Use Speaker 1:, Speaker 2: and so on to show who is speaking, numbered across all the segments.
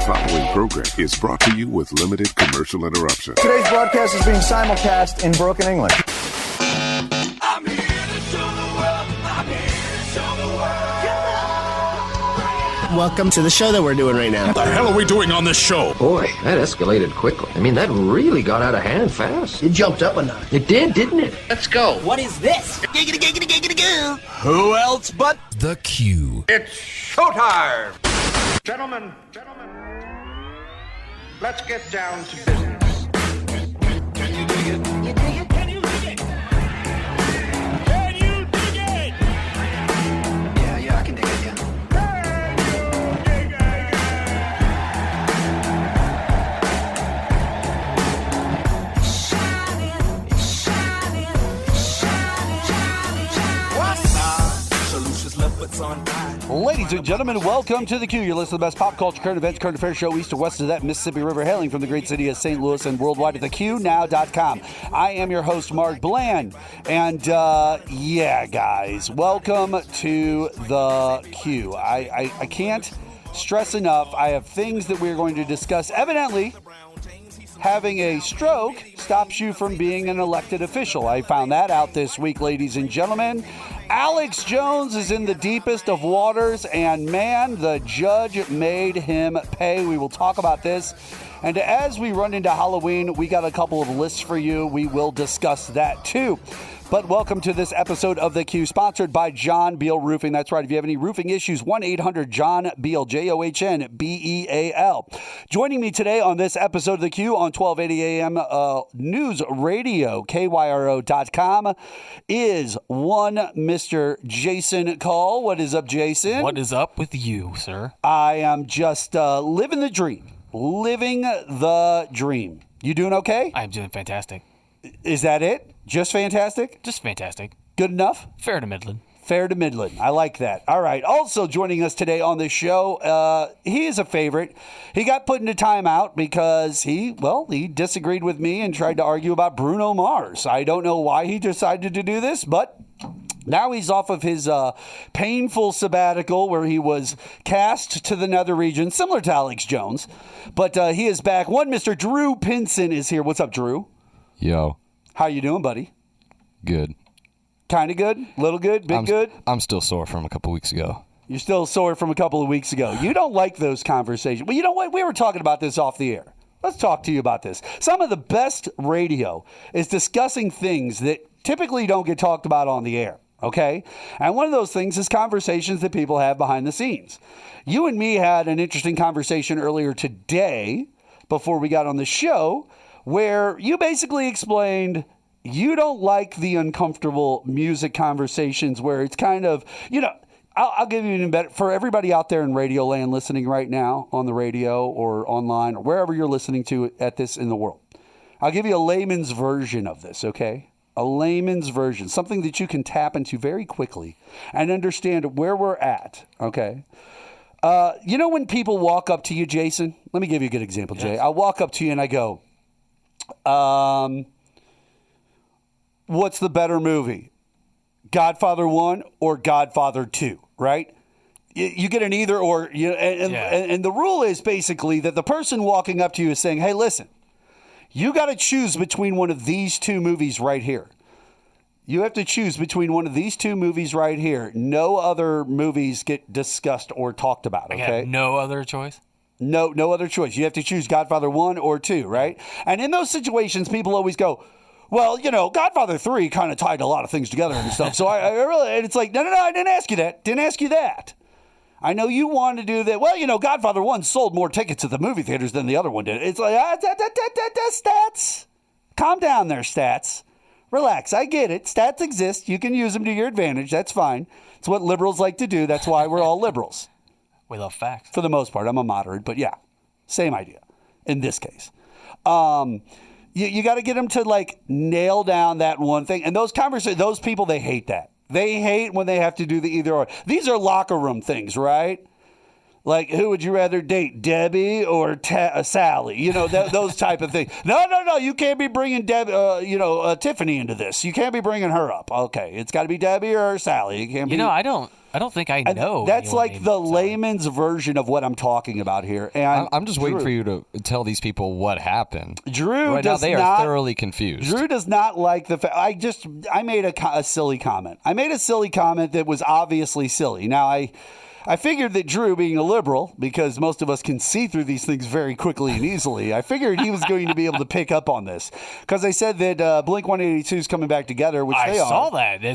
Speaker 1: following program is brought to you with limited commercial interruption.
Speaker 2: Today's broadcast is being simulcast in broken English.
Speaker 3: I'm here to show the world. I'm here to show the world.
Speaker 4: Welcome to the show that we're doing right now.
Speaker 5: What the hell are we doing on this show?
Speaker 6: Boy, that escalated quickly. I mean, that really got out of hand fast.
Speaker 4: It jumped up a notch.
Speaker 6: It did, didn't it?
Speaker 4: Let's go.
Speaker 7: What is this?
Speaker 4: Giggity, giggity, giggity, goo.
Speaker 3: Who else but
Speaker 8: The Q.
Speaker 3: it's showtime. Gentlemen, let's get down to business. Can you dig it? You dig it? Can you dig it? Can you dig it?
Speaker 7: Yeah, I can dig it, yeah.
Speaker 9: Ladies and gentlemen, welcome to The Q. You're listening to the best pop culture, current events, current affairs show east or west of that Mississippi River, hailing from the great city of St. Louis and worldwide at theqnow.com. I am your host, Mark Bland. And, yeah, guys, welcome to The Q. I can't stress enough. I have things that we're going to discuss. Evidently, having a stroke stops you from being an elected official. I found that out this week, ladies and gentlemen. Alex Jones is in the deepest of waters, and man, the judge made him pay. We will talk about this. And as we run into Halloween, we got a couple of lists for you. We will discuss that too. But welcome to this episode of The Q, sponsored by John Beal Roofing. That's right. If you have any roofing issues, 1-800-JOHN-BEAL, JOHNBEAL. Joining me today on this episode of The Q on 1280 AM News Radio, KYRO.com, is one Mr. Jason Call. What is up, Jason?
Speaker 10: What is up with you, sir?
Speaker 9: I am just living the dream. Living the dream. You doing okay?
Speaker 10: I'm doing fantastic.
Speaker 9: Is that it? Just fantastic?
Speaker 10: Just fantastic.
Speaker 9: Good enough?
Speaker 10: Fair to middling.
Speaker 9: Fair to middling. I like that. All right. Also joining us today on this show, he is a favorite. He got put into timeout because he disagreed with me and tried to argue about Bruno Mars. I don't know why he decided to do this, but now he's off of his painful sabbatical where he was cast to the nether region, similar to Alex Jones. But he is back. One Mr. Drew Pinson is here. What's up, Drew?
Speaker 11: Yo.
Speaker 9: How you doing, buddy?
Speaker 11: Good.
Speaker 9: Kind of good? Little good? Big good?
Speaker 11: I'm still sore from a couple weeks ago.
Speaker 9: You're still sore from a couple of weeks ago. You don't like those conversations. Well, you know what? We were talking about this off the air. Let's talk to you about this. Some of the best radio is discussing things that typically don't get talked about on the air. Okay? And one of those things is conversations that people have behind the scenes. You and me had an interesting conversation earlier today before we got on the show where you basically explained you don't like the uncomfortable music conversations where it's kind of, I'll give you an better, for everybody out there in Radio Land listening right now on the radio or online or wherever you're listening to at this in the world. I'll give you a layman's version of this, okay? A layman's version, something that you can tap into very quickly and understand where we're at, okay? When people walk up to you, Jason, let me give you a good example, Jay. I walk up to you and I go, what's the better movie? Godfather 1 or Godfather 2, right? You get an either or. And the rule is basically that the person walking up to you is saying, hey, listen, you got to choose between one of these two movies right here. You have to choose between one of these two movies right here. No other movies get discussed or talked about, okay?
Speaker 10: I have no other choice?
Speaker 9: No other choice. You have to choose Godfather 1 or 2, right? And in those situations, people always go, well, Godfather 3 kind of tied a lot of things together and stuff. So I really, and it's like, no, I didn't ask you that. Didn't ask you that. I know you wanted to do that. Well, Godfather 1 sold more tickets at the movie theaters than the other one did. It's like, stats. Calm down there, stats. Relax. I get it. Stats exist. You can use them to your advantage. That's fine. It's what liberals like to do. That's why we're all liberals.
Speaker 10: We love facts.
Speaker 9: For the most part. I'm a moderate, but yeah, same idea in this case. You got to get them to nail down that one thing. And those people, they hate that. They hate when they have to do the either or. These are locker room things, right? Like, who would you rather date, Debbie or Sally? Those type of things. No. You can't be bringing Tiffany into this. You can't be bringing her up. Okay, it's got to be Debbie or Sally. You can't be.
Speaker 10: I don't I don't think I
Speaker 9: And
Speaker 10: know.
Speaker 9: that's
Speaker 10: anyone
Speaker 9: like
Speaker 10: named
Speaker 9: the
Speaker 10: Sally.
Speaker 9: layman's version of what I'm talking about here. And
Speaker 11: I'm just waiting
Speaker 9: Drew-
Speaker 11: for you to tell these people what happened.
Speaker 9: Drew
Speaker 11: right now,
Speaker 9: does
Speaker 11: they
Speaker 9: not,
Speaker 11: are thoroughly confused.
Speaker 9: Drew does not like the fact. I made a silly comment. I made a silly comment that was obviously silly. Now, I figured that Drew, being a liberal, because most of us can see through these things very quickly and easily, I figured he was going to be able to pick up on this. Because I said that Blink 182 is coming back together, which
Speaker 10: I
Speaker 9: they are.
Speaker 10: saw that. The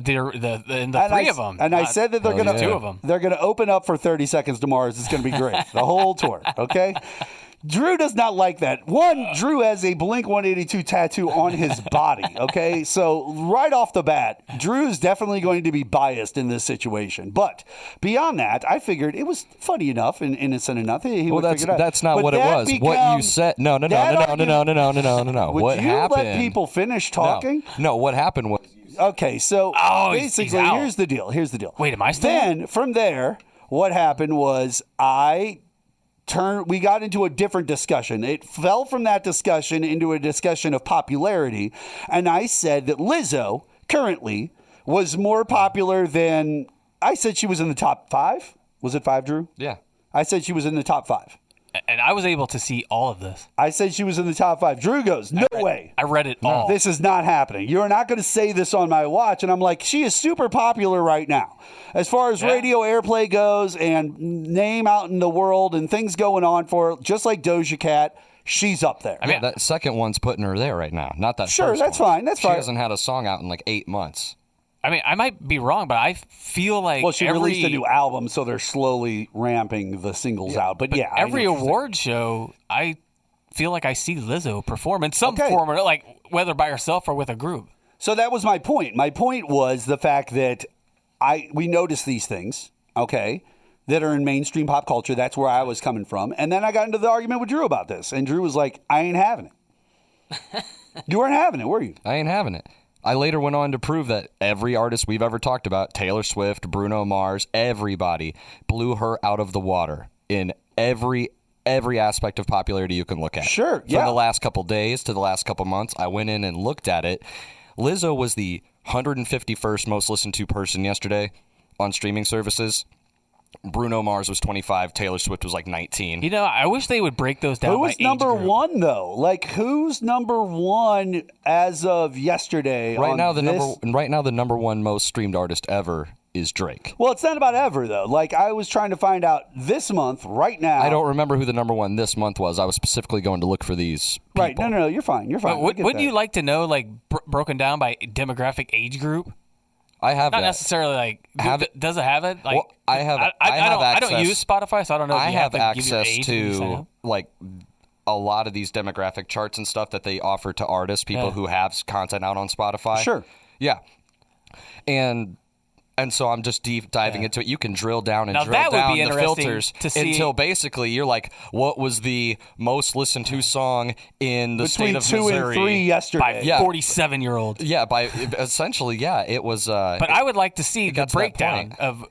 Speaker 9: And
Speaker 10: three of them.
Speaker 9: And I said that they're
Speaker 11: Hell
Speaker 9: going to
Speaker 11: yeah.
Speaker 10: two of them.
Speaker 9: They're going to open up for 30 Seconds to Mars. It's going to be great. The whole tour. Okay. Drew does not like that. One, Drew has a Blink 182 tattoo on his body. Okay. So right off the bat, Drew is definitely going to be biased in this situation. But beyond that, I figured it was funny enough and innocent enough. He
Speaker 11: Well,
Speaker 9: would figure it out.
Speaker 11: that's not
Speaker 9: But
Speaker 11: what it
Speaker 9: that
Speaker 11: was. What you said. No.
Speaker 9: that
Speaker 11: What
Speaker 9: Would you
Speaker 11: happened?
Speaker 9: let people finish talking?
Speaker 11: No. What happened was.
Speaker 9: Okay, so
Speaker 10: Oh, he's
Speaker 9: basically,
Speaker 10: out.
Speaker 9: here's the deal.
Speaker 10: Wait, am I still
Speaker 9: Then from there, what happened was we got into a different discussion. It fell from that discussion into a discussion of popularity, and I said that Lizzo currently was more popular than. I said she was in the top 5. Was it 5, Drew?
Speaker 11: Yeah.
Speaker 9: I said she was in the top 5.
Speaker 10: And I was able to see all of this.
Speaker 9: I said she was in the top 5. Drew goes, no way.
Speaker 10: I read it all.
Speaker 9: This is not happening. You're not going to say this on my watch. And I'm like, she is super popular right now. As far as radio airplay goes and name out in the world and things going on for her, just like Doja Cat, she's up there.
Speaker 11: I mean, that second one's putting her there right now. Not that
Speaker 9: Sure,
Speaker 11: first
Speaker 9: that's
Speaker 11: one.
Speaker 9: fine. That's
Speaker 11: she
Speaker 9: fine.
Speaker 11: hasn't had a song out in like 8 months.
Speaker 10: I mean, I might be wrong, but I feel like
Speaker 9: Well, she released a new album, so they're slowly ramping the singles out. But yeah, I
Speaker 10: every
Speaker 9: know what you're saying.
Speaker 10: award show, I feel like I see Lizzo perform in some
Speaker 9: Okay.
Speaker 10: form, or like whether by herself or with a group.
Speaker 9: So that was my point. My point was the fact that we noticed these things, okay, that are in mainstream pop culture. That's where I was coming from. And then I got into the argument with Drew about this. And Drew was like, I ain't having it. You weren't having it, were you?
Speaker 11: I ain't having it. I later went on to prove that every artist we've ever talked about, Taylor Swift, Bruno Mars, everybody blew her out of the water in every aspect of popularity you can look at.
Speaker 9: Sure,
Speaker 11: From
Speaker 9: yeah.
Speaker 11: the last couple days to the last couple months, I went in and looked at it. Lizzo was the 151st most listened to person yesterday on streaming services. Bruno Mars was 25. Taylor Swift was like 19.
Speaker 10: You know, I wish they would break those down.
Speaker 9: Who
Speaker 10: by
Speaker 9: was
Speaker 10: age
Speaker 9: number
Speaker 10: group.
Speaker 9: 1 though? Like who's number 1 as of yesterday?
Speaker 11: Right
Speaker 9: on
Speaker 11: now,
Speaker 9: this?
Speaker 11: the number one most streamed artist ever is Drake.
Speaker 9: Well, it's not about ever though. Like I was trying to find out this month, right now.
Speaker 11: I don't remember who the number one this month was. I was specifically going to look for these people.
Speaker 9: Right? No, you're fine. You're fine.
Speaker 10: But
Speaker 9: I get
Speaker 10: wouldn't
Speaker 9: that.
Speaker 10: you like to know, like, broken down by demographic age group?
Speaker 11: I have
Speaker 10: Not
Speaker 11: that.
Speaker 10: necessarily like.
Speaker 11: Have it-
Speaker 10: Does it have it? Like,
Speaker 11: Well, I have
Speaker 10: I don't
Speaker 11: access-
Speaker 10: use Spotify, so I don't know. If
Speaker 11: I
Speaker 10: you
Speaker 11: have
Speaker 10: to give your
Speaker 11: access
Speaker 10: age when you sign
Speaker 11: to
Speaker 10: up.
Speaker 11: like a lot of these demographic charts and stuff that they offer to artists, people
Speaker 10: Yeah.
Speaker 11: who have content out on Spotify.
Speaker 9: Sure.
Speaker 11: Yeah. And so I'm just deep diving into it. You can drill down and
Speaker 10: Now,
Speaker 11: drill
Speaker 10: that would
Speaker 11: down
Speaker 10: be
Speaker 11: the
Speaker 10: interesting
Speaker 11: filters
Speaker 10: to see-
Speaker 11: until basically you're like, what was the most listened to song in the
Speaker 9: Between
Speaker 11: state of
Speaker 9: 2
Speaker 11: Missouri?
Speaker 9: and 3 yesterday.
Speaker 10: By
Speaker 11: Yeah.
Speaker 10: 47-year-old.
Speaker 11: Yeah, by essentially, yeah, it was.
Speaker 10: But I would like to see the
Speaker 11: got to that
Speaker 10: breakdown
Speaker 11: point.
Speaker 10: of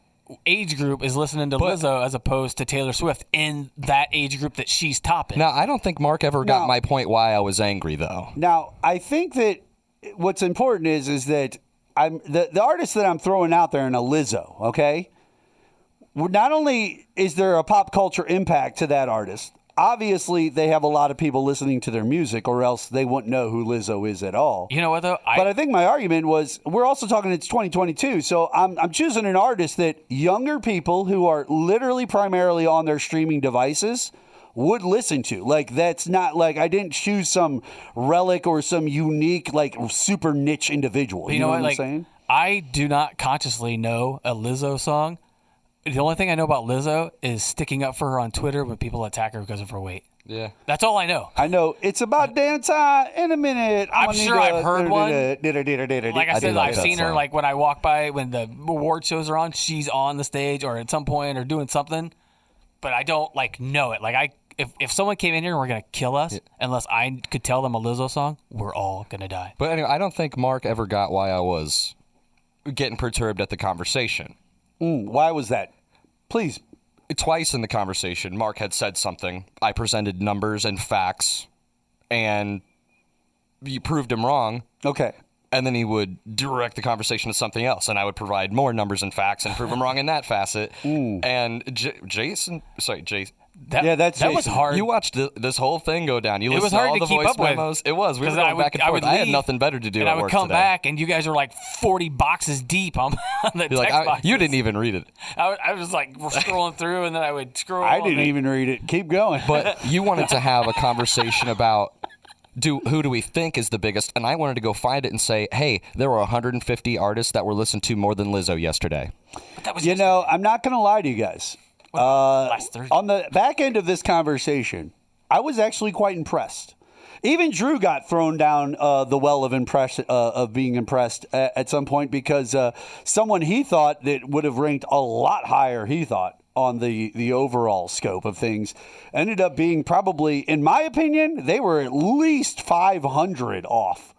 Speaker 10: age group is listening to
Speaker 11: But-
Speaker 10: Lizzo as opposed to Taylor Swift in that age group that she's topping.
Speaker 11: Now, I don't think Mark ever got
Speaker 9: No.
Speaker 11: my point why I was angry, though.
Speaker 9: Now, I think that what's important is that I'm the artist that I'm throwing out there in a Lizzo, okay? Not only is there a pop culture impact to that artist, obviously they have a lot of people listening to their music or else they wouldn't know who Lizzo is at all.
Speaker 10: You know what, though?
Speaker 9: But I think my argument was we're also talking it's 2022, so I'm choosing an artist that younger people who are literally primarily on their streaming devices would listen to. Like that's not like I didn't choose some relic or some unique like super niche individual. You know what I'm
Speaker 10: like,
Speaker 9: saying?
Speaker 10: I do not consciously know a Lizzo song. The only thing I know about Lizzo is sticking up for her on Twitter when people attack her because of her weight.
Speaker 11: Yeah.
Speaker 10: That's all I know.
Speaker 9: I know it's about damn time in a minute.
Speaker 10: I'm sure I've heard one.
Speaker 9: Like
Speaker 10: Like I
Speaker 11: do
Speaker 10: said,
Speaker 11: like
Speaker 10: I've
Speaker 11: that
Speaker 10: seen her
Speaker 11: song.
Speaker 10: like when I walk by when the award shows are on, she's on the stage or at some point or doing something. But I don't like know it. Like if someone came in here and were gonna kill us, unless I could tell them a Lizzo song, we're all gonna die.
Speaker 11: But anyway, I don't think Mark ever got why I was getting perturbed at the conversation.
Speaker 9: Why was that? Please.
Speaker 11: Twice in the conversation, Mark had said something. I presented numbers and facts, and you proved him wrong.
Speaker 9: Okay.
Speaker 11: And then he would direct the conversation to something else, and I would provide more numbers and facts and prove him wrong in that facet. And Jason.
Speaker 10: That was hard.
Speaker 11: You watched this whole thing go down. You
Speaker 10: It was
Speaker 11: listened to
Speaker 10: hard
Speaker 11: all
Speaker 10: to
Speaker 11: the
Speaker 10: keep
Speaker 11: voice
Speaker 10: up with.
Speaker 11: memos. It was. We were
Speaker 10: 'Cause
Speaker 11: going back and forth. I had
Speaker 10: leave,
Speaker 11: nothing better to do
Speaker 10: and
Speaker 11: at
Speaker 10: I would
Speaker 11: work
Speaker 10: come
Speaker 11: today.
Speaker 10: back, and you guys were like 40 boxes deep on the
Speaker 11: You're
Speaker 10: text
Speaker 11: like,
Speaker 10: boxes.
Speaker 11: you didn't even read it.
Speaker 10: I was like scrolling through, and then I would scroll.
Speaker 9: I
Speaker 10: and
Speaker 9: didn't
Speaker 10: then-
Speaker 9: even read it. Keep going.
Speaker 11: But you wanted to have a conversation about who do we think is the biggest, and I wanted to go find it and say, hey, there were 150 artists that were listened to more than Lizzo yesterday.
Speaker 10: But that was
Speaker 9: You
Speaker 10: yesterday.
Speaker 9: know, I'm not going to lie to you guys.
Speaker 10: Last Thursday.
Speaker 9: On the back end of this conversation, I was actually quite impressed. Even Drew got thrown down the well of being impressed at some point because someone he thought that would have ranked a lot higher, he thought, on the overall scope of things, ended up being probably, in my opinion, they were at least 500 off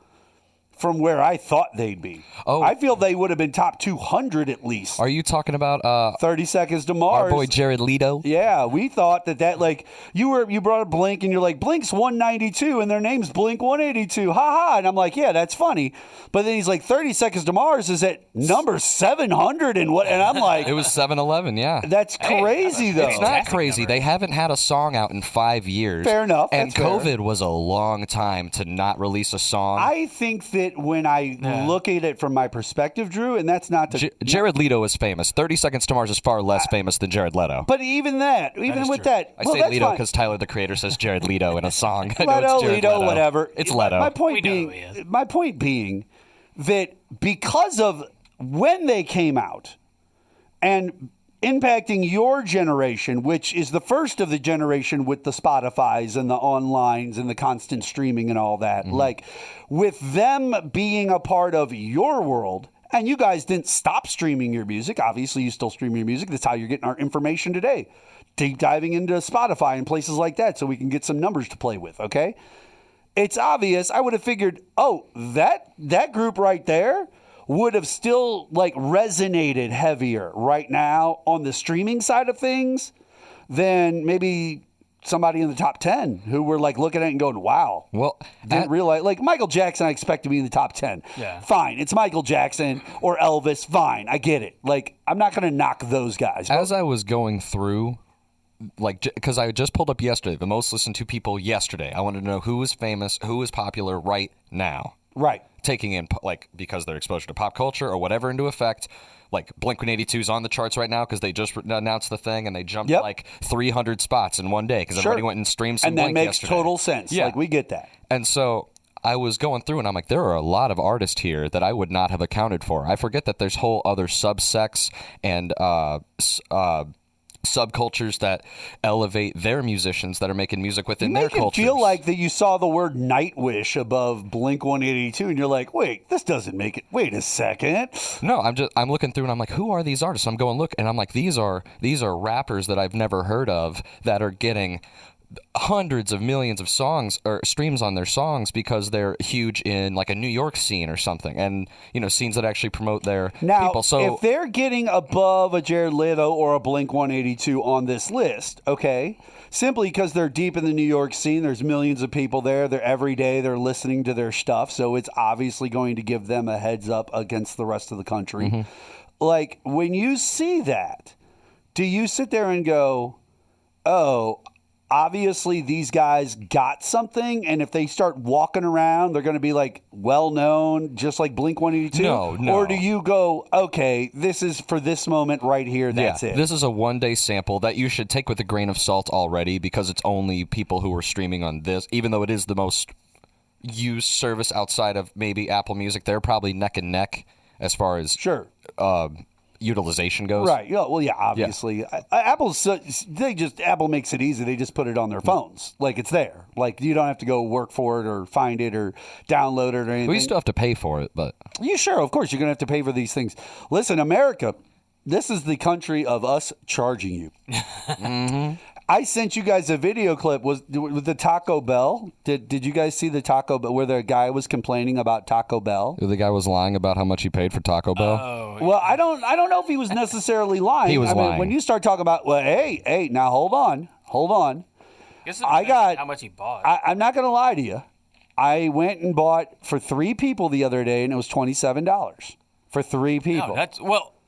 Speaker 9: from where I thought they'd be.
Speaker 11: Oh.
Speaker 9: I feel they would have been top 200 at least.
Speaker 11: Are you talking about
Speaker 9: 30 Seconds to Mars.
Speaker 11: our boy Jared Leto?
Speaker 9: Yeah, we thought that like you brought up Blink and you're like Blink's 192 and their name's Blink 182. Ha ha. And I'm like, yeah, that's funny. But then he's like 30 Seconds to Mars is at number 700 and I'm like
Speaker 11: It was 7-Eleven, yeah.
Speaker 9: that's crazy though.
Speaker 11: It's not crazy. They haven't had a song out in 5 years.
Speaker 9: Fair enough.
Speaker 11: And
Speaker 9: That's fair.
Speaker 11: COVID was a long time to not release a song.
Speaker 9: I think that when I look at it from my perspective, Drew, and that's not to
Speaker 11: Jared Leto is famous. 30 Seconds to Mars is far less famous than Jared Leto.
Speaker 9: but even with that,
Speaker 11: I
Speaker 9: well,
Speaker 11: say
Speaker 9: that's
Speaker 11: Leto
Speaker 9: fine.
Speaker 11: because Tyler, the creator, says Jared Leto in a song. I know
Speaker 9: Leto,
Speaker 11: it's Jared
Speaker 9: Leto, whatever.
Speaker 11: It's Leto.
Speaker 9: My point
Speaker 10: We know who he is.
Speaker 9: being, my point being that because of when they came out and impacting your generation, which is the first of the generation with the Spotifys and the onlines and the constant streaming and all that, like with them being a part of your world. And you guys didn't stop streaming your music. Obviously, you still stream your music. That's how you're getting our information today. Deep diving into Spotify and places like that so we can get some numbers to play with, okay? It's obvious. I would have figured, that group right there would have still like resonated heavier right now on the streaming side of things than maybe somebody in the top 10 who were like looking at it and going, wow.
Speaker 11: Well,
Speaker 9: didn't realize, like Michael Jackson, I expect to be in the top 10.
Speaker 10: Yeah.
Speaker 9: Fine. It's Michael Jackson or Elvis. Fine. I get it. Like, I'm not going to knock those guys.
Speaker 11: As I was going through, like, because I just pulled up yesterday, the most listened to people yesterday. I wanted to know who is famous, who is popular right now.
Speaker 9: Right.
Speaker 11: Taking in, like, because their exposure to pop culture or whatever into effect. Like, Blink-182 is on the charts right now because they just announced the thing and they jumped like 300 spots in one day because everybody went and streamed some
Speaker 9: And that
Speaker 11: Blink
Speaker 9: makes
Speaker 11: yesterday.
Speaker 9: total sense.
Speaker 11: Yeah.
Speaker 9: Like, we get that.
Speaker 11: And so I was going through and I'm like, there are a lot of artists here that I would not have accounted for. I forget that there's whole other subsects and subcultures that elevate their musicians that are making music within their
Speaker 9: Make it
Speaker 11: cultures.
Speaker 9: feel like that you saw the word Nightwish above Blink 182 and you're like, wait, this doesn't make it. Wait a second.
Speaker 11: No, I'm looking through and I'm like, who are these artists? I'm going look and I'm like, these are rappers that I've never heard of that are getting hundreds of millions of songs or streams on their songs because they're huge in like a New York scene or something, and scenes that actually promote their
Speaker 9: Now,
Speaker 11: people. So
Speaker 9: if they're getting above a Jared Leto or a Blink 182 on this list, okay, simply because they're deep in the New York scene, there's millions of people there. They're every day they're listening to their stuff, so it's obviously going to give them a heads up against the rest of the country. Like when you see that, do you sit there and go, "Oh, obviously these guys got something, and if they start walking around, they're going to be like well known, just like Blink 182"?
Speaker 11: No.
Speaker 9: Or do you go, okay, this is for this moment right here, that's it?
Speaker 11: This is a one-day sample that you should take with a grain of salt already because it's only people who are streaming on this, even though it is the most used service outside of maybe Apple Music. They're probably neck and neck as far as utilization goes.
Speaker 9: Right. Yeah. Well, yeah. Obviously, Apple makes it easy. They just put it on their phones, like it's there. Like you don't have to go work for it or find it or download it or anything.
Speaker 11: We still have to pay for it, but
Speaker 9: Of course, you're going to have to pay for these things. Listen, America, this is the country of us charging you. I sent you guys a video clip with the Taco Bell. Did you guys see the Taco Bell where the guy was complaining about Taco Bell?
Speaker 11: the guy was lying about how much he paid for Taco Bell.
Speaker 9: Well, I don't know if he was necessarily lying.
Speaker 11: He was lying.
Speaker 9: When you start talking about, well, hey, now hold on.
Speaker 10: Guess it
Speaker 9: I
Speaker 10: depends
Speaker 9: got
Speaker 10: on how much he bought.
Speaker 9: I'm not going to lie to you. I went and bought for 3 people the other day, and it was $27 for 3 people.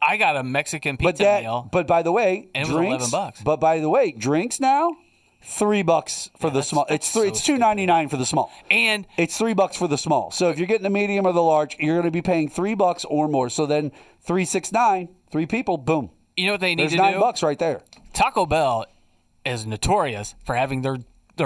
Speaker 10: I got a Mexican pizza meal.
Speaker 9: But by the way,
Speaker 10: and it
Speaker 9: drinks,
Speaker 10: was $11.
Speaker 9: But by the way, drinks now, $3 for the small. It's $2.99 for the small,
Speaker 10: and
Speaker 9: it's $3 for the small. So if you're getting the medium or the large, you're going to be paying $3 or more. So then $3.69, 3 people, boom.
Speaker 10: You know what they need
Speaker 9: There's
Speaker 10: to do?
Speaker 9: $9 right there.
Speaker 10: Taco Bell is notorious for having their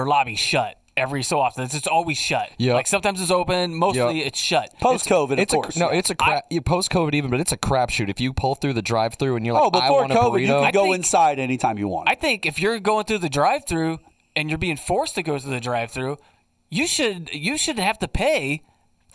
Speaker 10: lobby shut every so often. It's always shut.
Speaker 11: Yep.
Speaker 10: Like sometimes it's open, mostly it's shut.
Speaker 9: Post-COVID,
Speaker 11: of course. It's a post-COVID even, but it's a crapshoot. If you pull through the drive-through and you're like, I
Speaker 9: before
Speaker 11: want a
Speaker 9: COVID,
Speaker 11: burrito.
Speaker 9: you could go inside anytime you want.
Speaker 10: I think if you're going through the drive-through and you're being forced to go through the drive-through, you should have to pay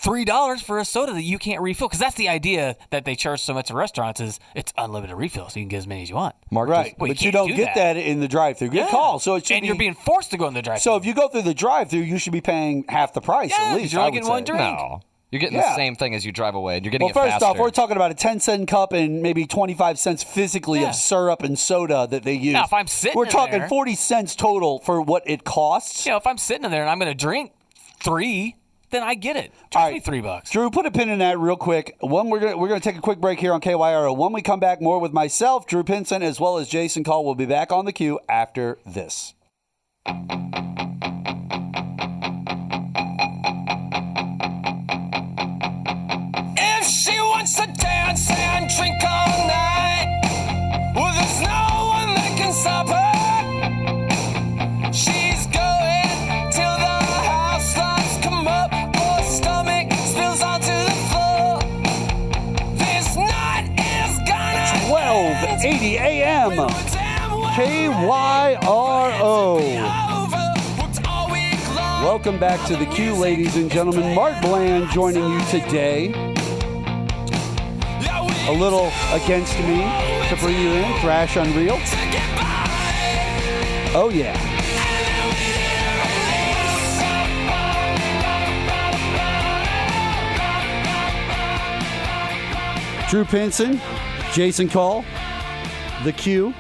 Speaker 10: $3 for a soda that you can't refill, because that's the idea that they charge so much at restaurants is it's unlimited refill, so you can get as many as you want.
Speaker 9: Right, but you don't get that in the drive-through. Good call. So
Speaker 10: you're being forced to go in the drive-through.
Speaker 9: So if you go through the drive-through, you should be paying half the price at least.
Speaker 10: You're only getting one drink.
Speaker 11: No. You're getting the same thing as you drive away, and you're getting it
Speaker 9: first
Speaker 11: faster.
Speaker 9: off, we're talking about a 10-cent cup and maybe 25 cents physically of syrup and soda that they use.
Speaker 10: Now, if I'm sitting
Speaker 9: we're
Speaker 10: in
Speaker 9: talking
Speaker 10: there,
Speaker 9: 40 cents total for what it costs.
Speaker 10: If I'm sitting in there and I'm going to drink 3, then I get it. Charge me $3.
Speaker 9: Drew, put a pin in that real quick. We're gonna take a quick break here on KYRO. When we come back, more with myself, Drew Pinson, as well as Jason Call. We'll be back on the queue after this.
Speaker 3: If she wants to dance and drink all night, well, there's no one that can stop her. She's going till the house lights come up, or stomach spills onto the floor. This night is gonna
Speaker 9: 12:80 a.m. KYRO. Welcome back to the Q, ladies and gentlemen. Mark Bland joining you today. A little against me to bring you in. Thrash Unreal. Oh, yeah. Drew Pinson, Jason Call, the Q.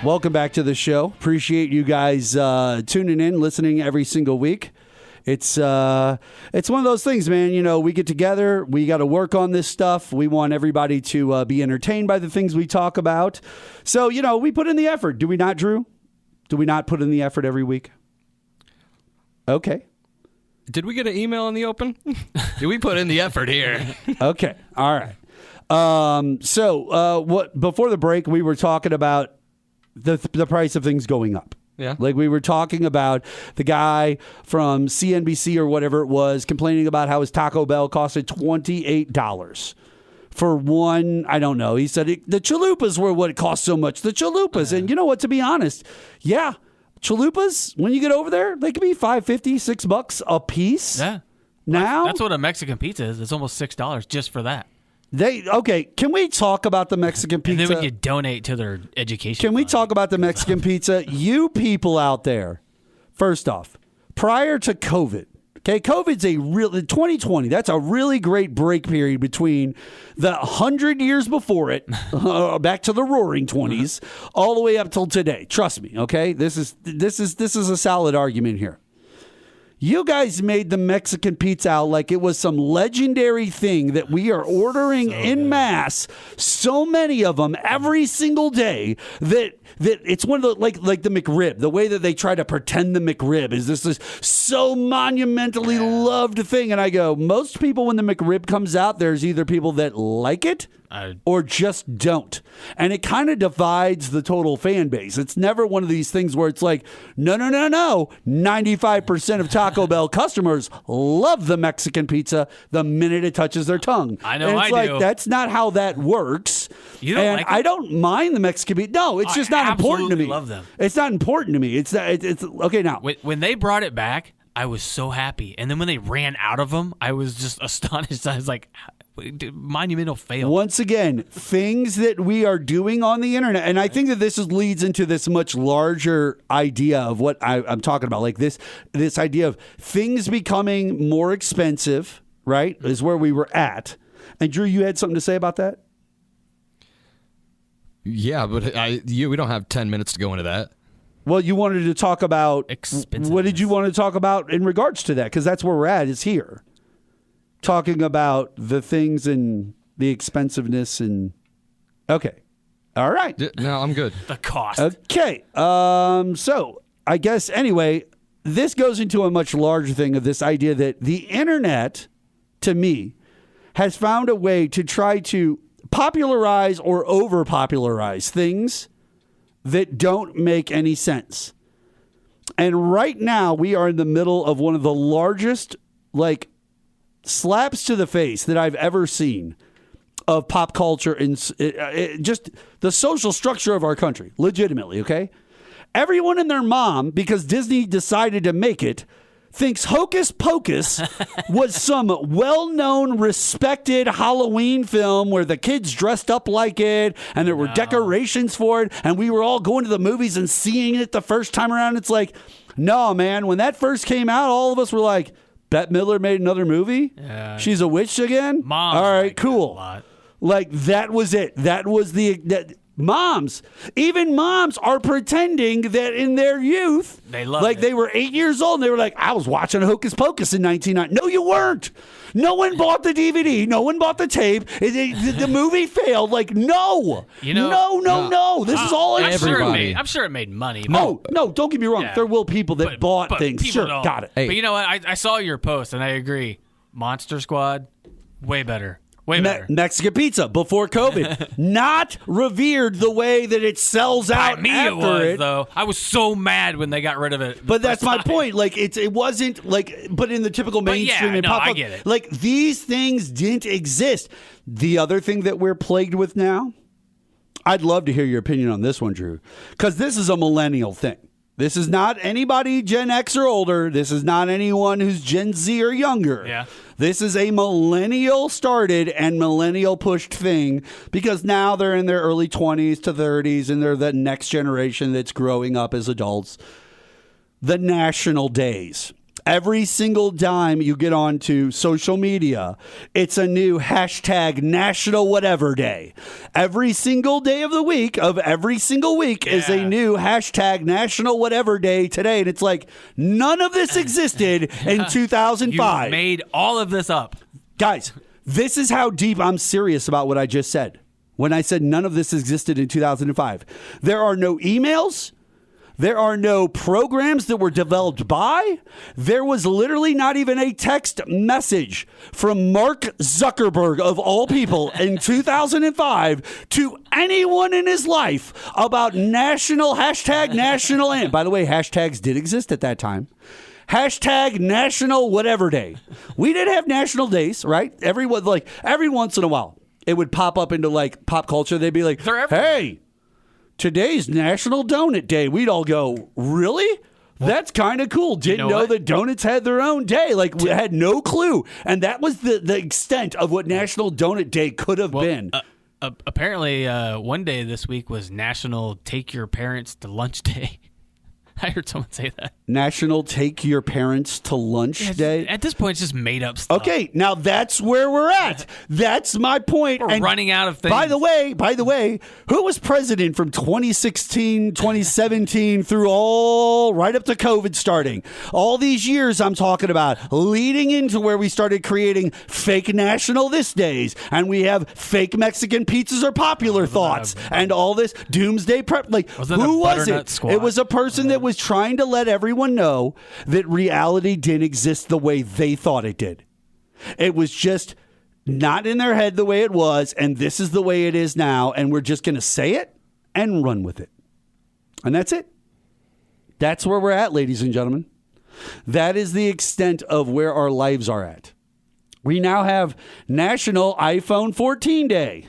Speaker 9: Welcome back to the show. Appreciate you guys tuning in, listening every single week. It's one of those things, man. You know, we get together, we got to work on this stuff. We want everybody to be entertained by the things we talk about. So, you know, we put in the effort. Do we not, Drew? Do we not put in the effort every week? Okay.
Speaker 8: Did we get an email in the open? Did we put in the effort here?
Speaker 9: Okay. All right. What before the break, we were talking about the price of things going up.
Speaker 8: Yeah.
Speaker 9: Like we were talking about the guy from CNBC or whatever it was complaining about how his Taco Bell costed $28 for one. I don't know. He said the chalupas were what it cost so much. The chalupas. And you know what, to be honest, yeah, chalupas, when you get over there, they could be $5.50, $6 a piece.
Speaker 10: Yeah.
Speaker 9: Now
Speaker 10: that's what a Mexican pizza is. It's almost $6 just for that.
Speaker 9: Can we talk about the Mexican pizza?
Speaker 10: And then when you donate to their education
Speaker 9: Can we talk about the Mexican pizza? You people out there, first off, prior to COVID, okay, COVID's 2020, that's a really great break period between the 100 years before it, back to the roaring 20s, all the way up till today. Trust me, okay? This is a solid argument here. You guys made the Mexican pizza out like it was some legendary thing that we are ordering en masse, so many of them every single day that it's one of the like the McRib. The way that they try to pretend the McRib is this so monumentally loved thing, and I go, most people when the McRib comes out, there's either people that like it or just don't, and it kind of divides the total fan base. It's never one of these things where it's like, no. 95% of Taco Bell customers love the Mexican pizza the minute it touches their tongue.
Speaker 10: I know,
Speaker 9: and it's
Speaker 10: I do.
Speaker 9: That's not how that works.
Speaker 10: You don't like it?
Speaker 9: I don't mind the Mexican pizza. No, it's just not important to me.
Speaker 10: I love them.
Speaker 9: It's not important to me. It's okay now.
Speaker 10: When they brought it back, I was so happy, and then when they ran out of them, I was just astonished. I was like, monumental fail.
Speaker 9: Once again, things that we are doing on the internet, and I think that this leads into this much larger idea of what I'm talking about, like this idea of things becoming more expensive, right, is where we were at. And Drew, you had something to say about that?
Speaker 8: Yeah, but we don't have 10 minutes to go into that.
Speaker 9: Well, you wanted to talk about
Speaker 8: Expensiveness.
Speaker 9: what did you want to talk about in regards to that? Because that's where we're at, is here. Talking about the things and the expensiveness and okay. All right.
Speaker 8: No, I'm good.
Speaker 10: The cost.
Speaker 9: Okay. So I guess anyway, this goes into a much larger thing of this idea that the internet, to me, has found a way to try to popularize or over-popularize things that don't make any sense. And right now, we are in the middle of one of the largest, slaps to the face that I've ever seen of pop culture and just the social structure of our country. Legitimately, okay? Everyone and their mom, because Disney decided to make it, thinks Hocus Pocus was some well-known, respected Halloween film where the kids dressed up like it and there were decorations for it and we were all going to the movies and seeing it the first time around. It's like, no, man. When that first came out, all of us were like, Bette Midler made another movie?
Speaker 10: Yeah.
Speaker 9: She's a witch again?
Speaker 10: Moms
Speaker 9: all right,
Speaker 10: like
Speaker 9: cool.
Speaker 10: that a lot.
Speaker 9: Like, that was it. That was moms. Even moms are pretending that in their youth,
Speaker 10: they love it.
Speaker 9: They were 8 years old and they were like, I was watching Hocus Pocus in 1990. No, you weren't. No one bought the DVD. No one bought the tape. The movie failed. No. No. This is all
Speaker 8: everybody.
Speaker 10: I'm sure it made money.
Speaker 9: No, don't get me wrong.
Speaker 10: Yeah.
Speaker 9: There will people that bought things.
Speaker 10: People
Speaker 9: Sure,
Speaker 10: don't.
Speaker 9: got it.
Speaker 8: Hey.
Speaker 10: But you know what? I saw your post and I agree. Monster Squad, way better. Way better.
Speaker 9: Mexican pizza before COVID, not revered the way that it sells out
Speaker 10: By me
Speaker 9: after
Speaker 10: it was,
Speaker 9: it.
Speaker 10: though. I was so mad when they got rid of it.
Speaker 9: But that's my point. It wasn't but in the typical mainstream and pop
Speaker 10: I
Speaker 9: culture,
Speaker 10: get it.
Speaker 9: these things didn't exist. The other thing that we're plagued with now, I'd love to hear your opinion on this one, Drew, because this is a millennial thing. This is not anybody Gen X or older. This is not anyone who's Gen Z or younger.
Speaker 10: Yeah.
Speaker 9: This is a millennial started and millennial pushed thing because now they're in their early 20s to 30s and they're the next generation that's growing up as adults. The national days. Every single time you get onto social media, it's a new hashtag national whatever day. Every single day of the week, of every single week, is a new hashtag national whatever day today. And it's like, none of this existed in 2005.
Speaker 10: You made all of this up.
Speaker 9: Guys, this is how deep I'm serious about what I just said. When I said none of this existed in 2005. There are no emails. There are no programs that were developed by. There was literally not even a text message from Mark Zuckerberg, of all people, in 2005 to anyone in his life about hashtag national. And by the way, hashtags did exist at that time. Hashtag national whatever day. We did have national days, right? Every once in a while, it would pop up into pop culture. They'd be like, hey, today's National Donut Day. We'd all go, really? That's kind of cool. Didn't know that donuts had their own day. We had no clue. And that was the extent of what National Donut Day could have been.
Speaker 10: Apparently, one day this week was National Take Your Parents to Lunch Day. I heard someone say that.
Speaker 9: National Take Your Parents to Lunch Day.
Speaker 10: At this point, it's just made up stuff.
Speaker 9: Okay, now that's where we're at. That's my point.
Speaker 10: We're running out of things.
Speaker 9: By the way, who was president from 2016, 2017 through right up to COVID starting? All these years I'm talking about, leading into where we started creating fake national this days, and we have fake Mexican pizzas are popular thoughts, and all this doomsday prep. Who was it?
Speaker 10: Squad?
Speaker 9: It was a person that was trying to let everyone know that reality didn't exist the way they thought it did. It was just not in their head the way it was, and this is the way it is now, and we're just going to say it and run with it. And that's it. That's where we're at, ladies and gentlemen. That is the extent of where our lives are at. We now have National iPhone 14 Day.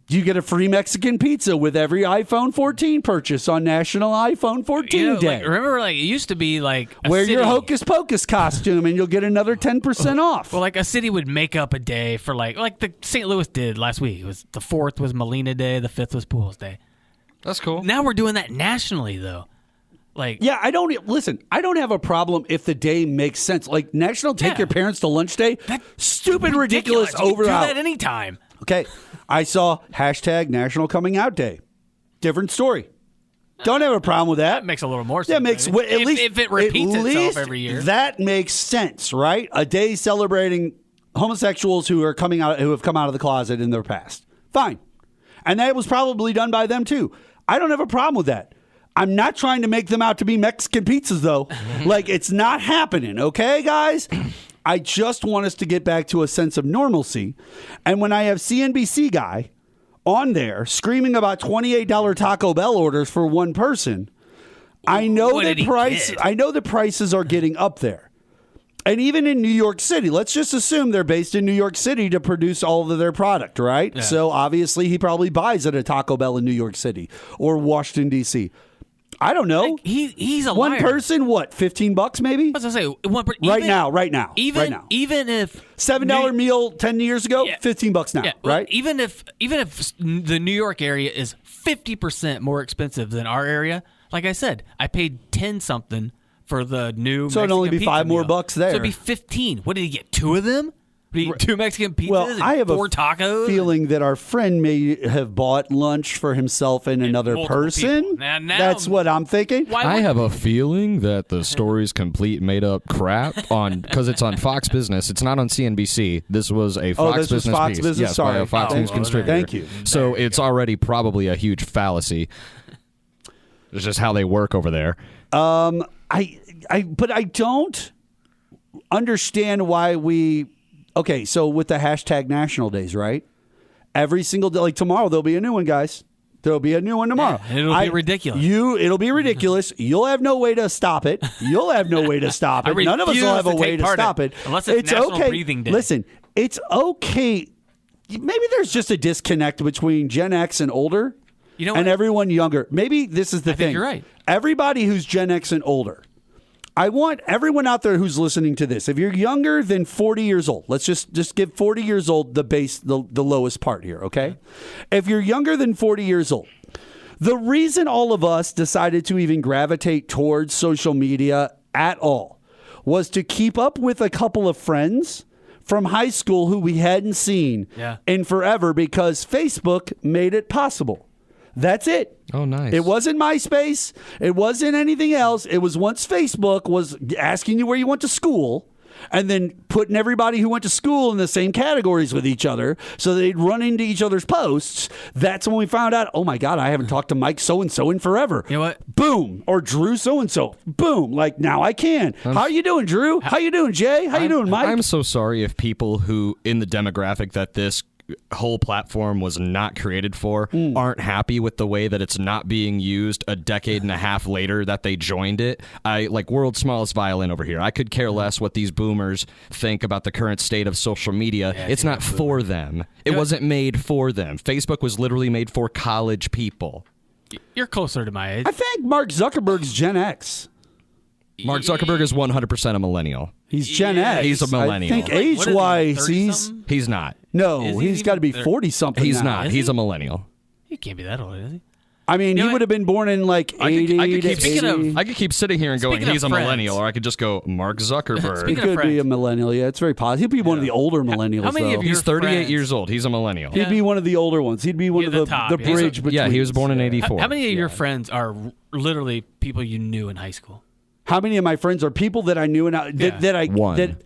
Speaker 9: You get a free Mexican pizza with every iPhone 14 purchase on National iPhone 14 Day.
Speaker 10: Remember, it used to be
Speaker 9: wear your Hocus Pocus costume and you'll get another 10% off.
Speaker 10: Well, a city would make up a day for like the St. Louis did last week. It was the 4th was Molina Day, the 5th was Pools Day.
Speaker 8: That's cool.
Speaker 10: Now we're doing that nationally, though.
Speaker 9: Yeah, I don't have a problem if the day makes sense. National Take Your Parents to Lunch Day. That's stupid, ridiculous, over
Speaker 10: do that anytime.
Speaker 9: Okay, I saw hashtag National Coming Out Day. Different story. Don't have a problem with that.
Speaker 10: That makes a little more sense.
Speaker 9: That makes
Speaker 10: maybe.
Speaker 9: at least
Speaker 10: if it repeats
Speaker 9: at
Speaker 10: itself
Speaker 9: least
Speaker 10: every year.
Speaker 9: That makes sense, right? A day celebrating homosexuals who have come out of the closet in their past. Fine. And that was probably done by them too. I don't have a problem with that. I'm not trying to make them out to be Mexican pizzas though. Like, it's not happening, okay, guys? I just want us to get back to a sense of normalcy. And when I have CNBC guy on there screaming about $28 Taco Bell orders for one person, I know the prices are getting up there. And even in New York City, let's just assume they're based in New York City to produce all of their product, right? Yeah. So obviously he probably buys at a Taco Bell in New York City or Washington, D.C. I don't know.
Speaker 10: He's a
Speaker 9: one
Speaker 10: liar.
Speaker 9: person, what, $15 maybe?
Speaker 10: I was gonna say
Speaker 9: right now.
Speaker 10: Even if
Speaker 9: $7 meal 10 years ago, $15 now, right?
Speaker 10: Even if the New York area is 50% more expensive than our area, like I said, I paid 10 something for the new.
Speaker 9: So it'd only be $5 more bucks there.
Speaker 10: So it'd be 15. What did he get? 2 of them? Two Mexican pizzas
Speaker 9: well, I have
Speaker 10: 4 tacos?
Speaker 9: Feeling that our friend may have bought lunch for himself and another person.
Speaker 10: Now,
Speaker 9: that's what I'm thinking.
Speaker 12: I have a feeling that the story's complete made-up crap because it's on Fox Business. It's not on CNBC. This was a Fox Business
Speaker 9: Fox
Speaker 12: piece.
Speaker 9: Business?
Speaker 12: Yes,
Speaker 9: Sorry.
Speaker 12: by a Fox News contributor.
Speaker 9: Thank you.
Speaker 12: So it's already probably a huge fallacy. It's just how they work over there.
Speaker 9: But I don't understand why we. Okay, so with the hashtag National Days, right? Every single day, like tomorrow, there'll be a new one, guys. There'll be a new one tomorrow.
Speaker 10: Yeah, it'll be ridiculous.
Speaker 9: It'll be ridiculous. You'll have no way to stop it. None of us will have a way to stop it.
Speaker 10: Unless it's National
Speaker 9: okay.
Speaker 10: Breathing Day.
Speaker 9: Listen, it's okay. Maybe there's just a disconnect between Gen X and older, and everyone younger. Maybe this is the thing.
Speaker 10: I think you're right.
Speaker 9: Everybody who's Gen X and older. I want everyone out there who's listening to this. If you're younger than 40 years old, let's just give 40 years old the base, the lowest part here, okay? If you're younger than 40 years old, the reason all of us decided to even gravitate towards social media at all was to keep up with a couple of friends from high school who we hadn't seen in forever because Facebook made it possible. That's it.
Speaker 12: Oh, nice.
Speaker 9: It wasn't MySpace. It wasn't anything else. It was once Facebook was asking you where you went to school and then putting everybody who went to school in the same categories with each other so they'd run into each other's posts. That's when we found out, oh, my God, I haven't talked to Mike so-and-so in forever.
Speaker 10: You know what?
Speaker 9: Boom. Or Drew so-and-so. Boom. Like, now I can. How you doing, Drew? How you doing, Jay? How you doing, Mike?
Speaker 12: I'm so sorry if people who, in the demographic that this whole platform was not created for aren't happy with the way that it's not being used a decade and a half later that they joined it. I like world's smallest violin over here. I could care less what these boomers think about the current state of social media. It's not for them. It wasn't made for them. Facebook was literally made for college people.
Speaker 10: You're closer to my age.
Speaker 9: I think Mark Zuckerberg's Gen X.
Speaker 12: Mark Zuckerberg is 100% a millennial.
Speaker 9: He's Gen X.
Speaker 12: He's a millennial.
Speaker 9: I think age-wise,
Speaker 12: he's not.
Speaker 9: No, he's got to be 40-something
Speaker 12: He's
Speaker 9: now.
Speaker 12: not. He's a millennial.
Speaker 10: He can't be that old, is he?
Speaker 9: I mean, he would have been born in like 80
Speaker 12: I could keep sitting here and going, he's a millennial, or I could just go, Mark Zuckerberg.
Speaker 9: He could be a millennial. Yeah, it's very possible. He'd be one of the older millennials,
Speaker 10: How many
Speaker 9: though.
Speaker 10: of your
Speaker 12: He's 38
Speaker 10: friends-
Speaker 12: years old. He's a millennial.
Speaker 9: He'd be one of the older ones. He'd be one of the
Speaker 10: top,
Speaker 9: bridge between.
Speaker 12: Yeah, he was born in 84.
Speaker 10: How many of your friends are literally people you knew in high school?
Speaker 9: How many of my friends are people that I knew
Speaker 12: One.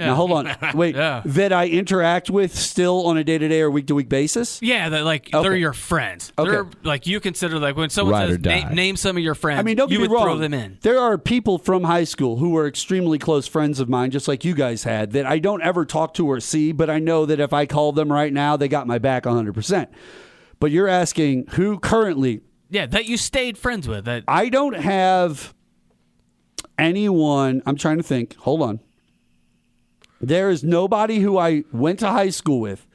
Speaker 9: Now hold on. That I interact with still on a day-to-day or week-to-week basis?
Speaker 10: Yeah, they're your friends.
Speaker 9: Okay.
Speaker 10: They're like you consider like when someone
Speaker 12: Ride or
Speaker 10: says
Speaker 12: die.
Speaker 10: name some of your friends.
Speaker 9: I mean, don't get
Speaker 10: you
Speaker 9: me
Speaker 10: would
Speaker 9: wrong.
Speaker 10: throw them in.
Speaker 9: There are people from high school who were extremely close friends of mine, just like you guys had, that I don't ever talk to or see, but I know that if I called them right now, they got my back 100%. But you're asking who currently...
Speaker 10: Yeah, that you stayed friends with. That
Speaker 9: I don't have anyone... I'm trying to think. Hold on. There is nobody who I went to high school with.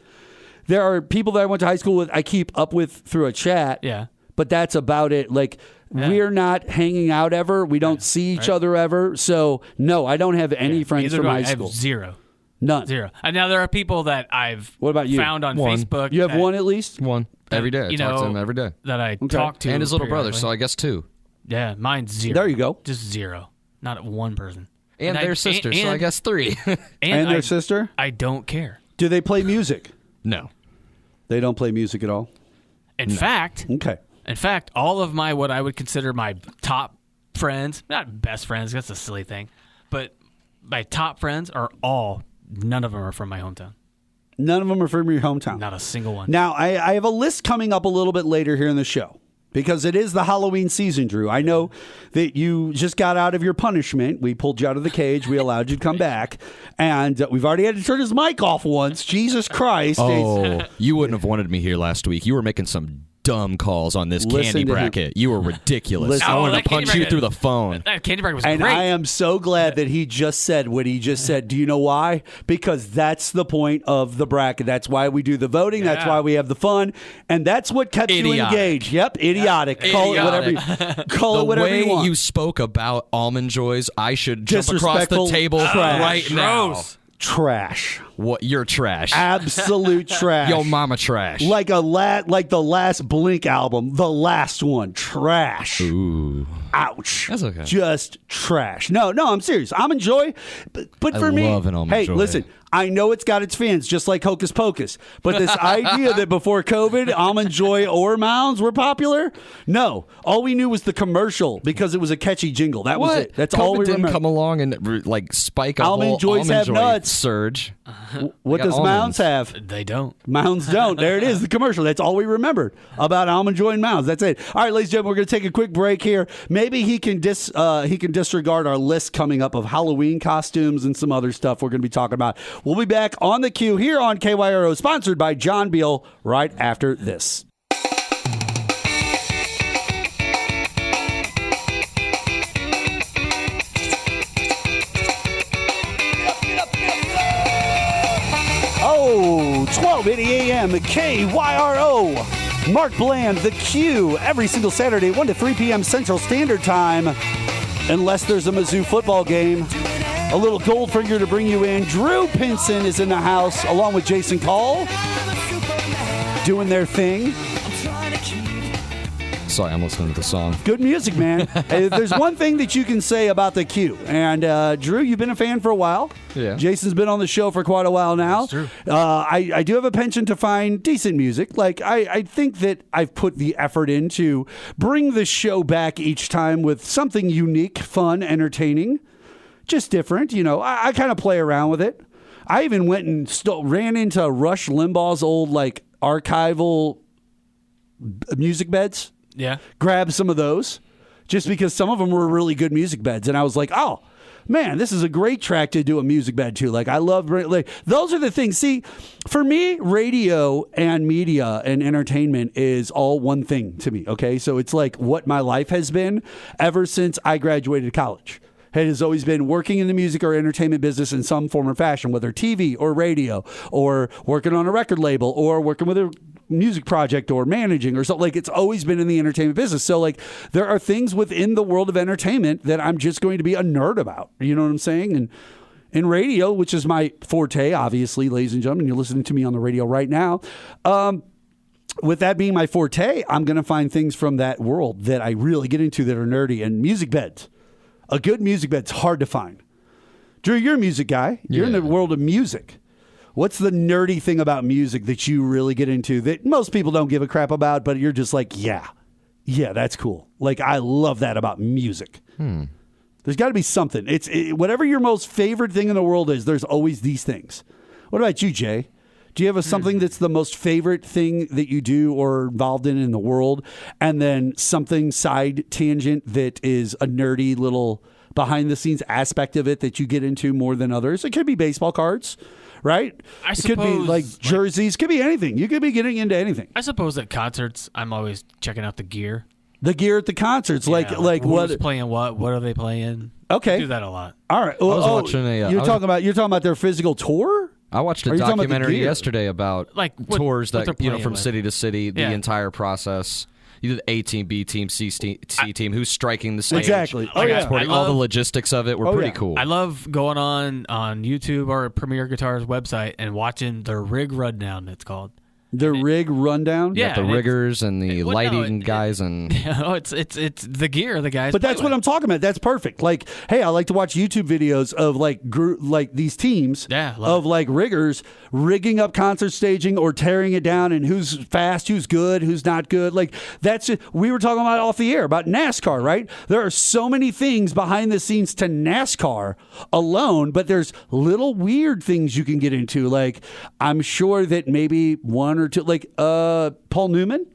Speaker 9: There are people that I went to high school with I keep up with through a chat.
Speaker 10: Yeah.
Speaker 9: But that's about it. Like, we're not hanging out ever. We don't see each other ever. So, no, I don't have any friends from high school.
Speaker 10: I have zero.
Speaker 9: None.
Speaker 10: Zero. And now there are people that I've
Speaker 9: What about you?
Speaker 10: found on
Speaker 12: One.
Speaker 10: Facebook.
Speaker 9: You have
Speaker 10: that-
Speaker 9: one at least?
Speaker 12: One. Every day. I talk to him every day.
Speaker 10: That I talk to.
Speaker 12: And his little brother,
Speaker 10: periodically.
Speaker 12: so I guess 2.
Speaker 10: Yeah, mine's 0.
Speaker 9: There you go.
Speaker 10: Just 0. Not one person.
Speaker 12: And their sister, so I guess 3.
Speaker 9: And their sister?
Speaker 10: I don't care.
Speaker 9: Do they play music?
Speaker 12: No.
Speaker 9: They don't play music at all?
Speaker 10: In fact,
Speaker 9: Okay.
Speaker 10: In fact, all of my what I would consider my top friends, not best friends, that's a silly thing, but my top friends are none of them are from my hometown.
Speaker 9: None of them are from your hometown.
Speaker 10: Not a single one.
Speaker 9: Now, I have a list coming up a little bit later here in the show because it is the Halloween season, Drew. I know that you just got out of your punishment. We pulled you out of the cage. We allowed you to come back. And we've already had to turn his mic off once. Jesus Christ.
Speaker 12: Oh, you wouldn't have wanted me here last week. You were making some dumb calls on this candy bracket. You were ridiculous. I wanted to punch you through the phone.
Speaker 10: That candy bracket was
Speaker 9: and
Speaker 10: great.
Speaker 9: I am so glad that he just said what he just said. Do you know why? Because that's the point of the bracket. That's why we do the voting. That's why we have the fun. And that's what kept you engaged. Yep, idiotic. Call it whatever you want.
Speaker 12: The way you spoke about Almond Joys, I should jump across the table right now.
Speaker 9: Trash.
Speaker 12: What? You're trash.
Speaker 9: Absolute trash.
Speaker 12: Yo, mama trash.
Speaker 9: Like the last Blink album, the last one. Trash.
Speaker 12: Ooh.
Speaker 9: Ouch.
Speaker 12: That's okay.
Speaker 9: Just trash. No, I'm serious. Almond Joy, but for me,
Speaker 12: love an Almond Joy.
Speaker 9: Listen, I know it's got its fans, just like Hocus Pocus. But this idea that before COVID, Almond Joy or Mounds were popular, no. All we knew was the commercial because it was a catchy jingle. That was it. That's
Speaker 12: COVID
Speaker 9: all we
Speaker 12: didn't
Speaker 9: remember.
Speaker 12: come along and like spike a
Speaker 9: Almond
Speaker 12: whole
Speaker 9: Joys
Speaker 12: Almond
Speaker 9: have
Speaker 12: Joy
Speaker 9: nuts.
Speaker 12: surge.
Speaker 9: What does Mounds have?
Speaker 10: They don't.
Speaker 9: Mounds don't. There it is, the commercial. That's all we remembered about Almond Joy and Mounds. That's it. All right, ladies and gentlemen, we're going to take a quick break here. Maybe he can disregard our list coming up of Halloween costumes and some other stuff we're going to be talking about. We'll be back on the queue here on KYRO, sponsored by John Beal, right after this. Oh, 12:80 a.m. KYRO. Mark Bland, The Q, every single Saturday, 1 to 3 p.m. Central Standard Time, unless there's a Mizzou football game. A little Goldfinger to bring you in. Drew Pinson is in the house, along with Jason Call, doing their thing.
Speaker 12: Sorry, I'm listening to the song.
Speaker 9: Good music, man. There's one thing that you can say about the Q. And Drew, you've been a fan for a while.
Speaker 12: Yeah.
Speaker 9: Jason's been on the show for quite a while now.
Speaker 10: That's true.
Speaker 9: I do have a penchant to find decent music. Like, I think that I've put the effort in to bring the show back each time with something unique, fun, entertaining, just different. You know, I kind of play around with it. I even went and ran into Rush Limbaugh's old, like, archival music beds.
Speaker 10: Yeah.
Speaker 9: Grab some of those just because some of them were really good music beds. And I was like, oh, man, this is a great track to do a music bed to. Like, I love, like, those are the things. See, for me, radio and media and entertainment is all one thing to me. Okay. So it's like what my life has been ever since I graduated college. It has always been working in the music or entertainment business in some form or fashion, whether TV or radio or working on a record label or working with a music project or managing or something. Like, it's always been in the entertainment business. So, like, there are things within the world of entertainment that I'm just going to be a nerd about. You know what I'm saying? And in radio, which is my forte, obviously, ladies and gentlemen, you're listening to me on the radio right now. With that being my forte, I'm going to find things from that world that I really get into that are nerdy. And music beds. A good music bed's hard to find. Drew, you're a music guy. You're in the world of music. What's the nerdy thing about music that you really get into that most people don't give a crap about, but you're just like, yeah, that's cool. Like, I love that about music. There's got to be something. Whatever your most favorite thing in the world is, there's always these things. What about you, Jay? Do you have something that's the most favorite thing that you do or involved in the world, and then something side tangent that is a nerdy little behind-the-scenes aspect of it that you get into more than others? It could be baseball cards. Right?
Speaker 10: It
Speaker 9: could be like jerseys. Could be anything. You could be getting into anything.
Speaker 10: I suppose at concerts, I'm always checking out the gear.
Speaker 9: The gear at the concerts, like what?
Speaker 10: Who's playing what? What are they playing?
Speaker 9: Okay,
Speaker 10: I do that a lot.
Speaker 9: All right.
Speaker 12: Well, I was watching
Speaker 9: you're talking about their physical tour.
Speaker 12: I watched a documentary yesterday about
Speaker 10: like
Speaker 12: tours that from city to city, the entire process. You do the A team, B team, C team. Who's striking the stage?
Speaker 9: Exactly.
Speaker 12: All the logistics of it were pretty cool.
Speaker 10: I love going on YouTube or Premier Guitar's website and watching the Rig Rundown. It's called,
Speaker 9: The rig rundown?
Speaker 10: Yeah,
Speaker 12: the riggers and the lighting guys and
Speaker 10: it's the gear the guys.
Speaker 9: But that's what I'm talking about. That's perfect. Like, hey, I like to watch YouTube videos of like these teams of like riggers rigging up concert staging or tearing it down, and who's fast, who's good, who's not good. Like we were talking about off the air about NASCAR, right? There are so many things behind the scenes to NASCAR alone, but there's little weird things you can get into. Like, I'm sure that maybe one or two, like Paul Newman.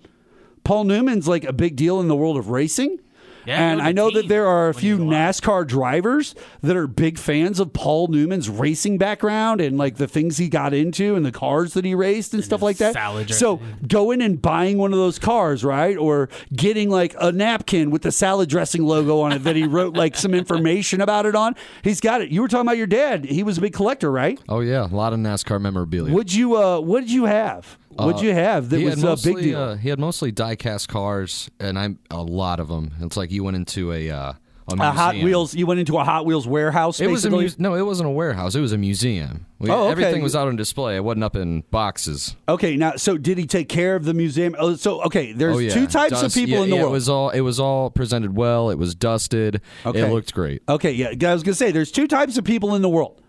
Speaker 9: Paul Newman's like a big deal in the world of racing.
Speaker 10: Yeah,
Speaker 9: and I know that there are a few NASCAR drivers that are big fans of Paul Newman's racing background and like the things he got into and the cars that he raced and stuff like that. So going and buying one of those cars, right? Or getting like a napkin with the salad dressing logo on it that he wrote like some information about it on. He's got it. You were talking about your dad. He was a big collector, right?
Speaker 12: Oh yeah, a lot of NASCAR memorabilia.
Speaker 9: What did you have? What'd you have that was a big deal?
Speaker 12: He had mostly die-cast cars, and a lot of them. It's like you went into a museum.
Speaker 9: Hot Wheels. You went into a Hot Wheels warehouse.
Speaker 12: It
Speaker 9: basically?
Speaker 12: was no, it wasn't a warehouse. It was a museum.
Speaker 9: Okay.
Speaker 12: Everything was out on display. It wasn't up in boxes.
Speaker 9: Okay, now so did he take care of the museum? There's two types of people in the world.
Speaker 12: It was all presented well. It was dusted.
Speaker 9: Okay.
Speaker 12: It looked great.
Speaker 9: Okay, yeah. I was gonna say there's two types of people in the world.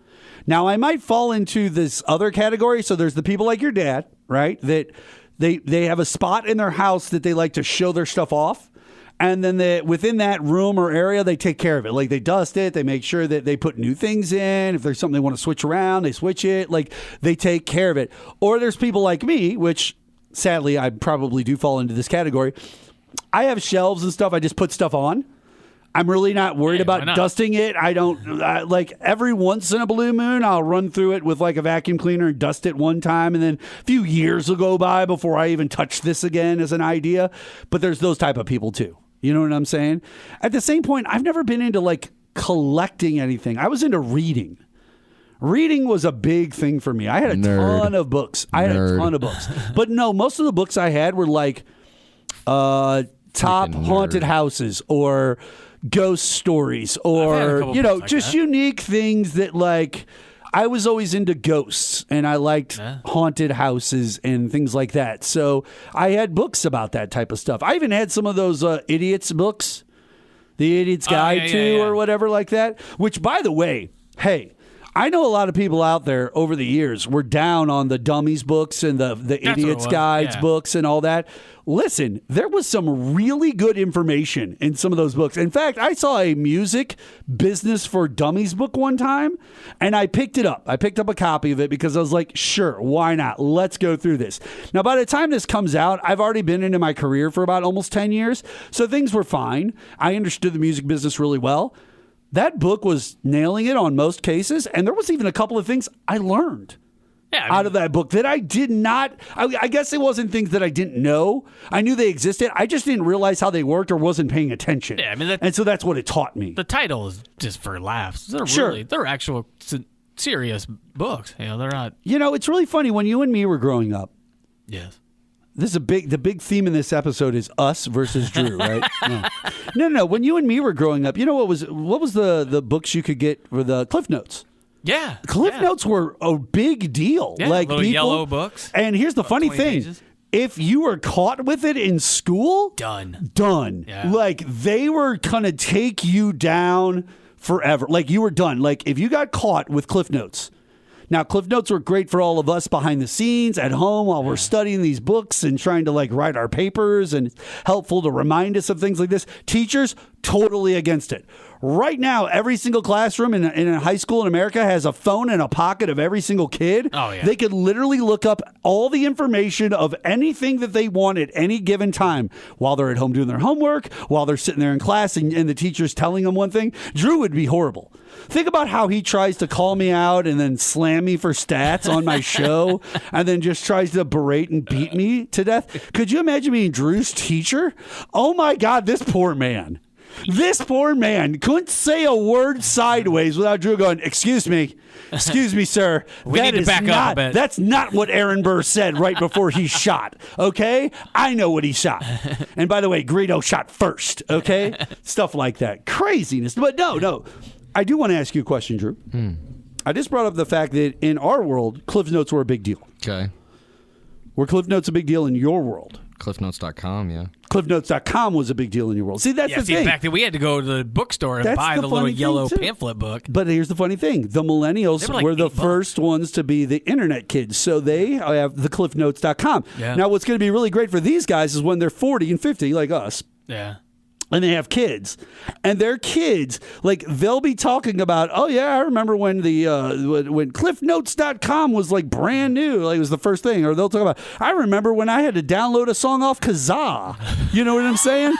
Speaker 9: Now I might fall into this other category. So there's the people like your dad, right? That they have a spot in their house that they like to show their stuff off. And then within that room or area, they take care of it. Like they dust it. They make sure that they put new things in. If there's something they want to switch around, they switch it. Like they take care of it. Or there's people like me, which sadly I probably do fall into this category. I have shelves and stuff. I just put stuff on. I'm really not worried about dusting it. I don't like every once in a blue moon, I'll run through it with like a vacuum cleaner and dust it one time. And then a few years will go by before I even touch this again as an idea. But there's those type of people too. You know what I'm saying? At the same point, I've never been into like collecting anything. I was into reading. Reading was a big thing for me. I had a ton of books. But no, most of the books I had were like top haunted houses or ghost stories or just unique things that like I was always into ghosts and I liked haunted houses and things like that. So I had books about that type of stuff. I even had some of those idiots books, The Idiot's Guide to or whatever like that, which by the way, hey, I know a lot of people out there over the years were down on the Dummies books and the Idiot's Guides books and all that. Listen, there was some really good information in some of those books. In fact, I saw a music business for dummies book one time, and I picked it up. I picked up a copy of it because I was like, sure, why not? Let's go through this. Now, by the time this comes out, I've already been into my career for about almost 10 years, so things were fine. I understood the music business really well. That book was nailing it on most cases, and there was even a couple of things I learned out of that book that I did not. I guess it wasn't things that I didn't know. I knew they existed. I just didn't realize how they worked or wasn't paying attention.
Speaker 10: Yeah,
Speaker 9: and so that's what it taught me.
Speaker 10: The title is just for laughs. They're actual serious books. They're not.
Speaker 9: It's really funny when you and me were growing up.
Speaker 10: Yes.
Speaker 9: This is the big theme in this episode is us versus Drew, right? No. When you and me were growing up, what was the books you could get for the Cliff Notes?
Speaker 10: Yeah.
Speaker 9: Cliff Notes were a big deal.
Speaker 10: Yeah,
Speaker 9: like
Speaker 10: little yellow books.
Speaker 9: And here's the funny thing. Pages. If you were caught with it in school,
Speaker 10: done.
Speaker 9: Yeah. Like they were going to take you down forever. Like you were done. Like if you got caught with Cliff Notes. Now, Cliff Notes were great for all of us behind the scenes at home while we're studying these books and trying to like write our papers, and it's helpful to remind us of things like this. Teachers, totally against it. Right now, every single classroom in a high school in America has a phone in a pocket of every single kid.
Speaker 10: Oh, yeah.
Speaker 9: They could literally look up all the information of anything that they want at any given time while they're at home doing their homework, while they're sitting there in class and the teacher's telling them one thing. Drew would be horrible. Think about how he tries to call me out and then slam me for stats on my show and then just tries to berate and beat me to death. Could you imagine being Drew's teacher? Oh, my God, this poor man. This poor man couldn't say a word sideways without Drew going, excuse me, sir.
Speaker 10: We need to back up a bit.
Speaker 9: That's not what Aaron Burr said right before he shot, okay? I know what he shot. And by the way, Greedo shot first, okay? Stuff like that. Craziness. But no. I do want to ask you a question, Drew. I just brought up the fact that in our world, Cliff Notes were a big deal.
Speaker 12: Okay.
Speaker 9: Were Cliff Notes a big deal in your world?
Speaker 12: CliffNotes.com, yeah.
Speaker 9: CliffNotes.com was a big deal in your world. See, that's the thing.
Speaker 10: Back then we had to go to the bookstore and buy the little yellow pamphlet book.
Speaker 9: But here's the funny thing. The millennials were the first ones to be the internet kids. So they have the CliffNotes.com.
Speaker 10: Yeah.
Speaker 9: Now, what's going to be really great for these guys is when they're 40 and 50, like us.
Speaker 10: Yeah.
Speaker 9: And they have kids, and their kids, like, they'll be talking about, oh yeah, I remember when when CliffNotes.com was like brand new, like it was the first thing. Or they'll talk about, I remember when I had to download a song off Kazaa. You know what I'm saying?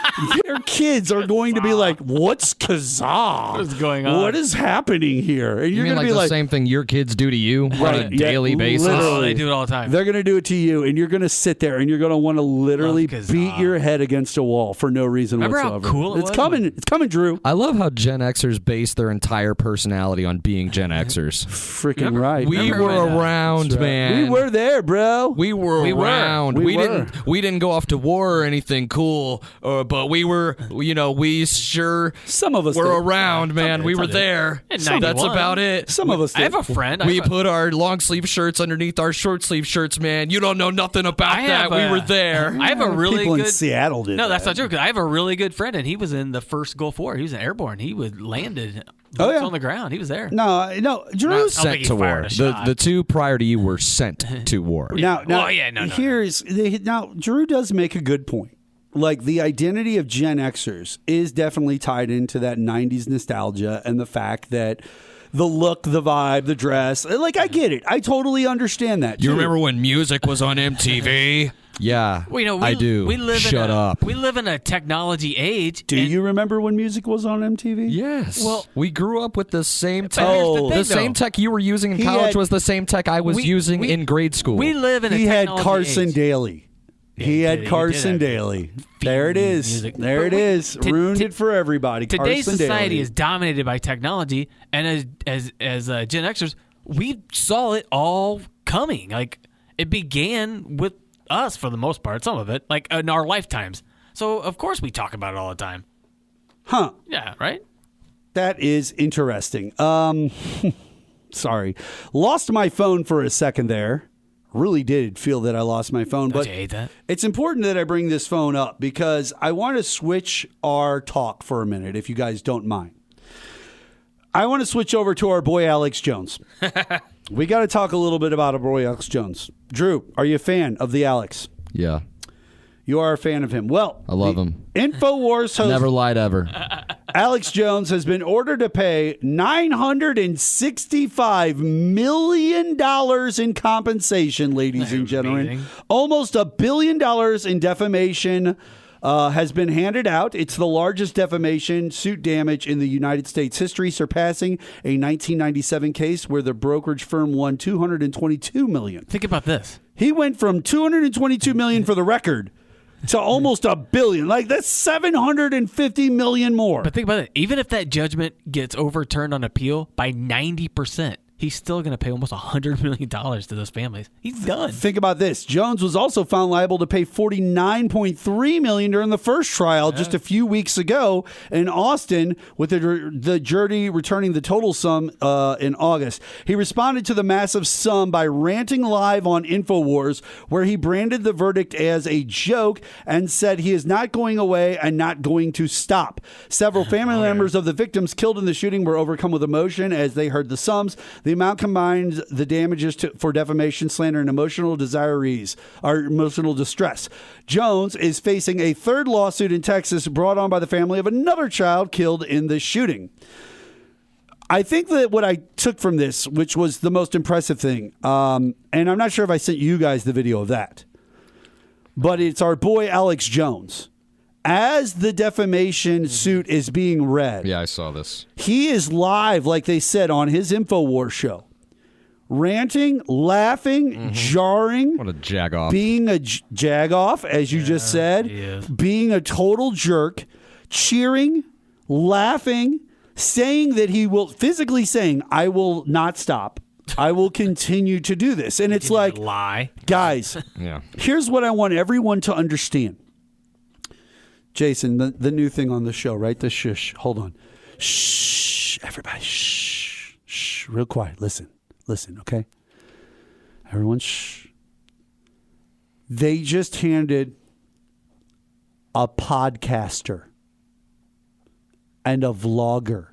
Speaker 9: Their kids are going to be like, what's Kazaa?
Speaker 10: What is going on?
Speaker 9: What is happening here? And
Speaker 12: You
Speaker 9: you're
Speaker 12: mean
Speaker 9: going to
Speaker 12: like
Speaker 9: be
Speaker 12: the
Speaker 9: like,
Speaker 12: same thing your kids do to you on a daily basis?
Speaker 10: Oh, they do it all the time.
Speaker 9: They're going to do it to you, and you're going to sit there, and you're going to want to literally
Speaker 10: Love Kazaa.
Speaker 9: beat your head against a wall for no reason
Speaker 10: Remember
Speaker 9: whatsoever.
Speaker 10: how cool it
Speaker 9: it's
Speaker 10: was?
Speaker 9: coming. It's coming, Drew.
Speaker 12: I love how Gen Xers base their entire personality on being Gen Xers.
Speaker 9: Freaking right.
Speaker 12: We were around, man.
Speaker 9: We were there, bro.
Speaker 12: We were around.
Speaker 9: We
Speaker 12: We didn't go off to war or anything cool, but we were, we sure
Speaker 9: some of us
Speaker 12: were
Speaker 9: did.
Speaker 12: around, man. We were there.
Speaker 10: In
Speaker 12: That's
Speaker 10: 91.
Speaker 12: about it.
Speaker 9: Some of us did.
Speaker 10: I have a friend.
Speaker 12: We put our long sleeve shirts underneath our short sleeve shirts, man. You don't know nothing about that. We were there.
Speaker 10: I have a really
Speaker 9: People
Speaker 10: good
Speaker 9: in Seattle did.
Speaker 10: No, that's
Speaker 9: that.
Speaker 10: not true. 'Cause I have a really good friend, and he was in the first Gulf War. He was an airborne. He was landed on the ground. He was there.
Speaker 9: No, Drew's
Speaker 12: Sent to war. The two prior to you were sent to war.
Speaker 9: Now,
Speaker 10: no.
Speaker 9: Now, Drew does make a good point. Like, the identity of Gen Xers is definitely tied into that 90s nostalgia and the fact that the look, the vibe, the dress. Like, I get it. I totally understand that.
Speaker 12: You
Speaker 9: too.
Speaker 12: remember when music was on MTV? Yeah, I do. Shut up.
Speaker 10: We live in a technology age.
Speaker 9: Do you remember when music was on MTV?
Speaker 12: Yes.
Speaker 10: Well,
Speaker 12: we grew up with the same tech.
Speaker 10: the
Speaker 12: same tech you were using in college was the same tech I was using in grade school.
Speaker 10: We live in a
Speaker 9: He had
Speaker 10: technology
Speaker 9: Carson
Speaker 10: age.
Speaker 9: Daly. He had Carson Daly. There it is.
Speaker 10: Music.
Speaker 9: There it is. Ruined it for everybody.
Speaker 10: Today's
Speaker 9: Carson
Speaker 10: society
Speaker 9: Daly.
Speaker 10: is dominated by technology, and as Gen Xers, we saw it all coming. Like, it began with us for the most part, some of it, like in our lifetimes. So of course we talk about it all the time.
Speaker 9: Huh.
Speaker 10: Yeah, right?
Speaker 9: That is interesting. Sorry. Lost my phone for a second there. Really did feel that I lost my phone.
Speaker 10: Don't
Speaker 9: but
Speaker 10: you hate that?
Speaker 9: It's important that I bring this phone up because I want to switch our talk for a minute, if you guys don't mind. I want to switch over to our boy Alex Jones. We got to talk a little bit about our boy Alex Jones. Drew, are you a fan of the Alex?
Speaker 12: Yeah.
Speaker 9: You are a fan of him. Well,
Speaker 12: I love him.
Speaker 9: InfoWars host
Speaker 12: Never lied ever.
Speaker 9: Alex Jones has been ordered to pay $965 million in compensation, ladies and gentlemen.
Speaker 10: Amazing. Almost
Speaker 9: $1 billion in defamation has been handed out. It's the largest defamation suit damage in the United States history, surpassing a 1997 case where the brokerage firm won $222 million.
Speaker 10: Think about this.
Speaker 9: He went from $222 million for the record to almost $1 billion. Like, that's $750 million more.
Speaker 10: But think about it. Even if that judgment gets overturned on appeal by 90%, he's still going to pay almost $100 million to those families. He's done.
Speaker 9: Think about this. Jones was also found liable to pay $49.3 million during the first trial just a few weeks ago in Austin, with the jury returning the total sum in August. He responded to the massive sum by ranting live on InfoWars, where he branded the verdict as a joke and said he is not going away and not going to stop. Several family members of the victims killed in the shooting were overcome with emotion as they heard the sums. The amount combines the damages for defamation, slander, and emotional distress. Jones is facing a third lawsuit in Texas brought on by the family of another child killed in the shooting. I think that what I took from this, which was the most impressive thing, and I'm not sure if I sent you guys the video of that, but it's our boy Alex Jones. As the defamation suit is being read,
Speaker 12: Yeah, I saw this.
Speaker 9: he is live, like they said, on his InfoWars show. Ranting, laughing, jarring.
Speaker 12: What a jag-off.
Speaker 9: Being a jag-off, as you just said. Being a total jerk. Cheering, laughing, saying that he will, physically saying, I will not stop. I will continue to do this. And it's like,
Speaker 10: lie.
Speaker 9: Guys,
Speaker 12: Yeah.
Speaker 9: here's what I want everyone to understand. Jason, the new thing on the show, right? The shush. Hold on. Shh. Everybody, shh. Shh. Real quiet. Listen, okay? Everyone, shh. They just handed a podcaster and a vlogger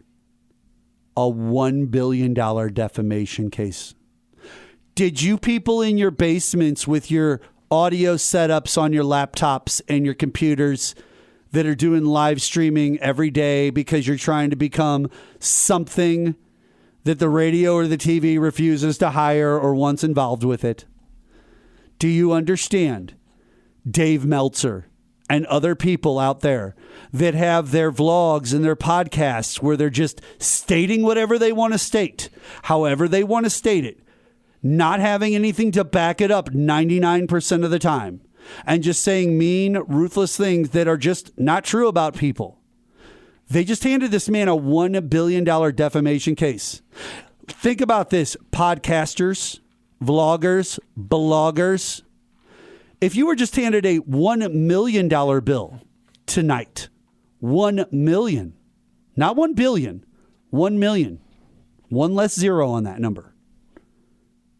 Speaker 9: a $1 billion defamation case. Did you people in your basements with your audio setups on your laptops and your computers that are doing live streaming every day because you're trying to become something that the radio or the TV refuses to hire or wants involved with it? Do you understand Dave Meltzer and other people out there that have their vlogs and their podcasts where they're just stating whatever they want to state, however they want to state it, not having anything to back it up 99% of the time, and just saying mean, ruthless things that are just not true about people? They just handed this man a $1 billion defamation case. Think about this, podcasters, vloggers, bloggers. If you were just handed a $1 million bill tonight, 1 million, not 1 billion, 1 million, one less zero on that number.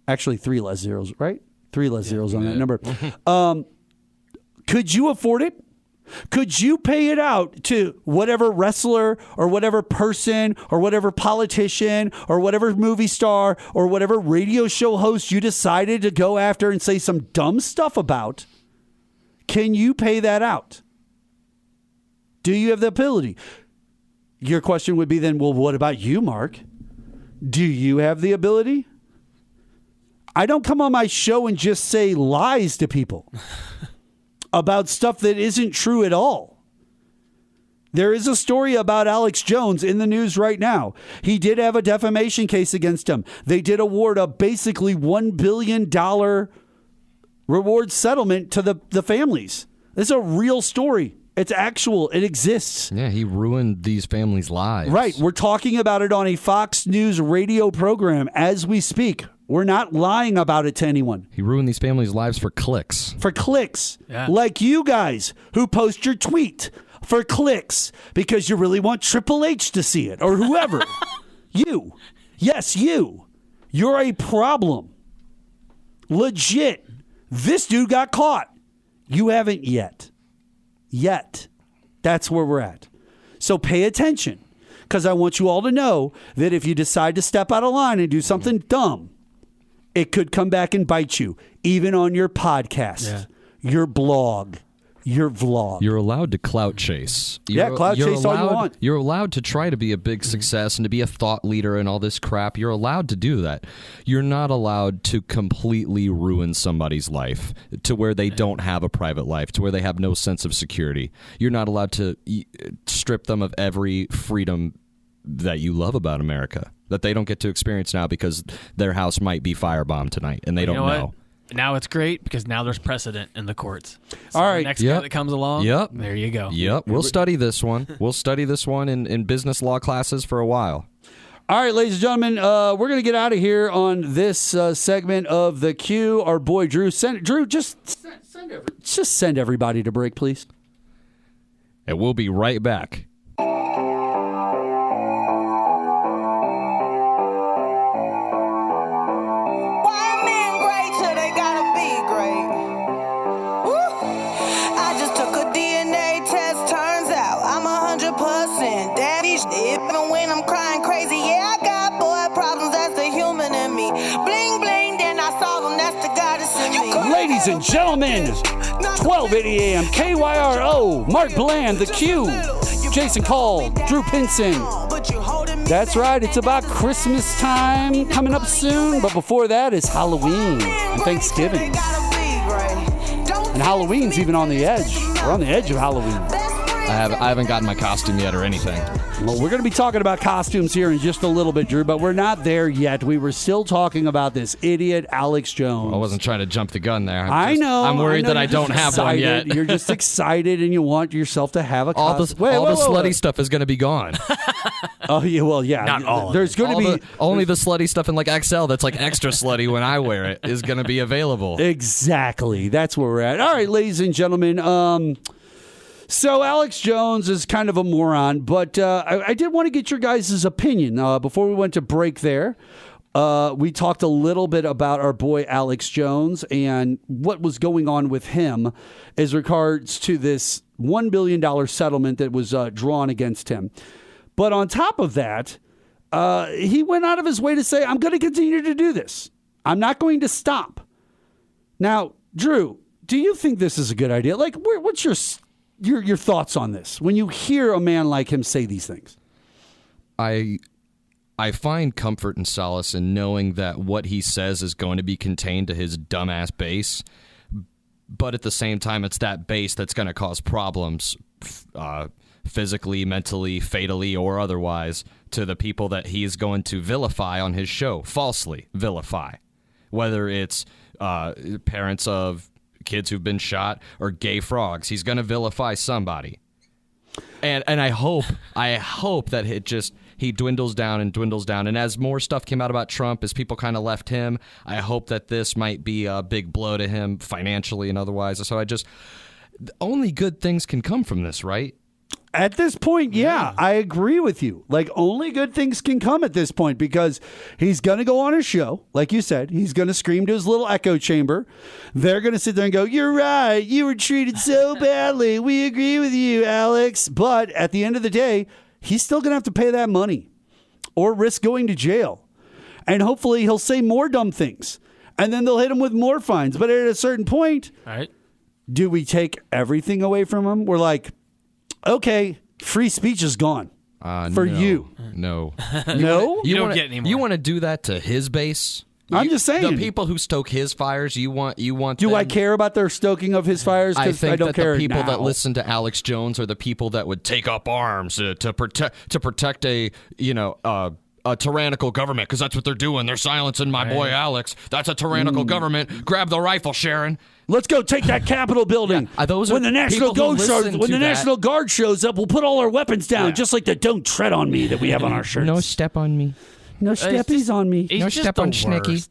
Speaker 9: Actually, 3 less zeros, right? 3 less zeros on that number. Could you afford it? Could you pay it out to whatever wrestler or whatever person or whatever politician or whatever movie star or whatever radio show host you decided to go after and say some dumb stuff about? Can you pay that out? Do you have the ability? Your question would be then, well, what about you, Mark? Do you have the ability? I don't come on my show and just say lies to people about stuff that isn't true at all. There is a story about Alex Jones in the news right now. He did have a defamation case against him. They did award a basically $1 billion reward settlement to the families. This is a real story. It's actual. It exists.
Speaker 12: Yeah, he ruined these families' lives.
Speaker 9: Right. We're talking about it on a Fox News radio program as we speak. We're not lying about it to anyone.
Speaker 12: He ruined these families' lives for clicks.
Speaker 9: For clicks.
Speaker 8: Yeah.
Speaker 9: Like you guys who post your tweet for clicks because you really want Triple H to see it or whoever. You. Yes, you. You're a problem. Legit. This dude got caught. You haven't yet. That's where we're at. So pay attention, because I want you all to know that if you decide to step out of line and do something dumb, it could come back and bite you, even on your podcast, your blog, your vlog.
Speaker 12: You're allowed to clout chase.
Speaker 9: Clout chase all you want.
Speaker 12: You're allowed to try to be a big success and to be a thought leader and all this crap. You're allowed to do that. You're not allowed to completely ruin somebody's life to where they don't have a private life, to where they have no sense of security. You're not allowed to strip them of every freedom that you love about America, that they don't get to experience now because their house might be firebombed tonight and they don't know.
Speaker 8: Now it's great because now there's precedent in the courts. So
Speaker 9: all right.
Speaker 8: The next guy that comes along, there you go.
Speaker 12: Yep. We'll study this one. We'll study this one in business law classes for a while.
Speaker 9: All right, ladies and gentlemen, we're going to get out of here on this segment of The Q. Our boy Drew. Just send everybody to break, please.
Speaker 12: And we'll be right back.
Speaker 3: Even when I'm crying crazy, I got boy problems, that's the human in me. Bling, bling, then I solve them, that's the goddess in me.
Speaker 9: Ladies and gentlemen, 1280 AM, KYRO, Mark Bland, The Q, Jason Call, Drew Pinson. That's right, it's about Christmas time coming up soon, but before that is Halloween and Thanksgiving. And Halloween's even on the edge. We're on the edge of Halloween.
Speaker 12: I haven't gotten my costume yet or anything.
Speaker 9: Well, we're going to be talking about costumes here in just a little bit, Drew, but we're not there yet. We were still talking about this idiot Alex Jones.
Speaker 12: I wasn't trying to jump the gun there.
Speaker 9: I'm
Speaker 12: worried that I don't have one yet.
Speaker 9: You're just excited and you want yourself to have a costume.
Speaker 12: All the slutty stuff is going to be gone.
Speaker 9: Oh, yeah, well, yeah.
Speaker 8: Not all
Speaker 9: There's going to be...
Speaker 12: Only the slutty stuff in like XL that's like extra slutty when I wear it is going to be available.
Speaker 9: Exactly. That's where we're at. All right, ladies and gentlemen, so Alex Jones is kind of a moron, but I did want to get your guys' opinion before we went to break there. we talked a little bit about our boy Alex Jones and what was going on with him as regards to this $1 billion settlement that was drawn against him. But on top of that, he went out of his way to say, I'm going to continue to do this. I'm not going to stop. Now, Drew, do you think this is a good idea? Like, what's your thoughts on this when you hear a man like him say these things?
Speaker 12: I find comfort and solace in knowing that what he says is going to be contained to his dumbass base, but at the same time, it's that base that's going to cause problems physically, mentally, fatally, or otherwise to the people that he's going to vilify on his show, falsely vilify, whether it's parents of kids who've been shot or gay frogs. He's going to vilify somebody. And I hope that he dwindles down. And as more stuff came out about Trump, as people kind of left him, I hope that this might be a big blow to him financially and otherwise. So only good things can come from this, right?
Speaker 9: At this point, yeah, I agree with you. Like, only good things can come at this point because he's going to go on his show. Like you said, he's going to scream to his little echo chamber. They're going to sit there and go, you're right. You were treated so badly. We agree with you, Alex. But at the end of the day, he's still going to have to pay that money or risk going to jail. And hopefully he'll say more dumb things. And then they'll hit him with more fines. But at a certain point,
Speaker 10: all right,
Speaker 9: do we take everything away from him? We're like, okay, free speech is gone for you.
Speaker 12: No.
Speaker 9: No?
Speaker 10: You don't get any more.
Speaker 12: You want to do that to his base?
Speaker 9: I'm just saying.
Speaker 12: The people who stoke his fires, you want
Speaker 9: Do
Speaker 12: them?
Speaker 9: I care about their stoking of his fires?
Speaker 12: I
Speaker 9: Because
Speaker 12: think
Speaker 9: I don't
Speaker 12: that
Speaker 9: care
Speaker 12: the people
Speaker 9: now.
Speaker 12: that listen to Alex Jones are the people that would take up arms to protect a tyrannical government, because that's what they're doing. They're silencing my boy Alex. That's a tyrannical government. Grab the rifle, Sharon.
Speaker 9: Let's go take that Capitol building.
Speaker 12: Those
Speaker 9: when
Speaker 12: are
Speaker 9: the National
Speaker 12: people who
Speaker 9: Guard
Speaker 12: listen to that.
Speaker 9: National Guard shows up, we'll put all our weapons down, just like the "Don't Tread on Me" that we have on our shirts.
Speaker 12: No step on me.
Speaker 9: No steppies on me.
Speaker 10: He's just the worst,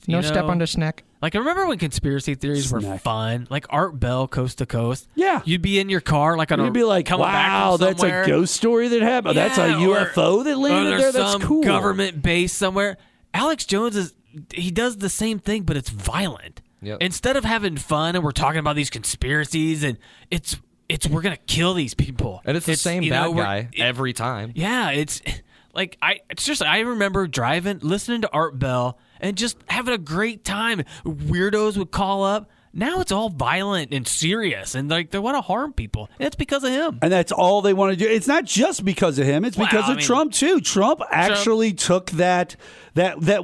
Speaker 12: No
Speaker 10: you
Speaker 12: step
Speaker 10: know?
Speaker 12: on the snack.
Speaker 10: Like, I remember when conspiracy theories were fun, like Art Bell, Coast to Coast.
Speaker 9: Yeah.
Speaker 10: You'd be in your car, like,
Speaker 9: You'd be like,
Speaker 10: coming back
Speaker 9: wow,
Speaker 10: from
Speaker 9: that's a
Speaker 10: somewhere.
Speaker 9: ghost story that happened. That's a UFO that landed
Speaker 10: or
Speaker 9: there.
Speaker 10: there's
Speaker 9: That's
Speaker 10: some
Speaker 9: cool.
Speaker 10: government base somewhere. Alex Jones he does the same thing, but it's violent.
Speaker 12: Yep.
Speaker 10: Instead of having fun and we're talking about these conspiracies and it's we're gonna kill these people.
Speaker 12: And it's the same bad guy every time.
Speaker 10: Yeah, it's like I remember listening to Art Bell and just having a great time. Weirdos would call up. Now it's all violent and serious, and like they want to harm people. It's because of him.
Speaker 9: And that's all they want to do. It's not just because of him. It's because of Trump, too. Trump actually took that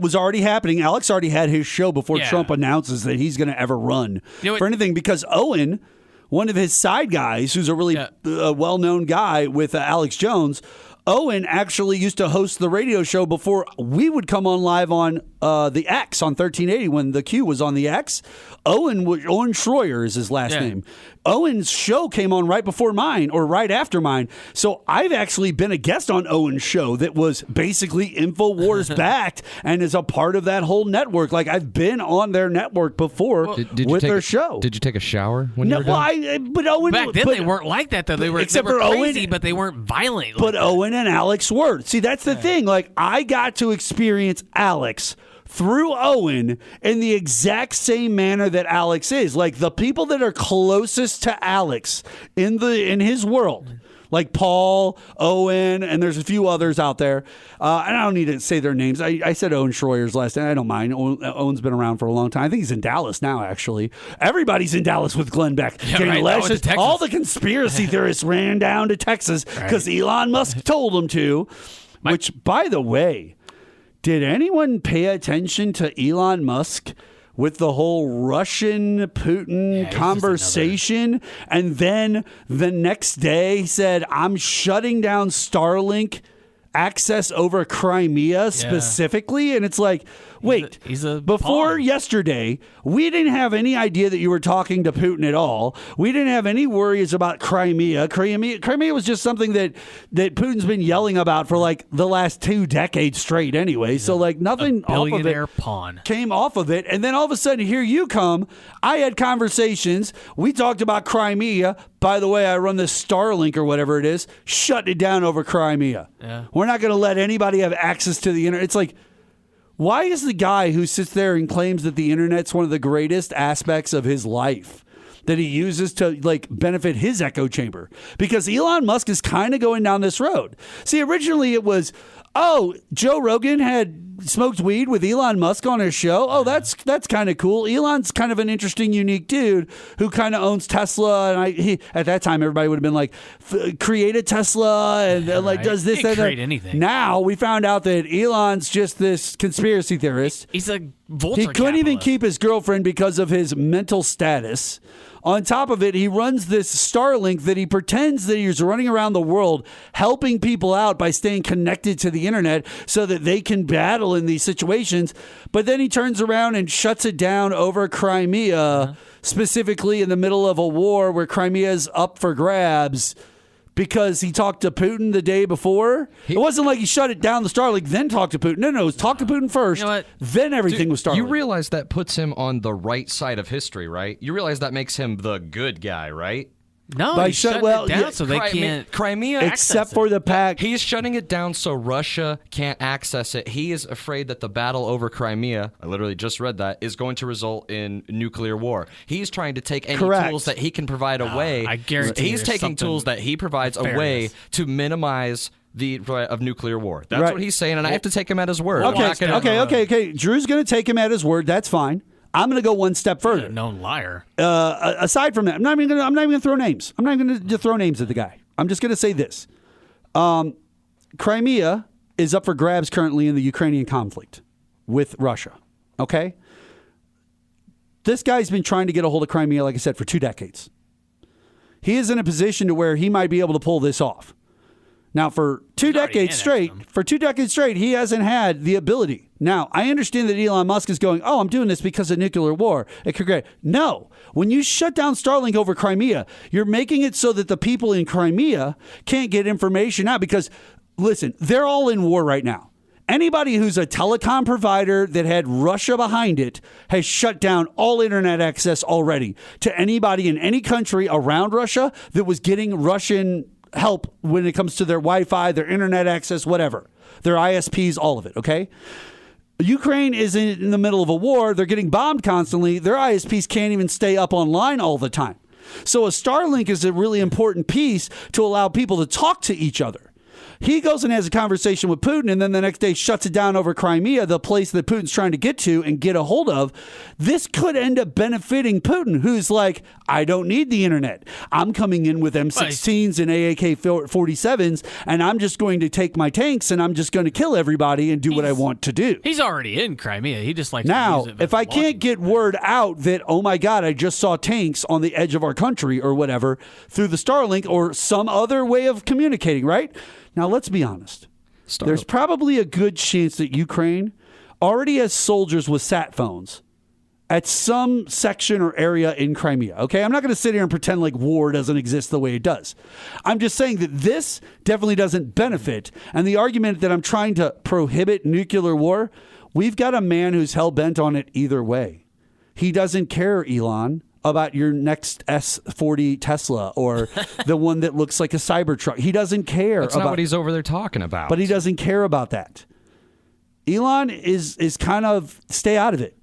Speaker 9: was already happening. Alex already had his show before Trump announces that he's going to ever run for anything, because Owen, one of his side guys, who's a really well-known guy with Alex Jones, Owen actually used to host the radio show before we would come on live on the X on 1380 when the Q was on the X. Owen Schroyer is his last name. Owen's show came on right before mine or right after mine. So I've actually been a guest on Owen's show that was basically InfoWars backed and is a part of that whole network. Like, I've been on their network bore with their show.
Speaker 12: Did you take a shower when you were done?
Speaker 9: But Owen,
Speaker 10: back then they weren't like that though. They were crazy, but they weren't violent.
Speaker 9: But Owen and Alex were. See, that's the thing. Like, I got to experience Alex through Owen in the exact same manner that Alex is. Like, the people that are closest to Alex in his world, like Paul, Owen, and there's a few others out there. And I don't need to say their names. I said Owen Schroyer's last name. I don't mind. Owen's been around for a long time. I think he's in Dallas now, actually. Everybody's in Dallas with Glenn Beck. All the conspiracy theorists ran down to Texas because Elon Musk told them to. Which, by the way, did anyone pay attention to Elon Musk with the whole Russian-Putin conversation? And then the next day he said, I'm shutting down Starlink access over Crimea specifically. And it's like, wait, before yesterday, we didn't have any idea that you were talking to Putin at all. We didn't have any worries about Crimea. Crimea was just something that Putin's been yelling about for like the last 2 decades straight anyway. So like nothing off of it came off of it. And then all of a sudden, here you come. I had conversations. We talked about Crimea. By the way, I run this Starlink or whatever it is, shut it down over Crimea.
Speaker 10: Yeah.
Speaker 9: We're not going to let anybody have access to the internet. It's like, Why is the guy who sits there and claims that the internet's one of the greatest aspects of his life that he uses to like benefit his echo chamber? Because Elon Musk is kind of going down this road. See, originally it was, oh, Joe Rogan had smoked weed with Elon Musk on his show. Oh, that's kind of cool. Elon's kind of an interesting, unique dude who kind of owns Tesla. And at that time, everybody would have been like, create a Tesla and like does this, that,
Speaker 10: create anything.
Speaker 9: Now we found out that Elon's just this conspiracy theorist.
Speaker 10: He's a vulture.
Speaker 9: He couldn't even
Speaker 10: capitalist.
Speaker 9: keep his girlfriend because of his mental status. On top of it, he runs this Starlink that he pretends that he's running around the world helping people out by staying connected to the internet so that they can battle in these situations. But then he turns around and shuts it down over Crimea, specifically in the middle of a war where Crimea is up for grabs. Because he talked to Putin the day before. It wasn't like he shut it down, the Starlink, then talked to Putin. No, it was talk to Putin first,
Speaker 10: You know what?
Speaker 9: then everything was Starlink.
Speaker 12: You realize that puts him on the right side of history, right? You realize that makes him the good guy, right?
Speaker 10: No,
Speaker 9: By
Speaker 10: he's
Speaker 9: shut-
Speaker 10: shutting
Speaker 9: well,
Speaker 10: it down
Speaker 9: yeah,
Speaker 10: so they can't.
Speaker 12: Crimea,
Speaker 9: Except for the pack.
Speaker 12: He's shutting it down so Russia can't access it. He is afraid that the battle over Crimea, I literally just read that, is going to result in nuclear war. He's trying to take any
Speaker 9: Correct.
Speaker 12: tools that he can provide away.
Speaker 10: I guarantee
Speaker 12: he's
Speaker 10: there's
Speaker 12: taking
Speaker 10: something
Speaker 12: tools that he provides away
Speaker 10: nefarious.
Speaker 12: to minimize the threat of nuclear war. That's
Speaker 9: Right.
Speaker 12: what he's saying, and I have to take him at his word. I'm
Speaker 9: Okay,
Speaker 12: not gonna-
Speaker 9: okay. Drew's going to take him at his word. That's fine. I'm going to go one step further.
Speaker 10: A known liar.
Speaker 9: Aside from that, I'm not even going to throw names. I'm not even going to throw names at the guy. I'm just going to say this: Crimea is up for grabs currently in the Ukrainian conflict with Russia. Okay, this guy's been trying to get a hold of Crimea, like I said, for 2 decades. He is in a position to where he might be able to pull this off. Now, for 2 decades straight, he hasn't had the ability. Now, I understand that Elon Musk is going, oh, I'm doing this because of nuclear war. It could get. No. When you shut down Starlink over Crimea, you're making it so that the people in Crimea can't get information out because, listen, they're all in war right now. Anybody who's a telecom provider that had Russia behind it has shut down all internet access already to anybody in any country around Russia that was getting Russian help when it comes to their Wi-Fi, their internet access, whatever, their ISPs, all of it. Okay. Ukraine is in the middle of a war. They're getting bombed constantly. Their ISPs can't even stay up online all the time. So a Starlink is a really important piece to allow people to talk to each other. He goes and has a conversation with Putin and then the next day shuts it down over Crimea, the place that Putin's trying to get to and get a hold of. This could end up benefiting Putin, who's like, I don't need the internet. I'm coming in with M16s and AK-47s, and I'm just going to take my tanks and I'm just going to kill everybody and do what I want to do.
Speaker 10: He's already in Crimea. He just likes
Speaker 9: Now,
Speaker 10: to use it.
Speaker 9: if I can't get word out that, oh my God, I just saw tanks on the edge of our country or whatever through the Starlink or some other way of communicating, right? Now, let's be honest. There's probably a good chance that Ukraine already has soldiers with sat phones at some section or area in Crimea. Okay, I'm not going to sit here and pretend like war doesn't exist the way it does. I'm just saying that this definitely doesn't benefit. And the argument that I'm trying to prohibit nuclear war, we've got a man who's hell-bent on it either way. He doesn't care, Elon, about your next S40 Tesla or the one that looks like a Cybertruck. He doesn't care.
Speaker 12: That's not what he's over there talking about.
Speaker 9: But he doesn't care about that. Elon is kind of stay out of it.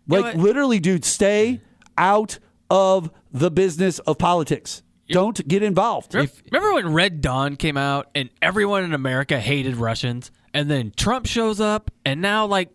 Speaker 9: Like literally, dude, stay out of the business of politics. Don't get involved.
Speaker 10: Remember when Red Dawn came out and everyone in America hated Russians, and then Trump shows up, and now like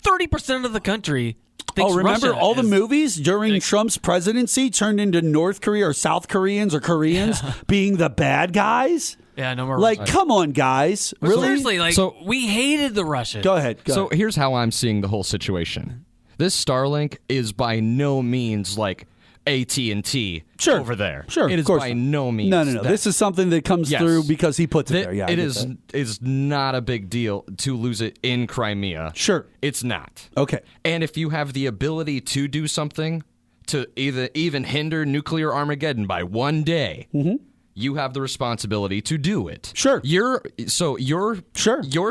Speaker 10: 30% of the country thinks
Speaker 9: remember
Speaker 10: Russia
Speaker 9: all the
Speaker 10: is-
Speaker 9: movies during Trump's presidency turned into North Korea or South Koreans or Koreans being the bad guys?
Speaker 10: Yeah, no more.
Speaker 9: Like, come on, guys. Really?
Speaker 10: Seriously, like we hated the Russians.
Speaker 9: Go ahead.
Speaker 12: So here's how I'm seeing the whole situation. This Starlink is by no means like AT&T over there.
Speaker 9: Sure,
Speaker 12: it
Speaker 9: of
Speaker 12: is
Speaker 9: course
Speaker 12: by
Speaker 9: not.
Speaker 12: no means.
Speaker 9: No.
Speaker 12: that.
Speaker 9: This is something that comes
Speaker 12: Yes.
Speaker 9: through because he puts it there. Yeah, I
Speaker 12: it
Speaker 9: get
Speaker 12: is
Speaker 9: that.
Speaker 12: is not a big deal to lose it in Crimea.
Speaker 9: Sure,
Speaker 12: it's not.
Speaker 9: Okay,
Speaker 12: and if you have the ability to do something to even hinder nuclear Armageddon by one day.
Speaker 9: Mm-hmm.
Speaker 12: You have the responsibility to do it.
Speaker 9: Sure.
Speaker 12: Your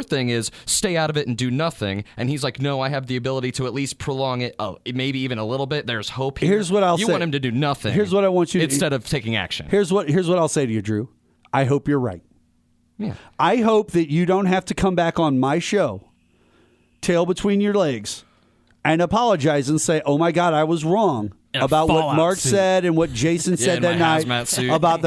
Speaker 12: thing is stay out of it and do nothing. And he's like, no, I have the ability to at least prolong it. Oh, maybe even a little bit. There's hope here.
Speaker 9: Here's what I'll say.
Speaker 12: You want him to do nothing.
Speaker 9: Here's what I want you to
Speaker 12: instead of taking action.
Speaker 9: Here's what I'll say to you, Drew. I hope you're right.
Speaker 12: Yeah.
Speaker 9: I hope that you don't have to come back on my show tail between your legs and apologize and say, oh, my God, I was wrong about what Mark said and what Jason said that night about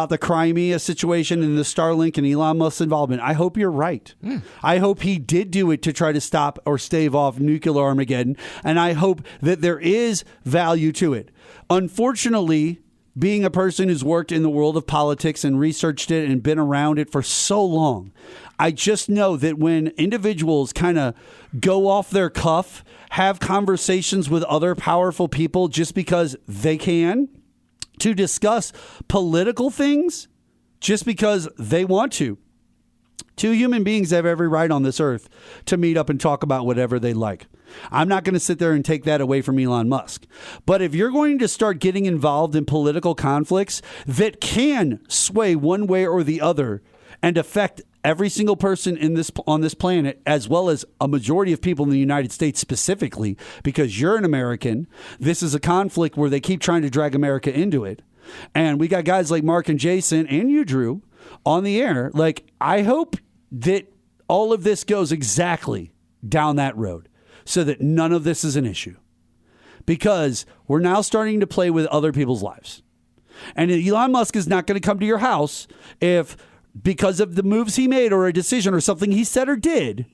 Speaker 9: the Crimea situation and the Starlink and Elon Musk's involvement. I hope you're right. I hope he did do it to try to stop or stave off nuclear Armageddon, and I hope that there is value to it. Unfortunately, being a person who's worked in the world of politics and researched it and been around it for so long, I just know that when individuals kind of go off their cuff, have conversations with other powerful people just because they can, to discuss political things just because they want to. Two human beings have every right on this earth to meet up and talk about whatever they like. I'm not going to sit there and take that away from Elon Musk. But if you're going to start getting involved in political conflicts that can sway one way or the other and affect every single person on this planet, as well as a majority of people in the United States specifically, because you're an American, this is a conflict where they keep trying to drag America into it. And we got guys like Mark and Jason and you, Drew, on the air. Like, I hope that all of this goes exactly down that road so that none of this is an issue. Because we're now starting to play with other people's lives. And Elon Musk is not going to come to your house if, because of the moves he made or a decision or something he said or did,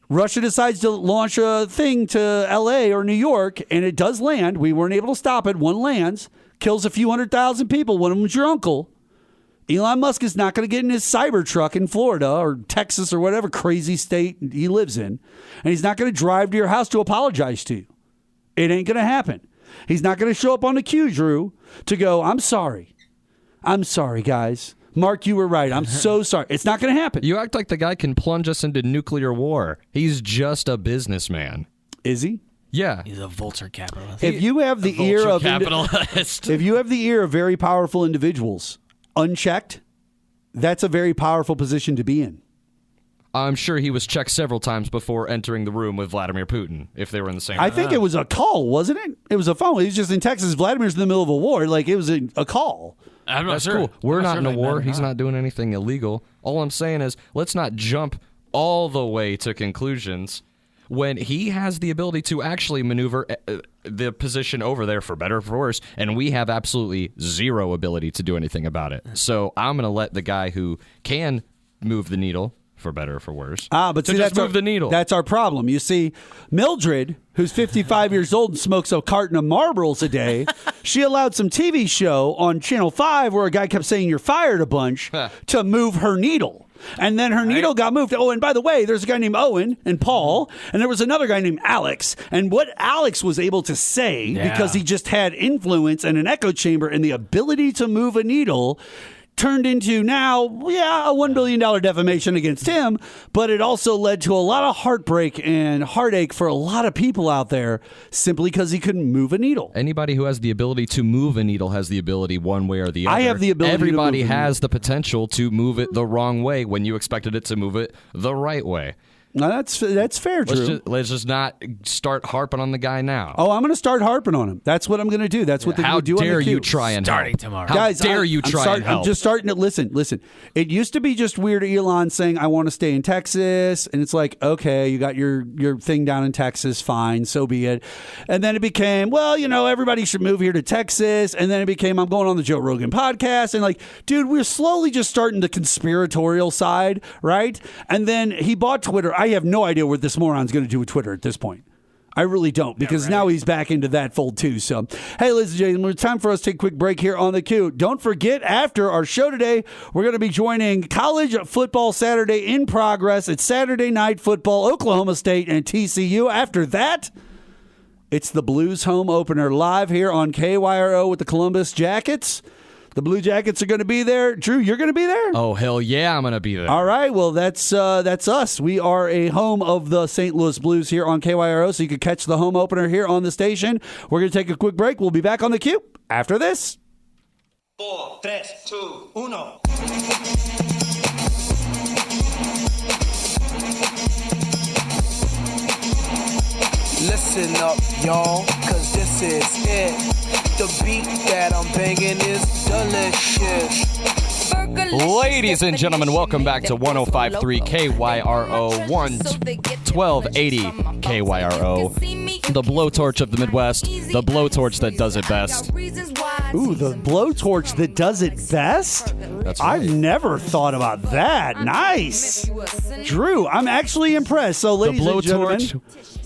Speaker 9: Russia decides to launch a thing to L.A. or New York, and it does land. We weren't able to stop it. One lands, kills a few 100,000 people. One of them is your uncle. Elon Musk is not going to get in his Cybertruck in Florida or Texas or whatever crazy state he lives in, and he's not going to drive to your house to apologize to you. It ain't going to happen. He's not going to show up on the queue, Drew, to go, I'm sorry. I'm sorry, guys. Mark, you were right. I'm so sorry. It's not going to happen.
Speaker 12: You act like the guy can plunge us into nuclear war. He's just a businessman.
Speaker 9: Is he?
Speaker 12: Yeah.
Speaker 10: He's a vulture capitalist.
Speaker 9: If you have the ear of
Speaker 10: capitalist.
Speaker 9: If you have the ear of very powerful individuals unchecked, that's a very powerful position to be in.
Speaker 12: I'm sure he was checked several times before entering the room with Vladimir Putin, if they were in the same room.
Speaker 9: I think it was a call, wasn't it? It was a phone. He was just in Texas. Vladimir's in the middle of a war. Like, it was a call.
Speaker 10: I'm not
Speaker 12: That's
Speaker 10: sure.
Speaker 12: cool. We're not in a war.
Speaker 10: Matter.
Speaker 12: He's not doing anything illegal. All I'm saying is, let's not jump all the way to conclusions when he has the ability to actually maneuver the position over there for better or for worse, and we have absolutely zero ability to do anything about it. So I'm going to let the guy who can move the needle, for better or for worse,
Speaker 9: but see,
Speaker 12: just move the needle.
Speaker 9: That's our problem. You see, Mildred, who's 55 years old and smokes a carton of Marlboros a day, she allowed some TV show on Channel 5 where a guy kept saying you're fired a bunch to move her needle. And then her needle got moved. Oh, and by the way, there's a guy named Owen and Paul, and there was another guy named Alex. And what Alex was able to say, because he just had influence and an echo chamber and the ability to move a needle, turned into now, a $1 billion defamation against him, but it also led to a lot of heartbreak and heartache for a lot of people out there simply because he couldn't move a needle.
Speaker 12: Anybody who has the ability to move a needle has the ability one way or the other.
Speaker 9: I have the ability
Speaker 12: Everybody
Speaker 9: to move
Speaker 12: has the potential to move it the wrong way when you expected it to move it the right way.
Speaker 9: Now, that's fair, Drew.
Speaker 12: Let's just not start harping on the guy now.
Speaker 9: Oh, I'm going to start harping on him. That's what I'm going to do. That's what they do on the
Speaker 12: How dare
Speaker 9: queue.
Speaker 12: you try and
Speaker 10: Starting
Speaker 12: help?
Speaker 10: tomorrow.
Speaker 12: How
Speaker 9: Guys,
Speaker 12: dare you try and help?
Speaker 9: I'm just starting to listen. It used to be just weird Elon saying, I want to stay in Texas. And it's like, okay, you got your thing down in Texas. Fine. So be it. And then it became, well, everybody should move here to Texas. And then it became, I'm going on the Joe Rogan podcast. And like, dude, we're slowly just starting the conspiratorial side, right? And then he bought Twitter. I have no idea what this moron's going to do with Twitter at this point. I really don't, because now he's back into that fold too. So, hey, ladies and gentlemen, it's time for us to take a quick break here on the Q. Don't forget, after our show today, we're going to be joining College Football Saturday in progress. It's Saturday Night Football, Oklahoma State and TCU. After that, it's the Blues home opener live here on KYRO with the Columbus Jackets. The Blue Jackets are going to be there. Drew, you're going to be there?
Speaker 12: Oh, hell yeah, I'm going to be there.
Speaker 9: All right, well, that's us. We are a home of the St. Louis Blues here on KYRO, so you can catch the home opener here on the station. We're going to take a quick break. We'll be back on the Q after this.
Speaker 13: 4, 3, 2, 1.
Speaker 3: Listen up, y'all, cause this is it. The beat that I'm banging is delicious.
Speaker 11: Ladies and gentlemen, welcome back to 105.3 KYRO 1280 KYRO. The blowtorch of the Midwest, the blowtorch that does it best.
Speaker 9: Ooh, the blowtorch that does it best?
Speaker 11: That's right.
Speaker 9: I've never thought about that. Nice. Drew, I'm actually impressed. So,
Speaker 12: The
Speaker 9: ladies and gentlemen,
Speaker 12: blowtorch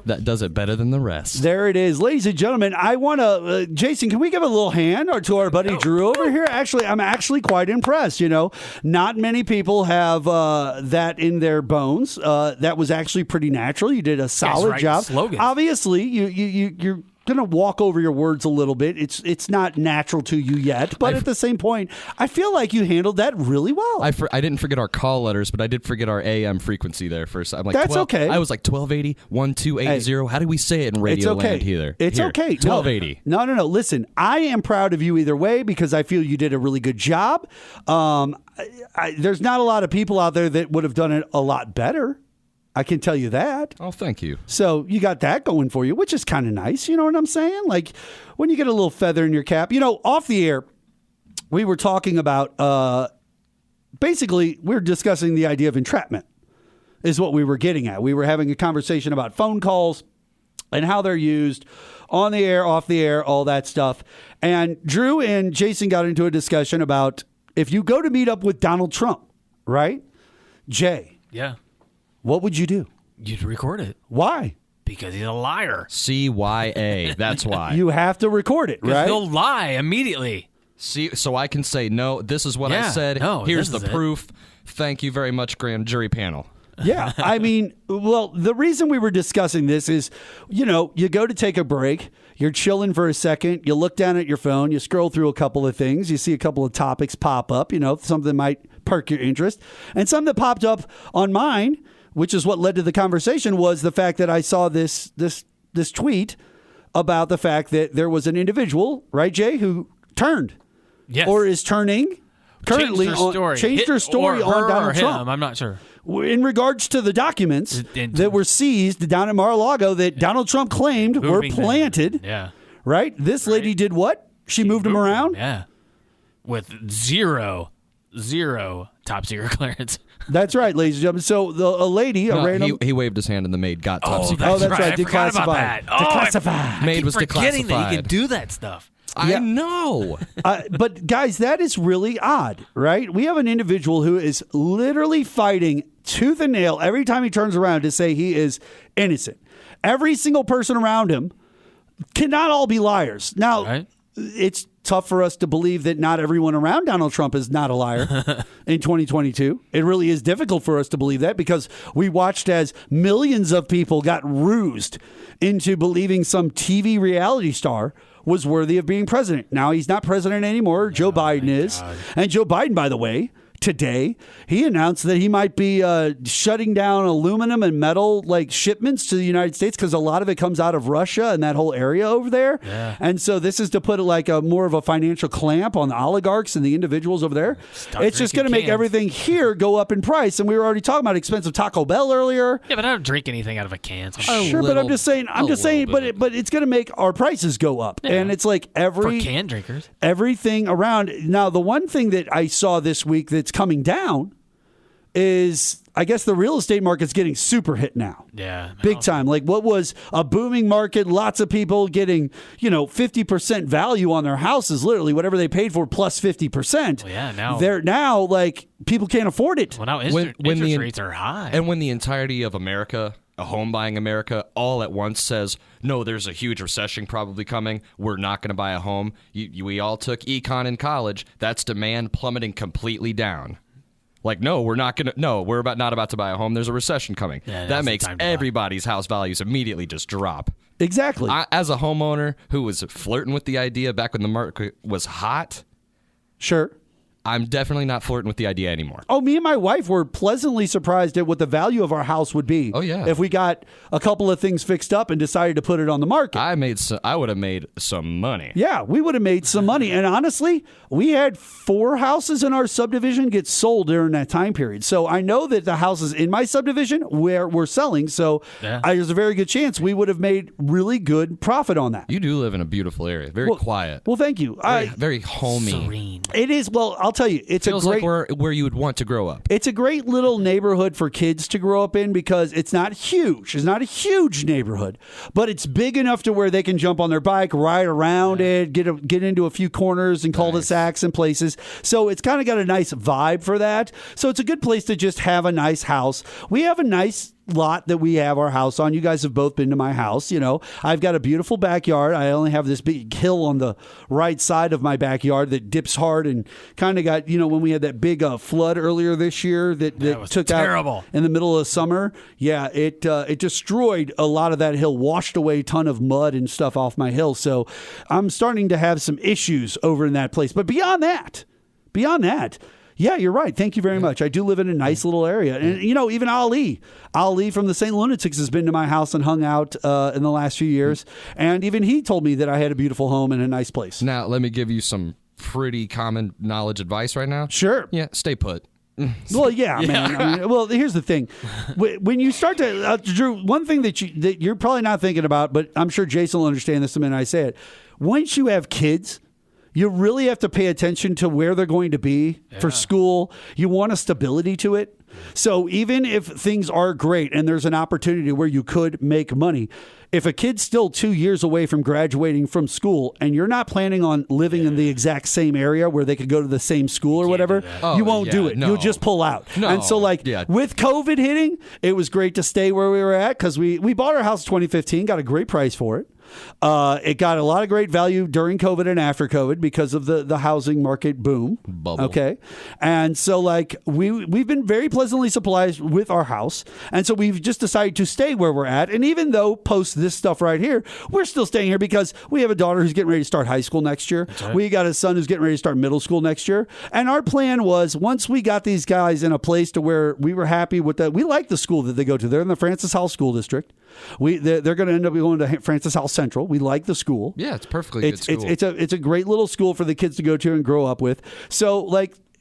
Speaker 12: that does it better than the rest.
Speaker 9: there it is. Ladies and gentlemen, I want to, Jason, can we give a little hand to our buddy Drew over here? Actually, I'm actually quite impressed. You know, not many people have that in their bones. That was actually pretty natural. You did a solid job.
Speaker 10: slogans.
Speaker 9: Obviously, you're going to walk over your words a little bit. It's not natural to you yet, but at the same point, I feel like you handled that really well.
Speaker 12: I didn't forget our call letters, but I did forget our AM frequency there first. I'm like,
Speaker 9: That's
Speaker 12: 12,
Speaker 9: okay.
Speaker 12: I was like 1280, 1280. How do we say it in radio
Speaker 9: It's okay.
Speaker 12: land here?
Speaker 9: It's
Speaker 12: Here,
Speaker 9: okay.
Speaker 12: 1280.
Speaker 9: No. Listen, I am proud of you either way because I feel you did a really good job. There's not a lot of people out there that would have done it a lot better. I can tell you that.
Speaker 12: Oh, thank you.
Speaker 9: So you got that going for you, which is kind of nice. You know what I'm saying? Like when you get a little feather in your cap. You know, off the air, we were talking about basically we were discussing the idea of entrapment is what we were getting at. We were having a conversation about phone calls and how they're used on the air, off the air, all that stuff. And Drew and Jason got into a discussion about if you go to meet up with Donald Trump, right? Jay.
Speaker 10: Yeah.
Speaker 9: What would you do?
Speaker 10: You'd record it.
Speaker 9: Why?
Speaker 10: Because he's a liar.
Speaker 12: CYA. That's why.
Speaker 9: You have to record it, right?
Speaker 10: He'll lie immediately.
Speaker 12: See, so I can say, no, this is what I
Speaker 10: Yeah,
Speaker 12: said.
Speaker 10: no,
Speaker 12: Here's
Speaker 10: this
Speaker 12: the
Speaker 10: is it.
Speaker 12: proof. Thank you very much, grand jury panel.
Speaker 9: Yeah, I mean, well, the reason we were discussing this is, you know, you go to take a break, you're chilling for a second, you look down at your phone, you scroll through a couple of things, you see a couple of topics pop up, you know, something might perk your interest. And something that popped up on mine, which is what led to the conversation, was the fact that I saw this tweet about the fact that there was an individual, right, Jay, who turned or is turning currently changed her story on Donald Trump.
Speaker 10: I'm not sure.
Speaker 9: In regards to the documents that were seized down at Mar-a-Lago that Donald Trump claimed were planted.
Speaker 10: Yeah.
Speaker 9: Right? This lady did what? She moved them around?
Speaker 10: Yeah. With zero top secret clearance.
Speaker 9: That's right, ladies and gentlemen. So a lady, a random...
Speaker 12: He waved his hand and the maid got top secret.
Speaker 9: That's right.
Speaker 10: I forgot about
Speaker 9: Declassified.
Speaker 10: that.
Speaker 9: Declassified.
Speaker 10: I
Speaker 12: Maid
Speaker 10: keep
Speaker 12: was
Speaker 10: forgetting that you
Speaker 12: declassified.
Speaker 10: can do that stuff.
Speaker 12: I know.
Speaker 9: But guys, that is really odd, right? We have an individual who is literally fighting tooth and nail every time he turns around to say he is innocent. Every single person around him cannot all be liars. Now, it's tough for us to believe that not everyone around Donald Trump is not a liar in 2022. It really is difficult for us to believe that because we watched as millions of people got rused into believing some TV reality star was worthy of being president. Now he's not president anymore. Joe Biden is. And Joe Biden, by the way, today, he announced that he might be shutting down aluminum and metal like shipments to the United States because a lot of it comes out of Russia and that whole area over there.
Speaker 10: Yeah.
Speaker 9: And so this is to put like a more of a financial clamp on the oligarchs and the individuals over there. It's just going to make everything here go up in price. And we were already talking about expensive Taco Bell earlier.
Speaker 10: Yeah, but I don't drink anything out of a can. So
Speaker 9: Sure, but I'm just saying, but it's going to make our prices go up.
Speaker 10: Yeah.
Speaker 9: And it's like
Speaker 10: for can drinkers.
Speaker 9: everything around. Now, the one thing that I saw this week that's coming down is, I guess, the real estate market's getting super hit now.
Speaker 10: Yeah.
Speaker 9: Big time. Like what was a booming market, lots of people getting, 50% value on their houses, literally whatever they paid for plus 50%.
Speaker 10: Well, yeah, now
Speaker 9: they're now like people can't afford it.
Speaker 10: Well, now interest rates are high.
Speaker 12: And when the entirety of America, a home buying America, all at once says, no, there's a huge recession probably coming, we're not going to buy a home. We all took econ in college. That's demand plummeting completely down. Like, no, we're not about to buy a home. There's a recession coming.
Speaker 10: Yeah,
Speaker 12: that makes everybody's house values immediately just drop.
Speaker 9: Exactly.
Speaker 12: As a homeowner who was flirting with the idea back when the market was hot,
Speaker 9: sure,
Speaker 12: I'm definitely not flirting with the idea anymore.
Speaker 9: Oh, me and my wife were pleasantly surprised at what the value of our house would be.
Speaker 12: Oh, yeah.
Speaker 9: If we got a couple of things fixed up and decided to put it on the market.
Speaker 12: I would have made some money.
Speaker 9: Yeah, we would have made some money. And honestly, we had 4 houses in our subdivision get sold during that time period. So I know that the houses in my subdivision where we're selling. So there's a very good chance we would have made really good profit on that.
Speaker 12: You do live in a beautiful area. Very quiet.
Speaker 9: Well, thank you.
Speaker 12: Very homey.
Speaker 10: Serene.
Speaker 9: It is. Well, I'll tell you, it's
Speaker 12: Feels
Speaker 9: a great
Speaker 12: like where you would want to grow up.
Speaker 9: It's a great little neighborhood for kids to grow up in because it's not huge. It's not a huge neighborhood, but it's big enough to where they can jump on their bike, ride around it, get into a few corners and cul-de-sacs and places. So it's kind of got a nice vibe for that. So it's a good place to just have a nice house. We have a nice lot that we have our house on. You guys have both been to my house. I've got a beautiful backyard. I only have this big hill on the right side of my backyard that dips hard and kind of got, when we had that big flood earlier this year that
Speaker 10: was
Speaker 9: took
Speaker 10: terrible.
Speaker 9: out in the middle of summer. Yeah, it destroyed a lot of that hill, washed away a ton of mud and stuff off my hill. So I'm starting to have some issues over in that place. But beyond that, yeah, you're right. Thank you very much. I do live in a nice little area. And, even Ali from the St. Lunatics has been to my house and hung out in the last few years. And even he told me that I had a beautiful home and a nice place.
Speaker 12: Now, let me give you some pretty common knowledge advice right now.
Speaker 9: Sure.
Speaker 12: Yeah, stay put.
Speaker 9: Well, yeah, man. Well, here's the thing. When you start to, Drew, one thing that you're probably not thinking about, but I'm sure Jason will understand this the minute I say it. Once you have kids, you really have to pay attention to where they're going to be for school. You want a stability to it. So even if things are great and there's an opportunity where you could make money, if a kid's still 2 years away from graduating from school and you're not planning on living in the exact same area where they could go to the same school or whatever, you won't do it.
Speaker 12: No.
Speaker 9: You'll just pull out.
Speaker 12: No.
Speaker 9: And so with COVID hitting, it was great to stay where we were at because we bought our house in 2015, got a great price for it. It got a lot of great value during COVID and after COVID because of the housing market boom.
Speaker 12: Bubble.
Speaker 9: Okay. And so we've been very pleasantly surprised with our house. And so we've just decided to stay where we're at. And even though post this stuff right here, we're still staying here because we have a daughter who's getting ready to start high school next year. Right. We got a son who's getting ready to start middle school next year. And our plan was once we got these guys in a place to where we were happy with that, we like the school that they go to. They're in the Francis Howell School District. They're going to end up going to Francis Howell Central. We like the school.
Speaker 12: Yeah, it's perfectly good school.
Speaker 9: It's a great little school for the kids to go to and grow up with. So,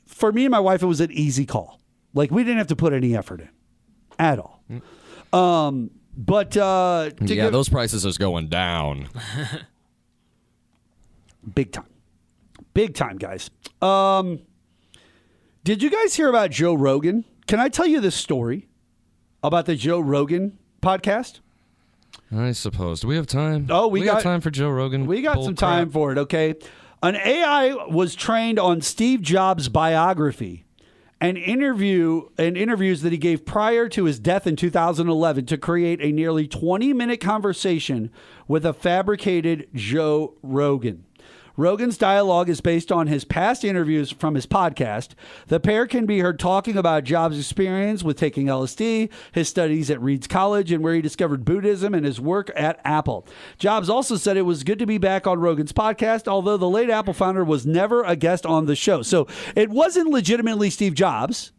Speaker 9: for me and my wife, it was an easy call. We didn't have to put any effort in at all.
Speaker 12: Those prices is going down.
Speaker 9: Big time, guys. Did you guys hear about Joe Rogan? Can I tell you this story about the Joe Rogan podcast?
Speaker 12: I suppose. Do we have time?
Speaker 9: Oh, we got
Speaker 12: time for Joe Rogan.
Speaker 9: We got some time for it, okay? An AI was trained on Steve Jobs' biography and interviews that he gave prior to his death in 2011 to create a nearly 20-minute conversation with a fabricated Joe Rogan. Rogan's dialogue is based on his past interviews from his podcast. The pair can be heard talking about Jobs' experience with taking LSD, his studies at Reed's College, and where he discovered Buddhism, and his work at Apple. Jobs also said it was good to be back on Rogan's podcast, although the late Apple founder was never a guest on the show. So it wasn't legitimately Steve Jobs,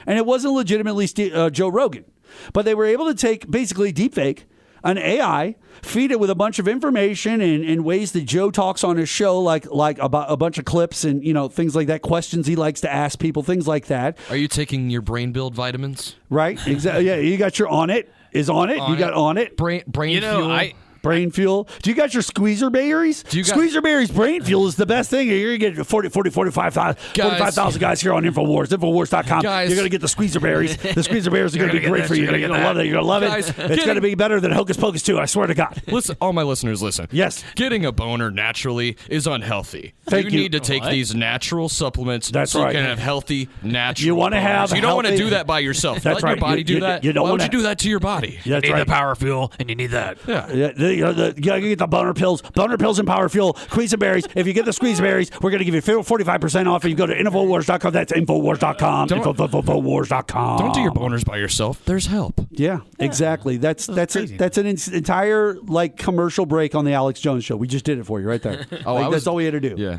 Speaker 9: and it wasn't legitimately Joe Rogan. But they were able to take basically deepfake an AI, feed it with a bunch of information and ways that Joe talks on his show, like about a bunch of clips and things like that, questions he likes to ask people, things like that.
Speaker 12: Are you taking your brain build vitamins?
Speaker 9: Right, exactly. Yeah, you got your On It. Is On It. You got On It.
Speaker 12: Brain fuel.
Speaker 9: Brain fuel. Do you got your squeezer berries? Squeezer berries brain fuel is the best thing. You're going to get 45,000 guys here on Infowars. Infowars.com. You're going to get the squeezer berries. The squeezer berries are going to be great for you. You're going to love it. You're going to love it. It's going to be better than Hocus Pocus 2. I swear to God.
Speaker 12: Listen, all my listeners, listen.
Speaker 9: Yes.
Speaker 12: Getting a boner naturally is unhealthy.
Speaker 9: Thank you.
Speaker 12: Need to take these natural supplements
Speaker 9: That's
Speaker 12: so
Speaker 9: right.
Speaker 12: you can have healthy, natural
Speaker 9: You want to have
Speaker 12: You don't want to
Speaker 9: healthy-
Speaker 12: do that by yourself.
Speaker 9: That's
Speaker 12: Let
Speaker 9: right.
Speaker 12: your body do that.
Speaker 9: You don't
Speaker 12: Why would
Speaker 9: wanna-
Speaker 12: you do that to your body?
Speaker 9: That's
Speaker 10: You need
Speaker 9: right.
Speaker 10: the power fuel, and you need that.
Speaker 12: Yeah.
Speaker 9: You gotta get the boner pills and power fuel, squeeze berries. If you get the squeeze berries, we're going to give you 45% off if you go to Infowars.com. That's Infowars.com. Infowars.com.
Speaker 12: Don't do your boners by yourself. There's help.
Speaker 9: Yeah, exactly. That's an entire commercial break on the Alex Jones show. We just did it for you right there. That's all we had to do.
Speaker 12: Yeah.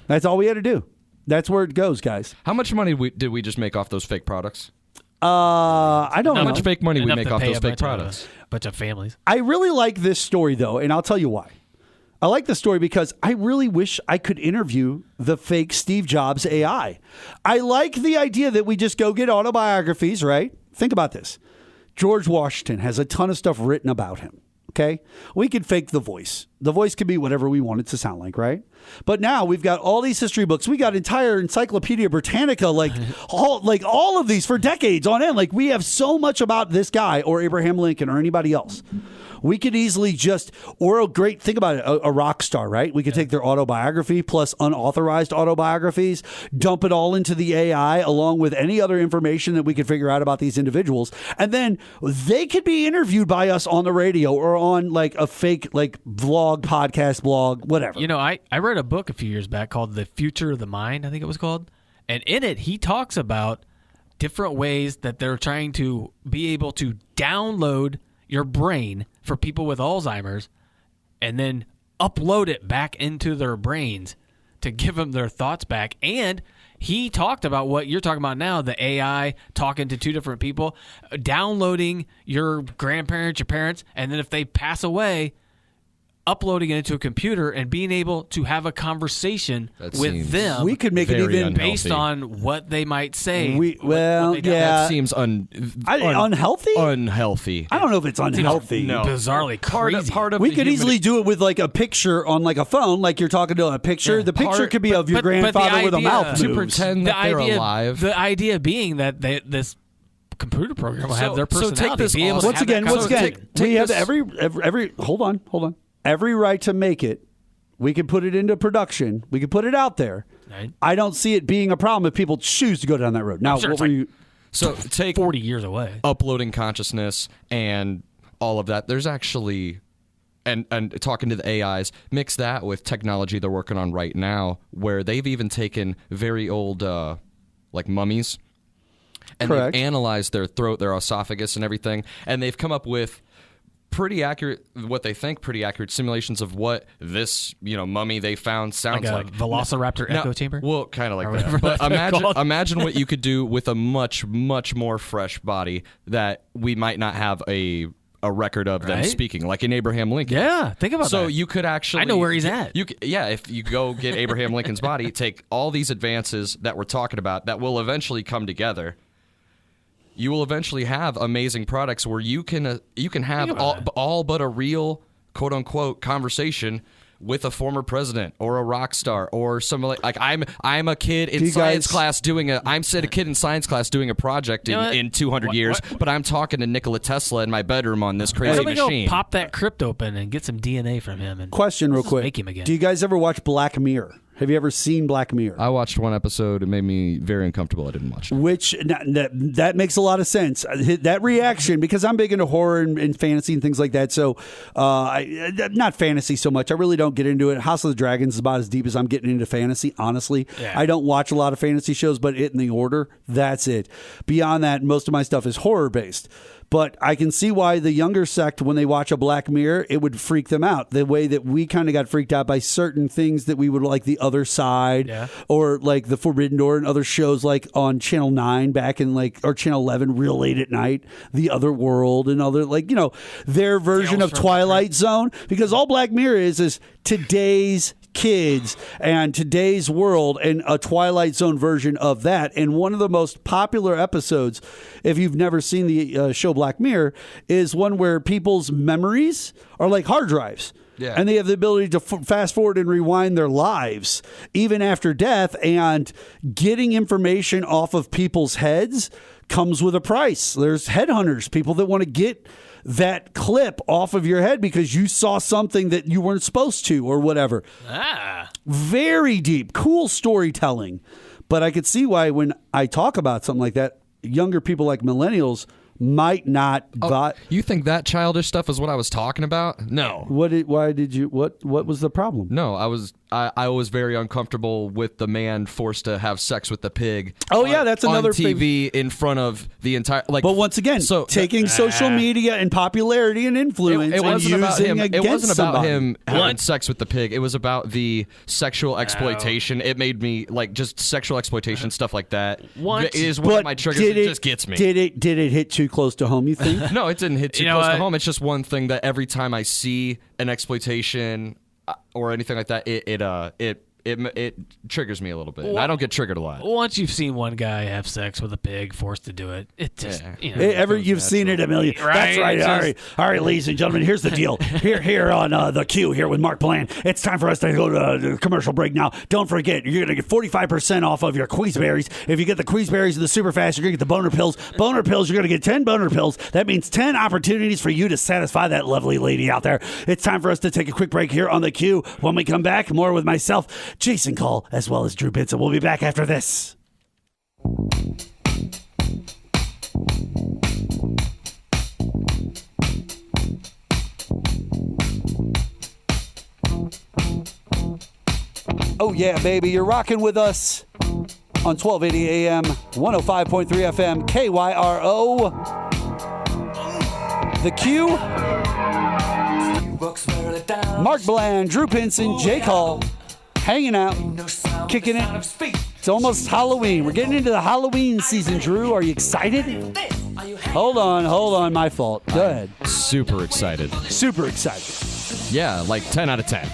Speaker 9: That's all we had to do. That's where it goes, guys.
Speaker 12: How much money did we just make off those fake products?
Speaker 9: I don't know.
Speaker 12: How much fake money we
Speaker 10: Enough
Speaker 12: make
Speaker 10: to
Speaker 12: off
Speaker 10: pay
Speaker 12: those
Speaker 10: a
Speaker 12: fake
Speaker 10: bunch of,
Speaker 12: products?
Speaker 10: bunch of families.
Speaker 9: I really like this story, though, and I'll tell you why. I like the story because I really wish I could interview the fake Steve Jobs AI. I like the idea that we just go get autobiographies, right? Think about this. George Washington has a ton of stuff written about him, okay? We could fake the voice. The voice can be whatever we want it to sound like, right? But now we've got all these history books. We got entire Encyclopedia Britannica, all of these for decades on end. Like, we have so much about this guy or Abraham Lincoln or anybody else. We could easily think about it, a rock star, right? We could take their autobiography plus unauthorized autobiographies, dump it all into the AI along with any other information that we could figure out about these individuals. And then they could be interviewed by us on the radio or on like a fake vlog, podcast, blog, whatever.
Speaker 8: I read a book a few years back called The Future of the Mind, I think it was called. And in it, he talks about different ways that they're trying to be able to download your brain for people with Alzheimer's and then upload it back into their brains to give them their thoughts back. And he talked about what you're talking about now, the AI talking to two different people, downloading your grandparents, your parents, and then if they pass away, uploading it into a computer and being able to have a conversation with them.
Speaker 9: We could make it even
Speaker 8: based on what they might say.
Speaker 12: That seems
Speaker 9: unhealthy.
Speaker 12: Unhealthy.
Speaker 9: I don't know if it's unhealthy.
Speaker 8: No, bizarrely crazy.
Speaker 9: We could easily do it with like a picture on like a phone, like you're talking to a picture. Yeah. The picture could be of your grandfather with a mouth
Speaker 12: to pretend that they're alive.
Speaker 8: The idea being that this computer program will have their personality.
Speaker 9: So take this once again. We have every hold on. Every right to make it. We can put it into production. We can put it out there. Right. I don't see it being a problem if people choose to go down that road. Now,
Speaker 12: So take
Speaker 8: 40 years away.
Speaker 12: Uploading consciousness and all of that. There's actually, and talking to the AIs, mix that with technology they're working on right now, where they've even taken very old, mummies, and they've analyzed their throat, their esophagus, and everything, and they've come up with pretty accurate simulations of what this mummy they found sounds like.
Speaker 8: Velociraptor echo chamber?
Speaker 12: Well, kind of like that. But imagine what you could do with a much, much more fresh body that we might not have a record of them speaking, like in Abraham Lincoln.
Speaker 8: Yeah, think about that.
Speaker 12: So you could actually...
Speaker 8: I know where he's at.
Speaker 12: If you go get Abraham Lincoln's body, take all these advances that we're talking about that will eventually come together, you will eventually have amazing products where you can have all but a real quote unquote conversation with a former president or a rock star or somebody like I'm a kid in science class doing a project in 200 years, but I'm talking to Nikola Tesla in my bedroom on this crazy machine.
Speaker 8: Go pop that crypt open and get some DNA from him. And
Speaker 9: question real quick.
Speaker 8: Make him again.
Speaker 9: Do you guys ever watch Black Mirror? Have you ever seen Black Mirror?
Speaker 12: I watched one episode. It made me very uncomfortable. I didn't watch it.
Speaker 9: Which, that makes a lot of sense. That reaction, because I'm big into horror and fantasy and things like that. So, not fantasy so much. I really don't get into it. House of the Dragons is about as deep as I'm getting into fantasy, honestly. Yeah. I don't watch a lot of fantasy shows, but it in the order, that's it. Beyond that, most of my stuff is horror-based. But I can see why the younger sect, when they watch a Black Mirror, it would freak them out. The way that we kind of got freaked out by certain things that we would like, The Other Side, or like The Forbidden Door and other shows like on Channel 9 back in or Channel 11 real late at night, The Other World and other their version of Twilight Zone. Because all Black Mirror is today's kids and today's world and a Twilight Zone version of that. And one of the most popular episodes, if you've never seen the show Black Mirror, is one where people's memories are like hard drives. Yeah. And they have the ability to fast forward and rewind their lives even after death, and getting information off of people's heads comes with a price. There's headhunters, people that want to get that clip off of your head because you saw something that you weren't supposed to or whatever. Very deep, cool storytelling. But I could see why when I talk about something like that, younger people like millennials might not buy.
Speaker 12: You think that childish stuff is what I was talking about? No.
Speaker 9: What was the problem?
Speaker 12: No, I was very uncomfortable with the man forced to have sex with the pig.
Speaker 9: Oh yeah, that's another
Speaker 12: on TV in front of the entire
Speaker 9: But once again, taking social media and popularity and influence
Speaker 12: it wasn't
Speaker 9: and
Speaker 12: about
Speaker 9: using
Speaker 12: him.
Speaker 9: against
Speaker 12: It wasn't about
Speaker 9: somebody.
Speaker 12: him having sex with the pig. It was about the sexual exploitation. It made me just sexual exploitation stuff like that. It is one of my triggers. It just gets me.
Speaker 9: Did it hit too close to home, you think?
Speaker 12: No, it didn't hit too close to home. It's just one thing that every time I see an exploitation or anything like that, it it triggers me a little bit. And I don't get triggered a lot.
Speaker 8: Once you've seen one guy have sex with a pig, forced to do it, it just
Speaker 9: you've seen it a million.
Speaker 8: Right?
Speaker 9: That's right. All right, ladies and gentlemen. Here's the deal. Here on the Q here with Mark Bland. It's time for us to go to the commercial break now. Don't forget, you're going to get 45% off of your Queasberries. If you get the Queasberries and the Superfast, you're going to get the Boner Pills. Boner Pills, you're going to get 10 Boner Pills. That means 10 opportunities for you to satisfy that lovely lady out there. It's time for us to take a quick break here on the Q. When we come back, more with myself, Jason Call, as well as Drew Benson. We'll be back after this. Oh, yeah, baby. You're rocking with us on 1280 AM, 105.3 FM, KYRO. The Q. Mark Bland, Drew Pinson, Jake Hall, hanging out, kicking it. It's almost Halloween. We're getting into the Halloween season, Drew. Are you excited? Hold on. My fault. Go ahead.
Speaker 12: Super excited.
Speaker 9: Super excited.
Speaker 12: Yeah, like 10 out of 10.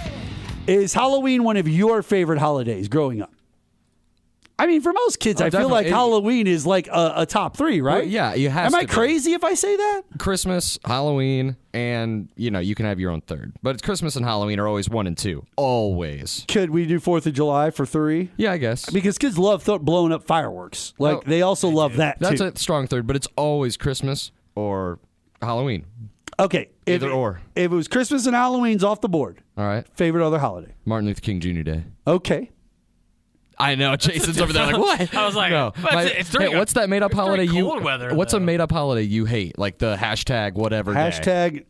Speaker 9: Is Halloween one of your favorite holidays growing up? I mean, for most kids, I feel like Halloween is like a top 3, right?
Speaker 12: Well, yeah, you have.
Speaker 9: Am I crazy if I say that?
Speaker 12: Christmas, Halloween, and you can have your own third. But it's Christmas and Halloween are always 1 and 2. Always.
Speaker 9: Could we do 4th of July for 3?
Speaker 12: Yeah, I guess.
Speaker 9: Because kids love blowing up fireworks. They also love that,
Speaker 12: That's
Speaker 9: too.
Speaker 12: a strong third, but it's always Christmas or Halloween.
Speaker 9: Okay.
Speaker 12: Either or.
Speaker 9: If it was Christmas and Halloween's off the board.
Speaker 12: All right.
Speaker 9: Favorite other holiday?
Speaker 12: Martin Luther King Jr. Day.
Speaker 9: Okay.
Speaker 12: I know. Jason's over there like, what?
Speaker 8: I was like,
Speaker 12: no. What's that made-up holiday What's a made-up holiday you hate? Like the hashtag whatever
Speaker 9: day.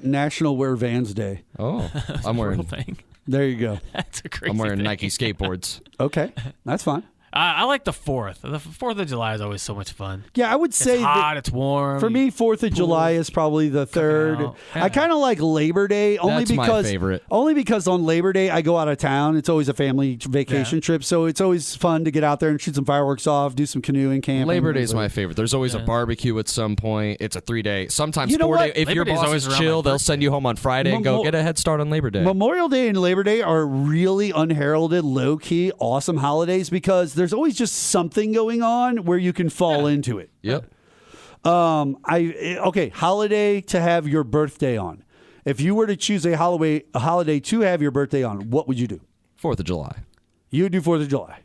Speaker 9: National Wear Vans Day.
Speaker 12: Oh, I'm wearing.
Speaker 8: Thing.
Speaker 9: There you go.
Speaker 8: That's a crazy
Speaker 12: I'm wearing
Speaker 8: thing.
Speaker 12: Nike skateboards.
Speaker 9: Okay. That's fine.
Speaker 8: I like the 4th. The 4th of July is always so much fun.
Speaker 9: Yeah, I would say
Speaker 8: it's hot, it's warm.
Speaker 9: For me, 4th of July is probably the 3rd.
Speaker 8: Yeah.
Speaker 9: I kind of like Labor Day
Speaker 12: That's my favorite.
Speaker 9: Only because on Labor Day I go out of town. It's always a family vacation trip, so it's always fun to get out there and shoot some fireworks off, do some canoeing, camping.
Speaker 12: Labor Day is my favorite. There's always a barbecue at some point. It's a 3-day. Sometimes
Speaker 9: You know
Speaker 12: 4 day.
Speaker 9: what?
Speaker 12: If your boss is chill, they'll send you home on Friday and go get a head start on Labor Day.
Speaker 9: Memorial Day and Labor Day are really unheralded, low-key, awesome holidays because there's always just something going on where you can fall into it.
Speaker 12: Yep.
Speaker 9: Holiday to have your birthday on. If you were to choose a holiday to have your birthday on, what would you do?
Speaker 12: 4th of July.
Speaker 9: You would do 4th of July.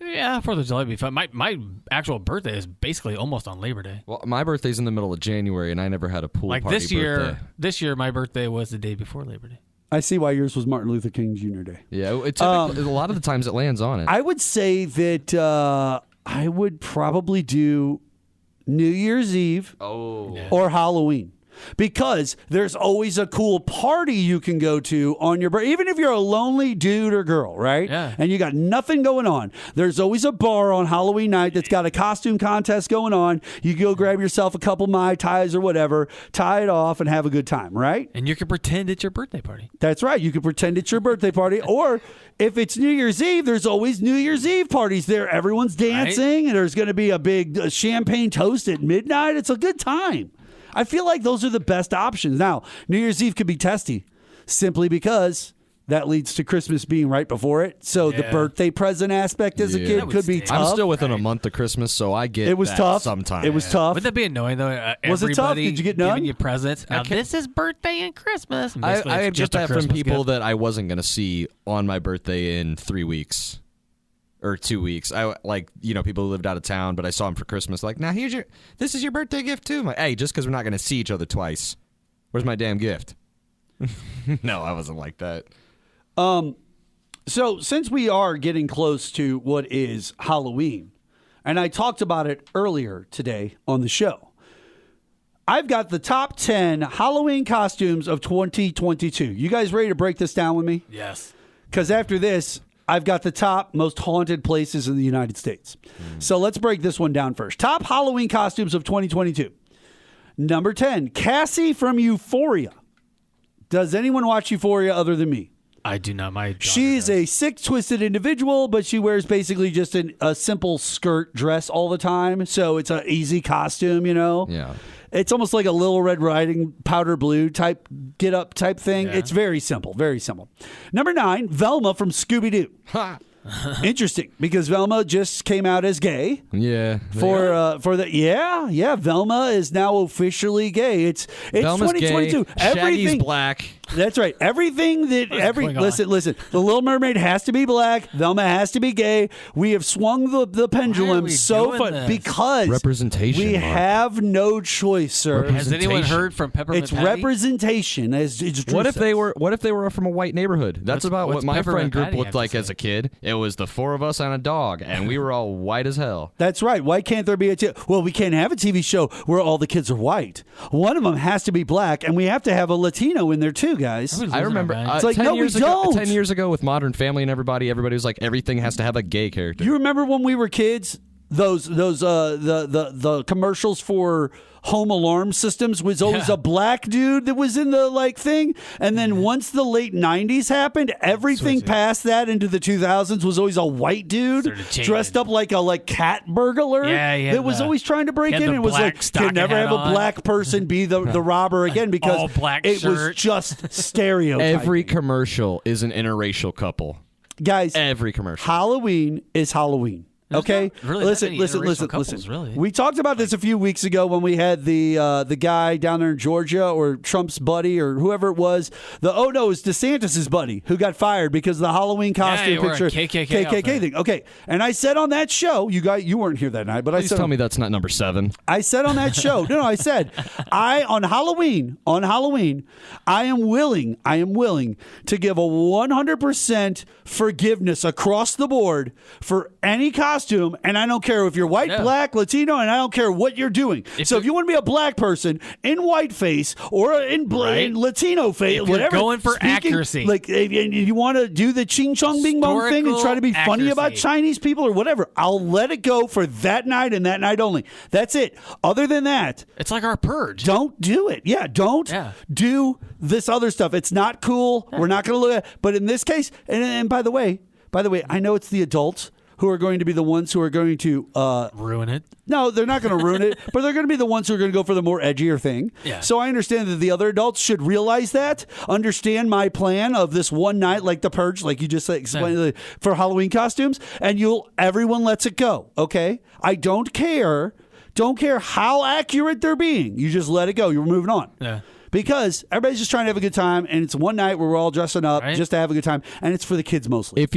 Speaker 8: Yeah, 4th of July would be fun. My actual birthday is basically almost on Labor Day.
Speaker 12: Well, my birthday's in the middle of January, and I never had a pool
Speaker 8: like
Speaker 12: party birthday.
Speaker 8: This year, my birthday was the day before Labor Day.
Speaker 9: I see why yours was Martin Luther King Jr. Day.
Speaker 12: Yeah, a lot of the times it lands on it.
Speaker 9: I would say that I would probably do New Year's Eve or Halloween. Because there's always a cool party you can go to on your birthday. Even if you're a lonely dude or girl, right?
Speaker 8: Yeah.
Speaker 9: And you got nothing going on. There's always a bar on Halloween night that's got a costume contest going on. You go grab yourself a couple Mai Tais or whatever, tie it off, and have a good time, right?
Speaker 8: And you can pretend it's your birthday party.
Speaker 9: That's right. You can pretend it's your birthday party. Or if it's New Year's Eve, there's always New Year's Eve parties there. Everyone's dancing, and there's going to be a big champagne toast at midnight. It's a good time. I feel like those are the best options. Now, New Year's Eve could be testy simply because that leads to Christmas being right before it. So the birthday present aspect as a kid could be tough.
Speaker 12: I'm still within a month of Christmas, so I get
Speaker 9: it was
Speaker 12: that
Speaker 9: tough.
Speaker 12: sometimes.
Speaker 9: It was tough.
Speaker 8: Wouldn't that be annoying, though?
Speaker 9: Was it tough? Did you get none?
Speaker 8: Giving you presents. Now, this is birthday and Christmas. And
Speaker 12: I get that from people that I wasn't going to see on my birthday in 3 weeks. Or 2 weeks. People who lived out of town, but I saw them for Christmas. Like, now this is your birthday gift too. I'm like, hey, just because we're not going to see each other twice, where's my damn gift? No, I wasn't like that.
Speaker 9: So since we are getting close to what is Halloween, and I talked about it earlier today on the show, I've got the top 10 Halloween costumes of 2022. You guys ready to break this down with me?
Speaker 8: Yes.
Speaker 9: Because after this, I've got the top most haunted places in the United States. So let's break this one down first. Top Halloween costumes of 2022. Number 10, Cassie from Euphoria. Does anyone watch Euphoria other than me?
Speaker 8: I do not. My daughter
Speaker 9: She's
Speaker 8: does.
Speaker 9: a sick, twisted individual, but she wears basically just a simple skirt dress all the time. So it's an easy costume, you know?
Speaker 12: Yeah.
Speaker 9: It's almost like a Little Red Riding powder blue type get up type thing.
Speaker 8: Yeah.
Speaker 9: It's very simple, very simple. Number 9, Velma from Scooby-Doo. Interesting, because Velma just came out as gay.
Speaker 12: Yeah.
Speaker 9: For the Velma is now officially gay. It's
Speaker 12: Velma's
Speaker 9: 2022.
Speaker 12: gay. Shaggy's black.
Speaker 9: That's right. Everything that listen. The Little Mermaid has to be black. Velma has to be gay. We have swung the pendulum so far because
Speaker 12: representation.
Speaker 9: We
Speaker 12: Mark.
Speaker 9: have no choice, sir.
Speaker 8: Has anyone heard from Peppermint
Speaker 9: It's
Speaker 8: Patty?
Speaker 9: representation. As Drew
Speaker 12: What if
Speaker 9: says.
Speaker 12: they were from a white neighborhood? That's about
Speaker 8: what's
Speaker 12: what my
Speaker 8: Peppermint
Speaker 12: friend group
Speaker 8: Patty have
Speaker 12: looked
Speaker 8: to
Speaker 12: like
Speaker 8: say?
Speaker 12: as a kid. It was the 4 of us and a dog, and we were all white as hell.
Speaker 9: That's right. Why can't there be well, we can't have a TV show where all the kids are white. One of them has to be black, and we have to have a Latino in there too, guys.
Speaker 12: I remember
Speaker 9: It's like,
Speaker 12: 10
Speaker 9: no, we
Speaker 12: years ago,
Speaker 9: don't.
Speaker 12: 10 years ago with Modern Family and everybody was like, everything has to have a gay character.
Speaker 9: You remember when we were kids? The commercials for home alarm systems was always a black dude that was in the thing, and then once the late 90s happened, everything past that into the 2000s was always a white dude dressed up like a cat burglar. That was always trying to break in. And was like, can never have a black person be the robber again because
Speaker 8: all black
Speaker 9: it was
Speaker 8: shirt.
Speaker 9: just stereotyping.
Speaker 12: Every commercial is an interracial couple.
Speaker 9: Guys,
Speaker 12: every commercial.
Speaker 9: Halloween is Halloween. Okay,
Speaker 8: really
Speaker 9: listen. We talked about this a few weeks ago when we had the guy down there in Georgia, or Trump's buddy, or whoever it was. It was DeSantis's buddy who got fired because of the Halloween costume picture,
Speaker 8: KKK
Speaker 9: thing. Okay, and I said on that show, you weren't here that night, but
Speaker 12: Please
Speaker 9: I said,
Speaker 12: tell me that's not number 7.
Speaker 9: I said on that show, I said, on Halloween, I am willing to give a 100% forgiveness across the board for any costume, and I don't care if you're white, black, Latino, and I don't care what you're doing. If you want to be a black person in white face or in Latino face,
Speaker 8: if
Speaker 9: whatever,
Speaker 8: you're going for accuracy,
Speaker 9: like and you want to do the ching chong bing bong thing and try to be funny about Chinese people or whatever, I'll let it go for that night and that night only. That's it. Other than that,
Speaker 8: it's like our purge.
Speaker 9: Don't do it. Don't do this other stuff. It's not cool. We're not going to look at it. But in this case, and by the way, I know it's the adults who are going to be the ones who are going to
Speaker 8: ruin it.
Speaker 9: No, they're not going to ruin it, but they're going to be the ones who are going to go for the more edgier thing.
Speaker 8: Yeah.
Speaker 9: So I understand that the other adults should realize that, understand my plan of this one night, like the Purge, like you just explained for Halloween costumes, and everyone lets it go. Okay, I don't care how accurate they're being. You just let it go. You're moving on.
Speaker 8: Yeah.
Speaker 9: Because everybody's just trying to have a good time, and it's one night where we're all dressing up just to have a good time, and it's for the kids mostly.
Speaker 12: If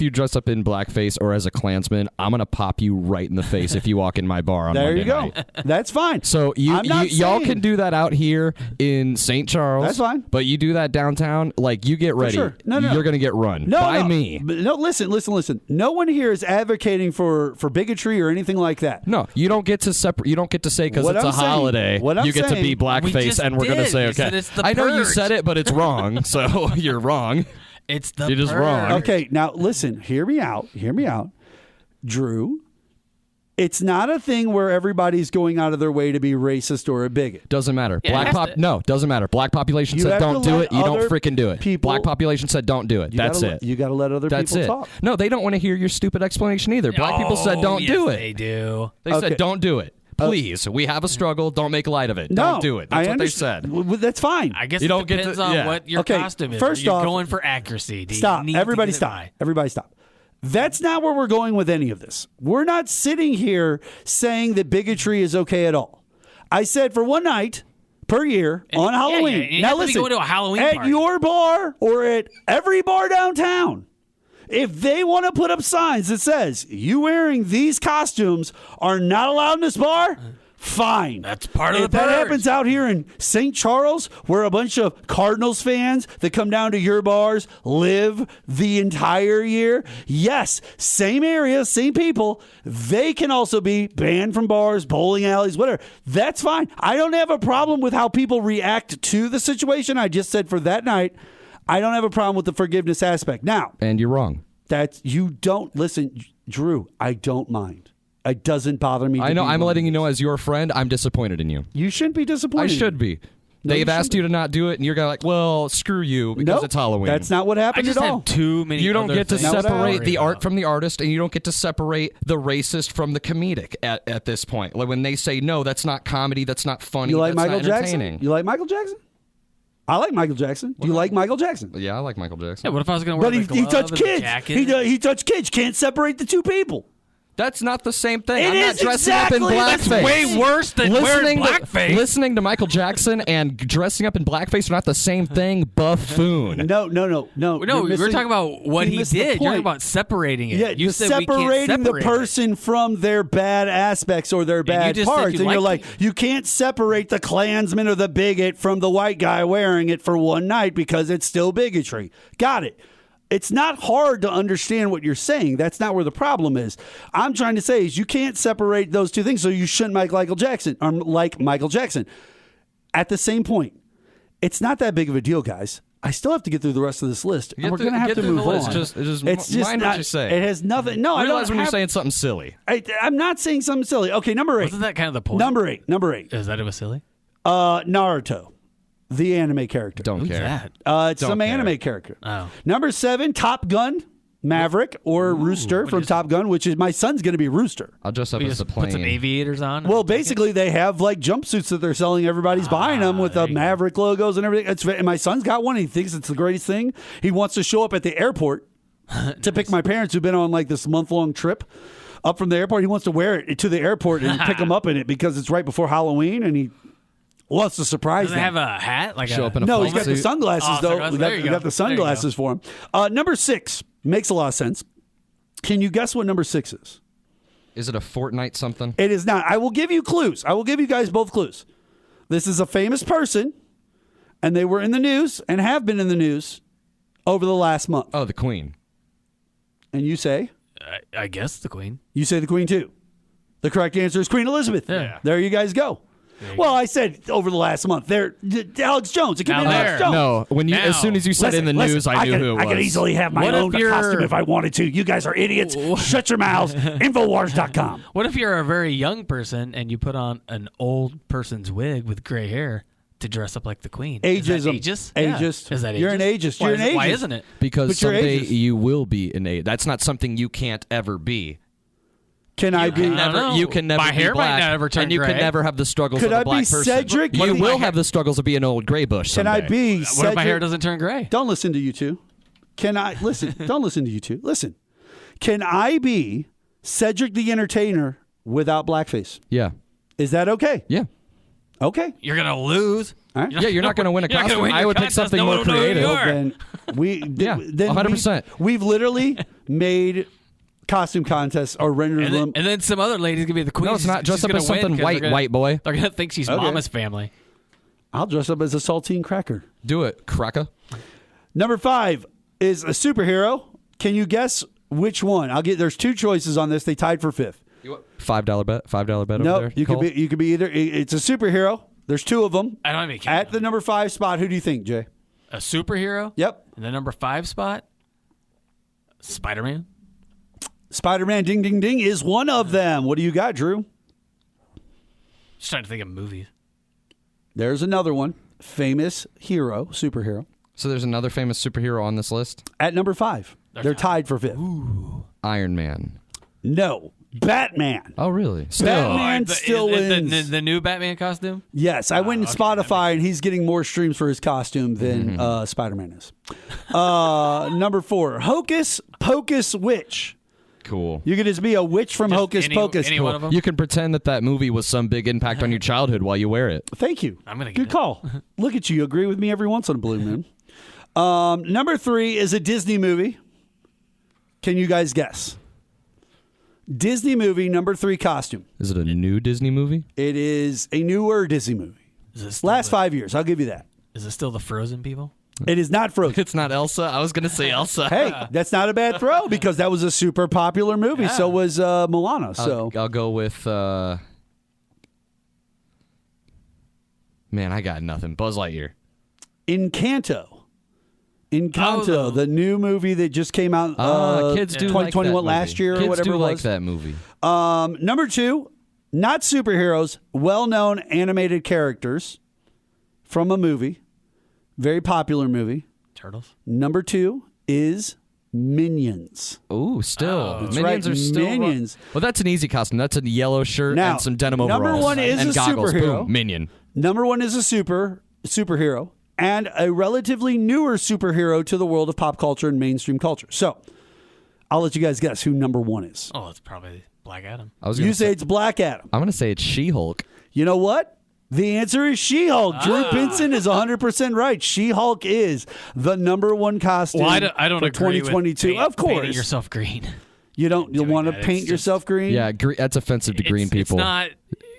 Speaker 12: you dress up in blackface or as a Klansman, I'm gonna pop you right in the face if you walk in my bar on Monday night.
Speaker 9: That's fine.
Speaker 12: So y'all can do that out here in St. Charles.
Speaker 9: That's fine.
Speaker 12: But you do that downtown, you get ready.
Speaker 9: Sure. No.
Speaker 12: You're gonna get run by me.
Speaker 9: No, listen. No one here is advocating for bigotry or anything like that.
Speaker 12: No, you don't get to separate. You don't get to say because it's a holiday. You get to be blackface, and we're gonna say okay.
Speaker 8: I
Speaker 12: know you said it, but it's wrong. So you're wrong.
Speaker 8: It's the
Speaker 12: You're just wrong.
Speaker 9: Okay, now listen. Hear me out, Drew. It's not a thing where everybody's going out of their way to be racist or a bigot.
Speaker 12: Doesn't matter. Doesn't matter. Black population said don't do it. You don't freaking do it. Black population said don't do it. That's it.
Speaker 9: You got to let other people talk.
Speaker 12: No, they don't want to hear your stupid explanation either. Black people said don't do it.
Speaker 8: They do.
Speaker 12: They said don't do it. Please, we have a struggle. Don't make light of it. Don't do it. That's what they said.
Speaker 9: That's fine.
Speaker 8: I guess it depends on what your costume is.
Speaker 9: First
Speaker 8: You're
Speaker 9: off,
Speaker 8: going for accuracy.
Speaker 9: Stop. Everybody stop. Everybody stop. That's not where we're going with any of this. We're not sitting here saying that bigotry is okay at all. I said for one night per year on Halloween.
Speaker 8: You
Speaker 9: now
Speaker 8: have to
Speaker 9: listen,
Speaker 8: be going to a Halloween
Speaker 9: at
Speaker 8: party.
Speaker 9: your bar or at every bar downtown, if they want to put up signs that says you wearing these costumes are not allowed in this bar, fine.
Speaker 8: That's part of the
Speaker 9: If that
Speaker 8: purge.
Speaker 9: happens out here in St. Charles, where a bunch of Cardinals fans that come down to your bars live the entire year, yes, same area, same people, they can also be banned from bars, bowling alleys, whatever. That's fine. I don't have a problem with how people react to the situation. I just said for that night, I don't have a problem with the forgiveness aspect. Now,
Speaker 12: and you're wrong.
Speaker 9: You don't listen, Drew. I don't mind. It doesn't bother me.
Speaker 12: I know. I'm letting you know as your friend, I'm disappointed in you.
Speaker 9: You shouldn't be disappointed.
Speaker 12: I should be. They've asked you to not do it, and you're going to like, well, screw you because
Speaker 9: Nope.
Speaker 12: it's Halloween.
Speaker 9: That's not what happened
Speaker 8: I just
Speaker 9: at all.
Speaker 8: have too many.
Speaker 12: You don't
Speaker 8: other
Speaker 12: get to
Speaker 8: things
Speaker 12: separate
Speaker 8: worry
Speaker 12: the art
Speaker 8: about.
Speaker 12: from the artist, and you don't get to separate the racist from the comedic at this point. Like when they say, no, that's not comedy, that's not funny,
Speaker 9: You like
Speaker 12: that's
Speaker 9: Michael
Speaker 12: not
Speaker 9: Jackson?
Speaker 12: entertaining.
Speaker 9: You like Michael Jackson? I like Michael Jackson. Do you like Michael Jackson?
Speaker 12: Yeah, I like Michael Jackson.
Speaker 8: Yeah, what if I was going to wear
Speaker 9: But
Speaker 8: the
Speaker 9: he
Speaker 8: glove
Speaker 9: touched
Speaker 8: and the
Speaker 9: kids.
Speaker 8: jacket?
Speaker 9: He touched kids. Can't separate the two people.
Speaker 12: That's not the same thing.
Speaker 9: It
Speaker 12: I'm not
Speaker 9: is
Speaker 12: dressing up in
Speaker 9: exactly the
Speaker 12: blackface.
Speaker 8: Way worse than wearing blackface.
Speaker 12: Listening to Michael Jackson and dressing up in blackface are not the same thing. Buffoon.
Speaker 9: No.
Speaker 8: No, we're talking about what he
Speaker 9: missed the
Speaker 8: did. You're
Speaker 9: point.
Speaker 8: talking about separating it.
Speaker 9: Yeah,
Speaker 8: you said we
Speaker 9: separating
Speaker 8: can't
Speaker 9: the
Speaker 8: separate
Speaker 9: person from their bad aspects or their bad
Speaker 8: just said
Speaker 9: parts.
Speaker 8: you
Speaker 9: And you're like,
Speaker 8: liked
Speaker 9: you can't separate the Klansman or the bigot from the white guy wearing it for one night because it's still bigotry. Got it. It's not hard to understand what you're saying. That's not where the problem is. I'm trying to say is you can't separate those two things, so you shouldn't like Michael Jackson. At the same point, it's not that big of a deal, guys. I still have to get through the rest of this list, and we're going to have to move on.
Speaker 12: Just
Speaker 9: It's
Speaker 12: mind
Speaker 9: not,
Speaker 12: what you say.
Speaker 9: It has nothing. No, I
Speaker 12: Realize
Speaker 9: don't
Speaker 12: when
Speaker 9: have,
Speaker 12: you're saying something silly.
Speaker 9: I'm not saying something silly. Okay, number 8.
Speaker 8: Wasn't that kind of the point?
Speaker 9: Number 8.
Speaker 8: Is that it was silly?
Speaker 9: Naruto, the anime character.
Speaker 12: Don't
Speaker 8: Who's
Speaker 12: care.
Speaker 8: that?
Speaker 9: It's
Speaker 12: Don't
Speaker 9: some
Speaker 12: care.
Speaker 9: anime character.
Speaker 8: Oh.
Speaker 9: Number 7, Top Gun, Maverick or Rooster from Top Gun, which is my son's going to be Rooster.
Speaker 12: I'll dress up
Speaker 8: We
Speaker 12: as
Speaker 8: just
Speaker 12: the
Speaker 8: put some
Speaker 12: plane.
Speaker 8: aviators on.
Speaker 9: Well, basically, they have like jumpsuits that they're selling. Everybody's buying them with the Maverick logos and everything. And my son's got one. He thinks it's the greatest thing. He wants to show up at the airport to pick my parents who've been on like this month-long trip up from the airport. He wants to wear it to the airport and pick them up in it because it's right before Halloween, and he wants to surprise
Speaker 8: Does it
Speaker 9: them.
Speaker 8: have a hat? Like
Speaker 12: Show
Speaker 8: a,
Speaker 12: up in a
Speaker 9: No,
Speaker 12: plane
Speaker 9: he's got the
Speaker 12: suit.
Speaker 9: sunglasses,
Speaker 8: Oh,
Speaker 9: though.
Speaker 8: sunglasses.
Speaker 9: We
Speaker 8: There you
Speaker 9: got
Speaker 8: go.
Speaker 9: the
Speaker 8: There you
Speaker 9: sunglasses for him. Number 6 makes a lot of sense. Can you guess what number 6 is?
Speaker 12: Is it a Fortnite something?
Speaker 9: It is not. I will give you clues. I will give you guys both clues. This is a famous person, and they were in the news and have been in the news over the last month.
Speaker 12: Oh, the Queen.
Speaker 9: And you say?
Speaker 8: I guess the Queen.
Speaker 9: You say the Queen, too. The correct answer is Queen Elizabeth.
Speaker 8: Yeah.
Speaker 9: There you guys go. Well, I said over the last month. There, Alex Jones. It could be
Speaker 8: Now
Speaker 9: Alex
Speaker 8: there.
Speaker 9: Jones.
Speaker 12: No, when you
Speaker 8: Now.
Speaker 12: as soon as you said in the news, I knew who it was.
Speaker 9: I could easily have my
Speaker 8: What
Speaker 9: own
Speaker 8: if you're-
Speaker 9: costume if I wanted to. You guys are idiots. Shut your mouths. Infowars.com.
Speaker 8: What if you're a very young person and you put on an old person's wig with gray hair to dress up like the Queen?
Speaker 9: Ageism.
Speaker 8: Is that ageist?
Speaker 9: Ageist.
Speaker 8: Yeah. Is that ageist?
Speaker 9: You're an ageist.
Speaker 8: Why
Speaker 9: You're an
Speaker 8: Why
Speaker 9: ageist.
Speaker 8: isn't it?
Speaker 12: Because
Speaker 9: But you're
Speaker 12: someday
Speaker 9: ageist.
Speaker 12: you will be an A. That's not something you can't ever be.
Speaker 9: Can I be?
Speaker 8: I don't know.
Speaker 12: You can never
Speaker 8: My
Speaker 12: be
Speaker 8: hair might
Speaker 12: black,
Speaker 8: not ever turn
Speaker 12: and you
Speaker 8: gray.
Speaker 12: can never have the struggles
Speaker 9: Could
Speaker 12: of a
Speaker 9: I be
Speaker 12: black person.
Speaker 9: Cedric?
Speaker 12: You
Speaker 9: What if
Speaker 12: will
Speaker 9: my
Speaker 12: have the struggles of being an old gray bush
Speaker 9: Can
Speaker 12: someday.
Speaker 9: I be
Speaker 8: What
Speaker 9: Cedric?
Speaker 8: if my hair doesn't turn gray?
Speaker 9: Don't listen to you two. Can I listen? Don't listen to you two. Listen. Can I be Cedric the Entertainer without blackface?
Speaker 12: Yeah.
Speaker 9: Is that okay?
Speaker 12: Yeah.
Speaker 9: Okay.
Speaker 8: You're gonna lose.
Speaker 9: All right.
Speaker 12: Yeah, you're not going to win a
Speaker 8: You're not gonna
Speaker 12: costume.
Speaker 8: win
Speaker 12: I
Speaker 8: your
Speaker 12: would pick
Speaker 8: contest.
Speaker 12: something
Speaker 8: No
Speaker 12: more
Speaker 8: one will know who you
Speaker 12: creative.
Speaker 8: are.
Speaker 9: Then we
Speaker 12: Yeah,
Speaker 9: then
Speaker 12: 100%.
Speaker 9: We've literally made costume contests or rendered them.
Speaker 8: And then some other lady's gonna be the Queen.
Speaker 12: No, it's not. Dress
Speaker 8: She's
Speaker 12: up
Speaker 8: gonna
Speaker 12: as
Speaker 8: win
Speaker 12: something
Speaker 8: 'cause
Speaker 12: white,
Speaker 8: they're gonna-
Speaker 12: white boy.
Speaker 8: They're gonna think she's
Speaker 9: Okay.
Speaker 8: Mama's family.
Speaker 9: I'll dress up as a saltine cracker.
Speaker 12: Do it, cracker.
Speaker 9: Number 5 is a superhero. Can you guess which one? There's 2 choices on this. They tied for 5th.
Speaker 12: $5 bet. $5 bet
Speaker 9: No,
Speaker 12: over there.
Speaker 9: you
Speaker 12: Cole?
Speaker 9: could be either. It's a superhero. There's 2 of them.
Speaker 8: I don't have any kids.
Speaker 9: At the number 5 spot, who do you think, Jay?
Speaker 8: A superhero.
Speaker 9: Yep.
Speaker 8: And the number 5 spot. Spider-Man.
Speaker 9: Spider-Man Ding Ding Ding is one of them. What do you got, Drew?
Speaker 8: Just trying to think of movies.
Speaker 9: There's another one. Famous hero, superhero.
Speaker 12: So there's another famous superhero on this list?
Speaker 9: At number 5. They're tied for 5th.
Speaker 12: Iron Man.
Speaker 9: No. Batman.
Speaker 12: Oh, really?
Speaker 9: Batman
Speaker 8: The-
Speaker 9: still
Speaker 8: is it
Speaker 9: wins.
Speaker 8: the new Batman costume.
Speaker 9: Yes, I went in Spotify, and he's getting more streams for his costume than Spider-Man is. Number 4, Hocus Pocus Witch.
Speaker 12: Cool.
Speaker 9: You could just be a witch from Hocus Pocus.
Speaker 8: any one of them?
Speaker 12: You can pretend that movie was some big impact on your childhood while you wear it.
Speaker 9: Thank you.
Speaker 8: I'm gonna get
Speaker 9: Good
Speaker 8: it.
Speaker 9: call. Look at you. You agree with me every once in a blue moon. Number 3 is a Disney movie. Can you guys guess? Disney movie, number 3 costume.
Speaker 12: Is it a new Disney movie?
Speaker 9: It is a newer Disney movie.
Speaker 8: Is it still
Speaker 9: Last
Speaker 8: the-
Speaker 9: 5 years. I'll give you that.
Speaker 8: Is it still the Frozen people?
Speaker 9: It is not Frozen.
Speaker 12: It's not Elsa. I was going to say Elsa.
Speaker 9: Hey, that's not a bad throw because that was a super popular movie. So was Moana. So
Speaker 12: I'll go with. Man, I got nothing. Buzz Lightyear.
Speaker 9: Encanto,
Speaker 8: Oh.
Speaker 9: the new movie that just came out.
Speaker 12: Kids do
Speaker 9: 2021
Speaker 12: like that
Speaker 9: last
Speaker 12: movie.
Speaker 9: year
Speaker 12: Kids
Speaker 9: or whatever
Speaker 12: do
Speaker 9: it
Speaker 12: like
Speaker 9: was.
Speaker 12: that movie.
Speaker 9: Number 2, not superheroes, well-known animated characters from a movie, very popular movie.
Speaker 8: Turtles.
Speaker 9: Number 2 is Minions.
Speaker 12: Ooh, still.
Speaker 9: That's
Speaker 12: Minions
Speaker 9: right,
Speaker 12: are still.
Speaker 9: Minions.
Speaker 12: Well, that's an easy costume. That's a yellow shirt
Speaker 9: Now,
Speaker 12: and some denim overalls.
Speaker 9: number 1 is
Speaker 12: and
Speaker 9: a
Speaker 12: goggles.
Speaker 9: superhero.
Speaker 12: Boom, Minion.
Speaker 9: Number 1 is a superhero and a relatively newer superhero to the world of pop culture and mainstream culture. So, I'll let you guys guess who number 1 is.
Speaker 8: Oh, it's probably Black Adam.
Speaker 9: You say it's Black Adam.
Speaker 12: I'm going to say it's She-Hulk.
Speaker 9: You know what? The answer is She-Hulk. Drew Pinson is 100% right. She-Hulk is the number 1 costume
Speaker 8: Well, I don't
Speaker 9: for
Speaker 8: agree
Speaker 9: 2022.
Speaker 8: with
Speaker 9: of course.
Speaker 8: painting yourself green.
Speaker 9: You want to paint yourself green?
Speaker 12: Yeah, that's offensive to green people.
Speaker 8: It's not.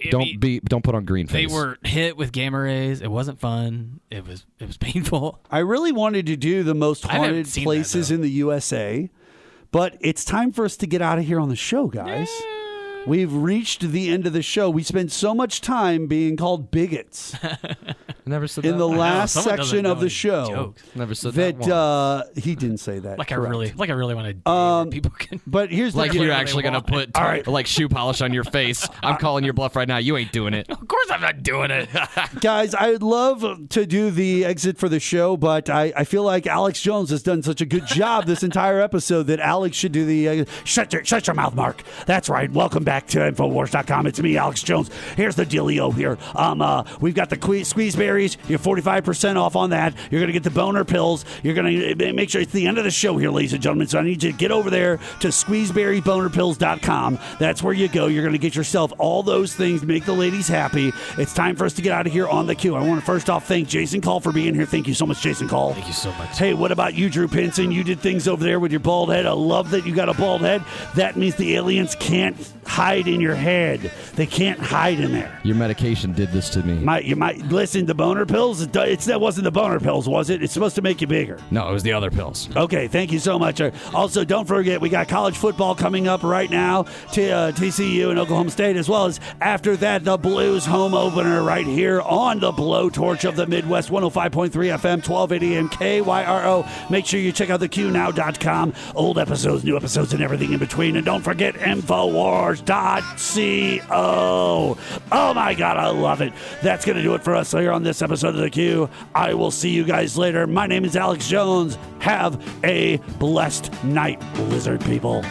Speaker 12: Don't put on green face.
Speaker 8: They were hit with gamma rays. It wasn't fun. It was painful.
Speaker 9: I really wanted to do the most haunted places in the USA, but it's time for us to get out of here on the show, guys. We've reached the end of the show. We spent so much time being called bigots.
Speaker 12: Never said
Speaker 9: in
Speaker 12: that.
Speaker 9: the last section of the show.
Speaker 8: Jokes.
Speaker 12: Never said that.
Speaker 9: He didn't say that.
Speaker 8: Like correct. I really want to. People can.
Speaker 9: But here's the
Speaker 12: like
Speaker 9: deal.
Speaker 12: you're actually gonna put like shoe polish on your face. I'm calling your bluff right now. You ain't doing it.
Speaker 8: Of course I'm not doing it.
Speaker 9: Guys, I would love to do the exit for the show, but I feel like Alex Jones has done such a good job this entire episode that Alex should do the shut your mouth, Mark. That's right. Welcome back to Infowars.com. It's me, Alex Jones. Here's the dealio here. We've got the squeeze berries. You're 45% off on that. You're going to get the boner pills. You're going to make sure it's the end of the show here, ladies and gentlemen. So I need you to get over there to squeezeberrybonerpills.com. That's where you go. You're going to get yourself all those things to make the ladies happy. It's time for us to get out of here on the queue. I want to first off thank Jason Call for being here. Thank you so much, Jason Call.
Speaker 8: Thank you so much.
Speaker 9: Hey, what about you, Drew Pinson? You did things over there with your bald head. I love that you got a bald head. That means the aliens can't hide in your head. They can't hide in there.
Speaker 12: Your medication did this to me.
Speaker 9: You might listen. The boner pills. That wasn't the boner pills, was it? It's supposed to make you bigger.
Speaker 12: No, it was the other pills.
Speaker 9: Okay, thank you so much. Also, don't forget we got college football coming up right now. TCU and Oklahoma State, as well as after that the Blues home opener right here on the blowtorch of the Midwest. 105.3 FM, 1280 AM KYRO. Make sure you check out theqnow.com. Old episodes, new episodes, and everything in between. And don't forget Infowars.co. Oh my God, I love it. That's going to do it for us here on this episode of The Q. I will see you guys later. My name is Alex Jones. Have a blessed night, lizard people.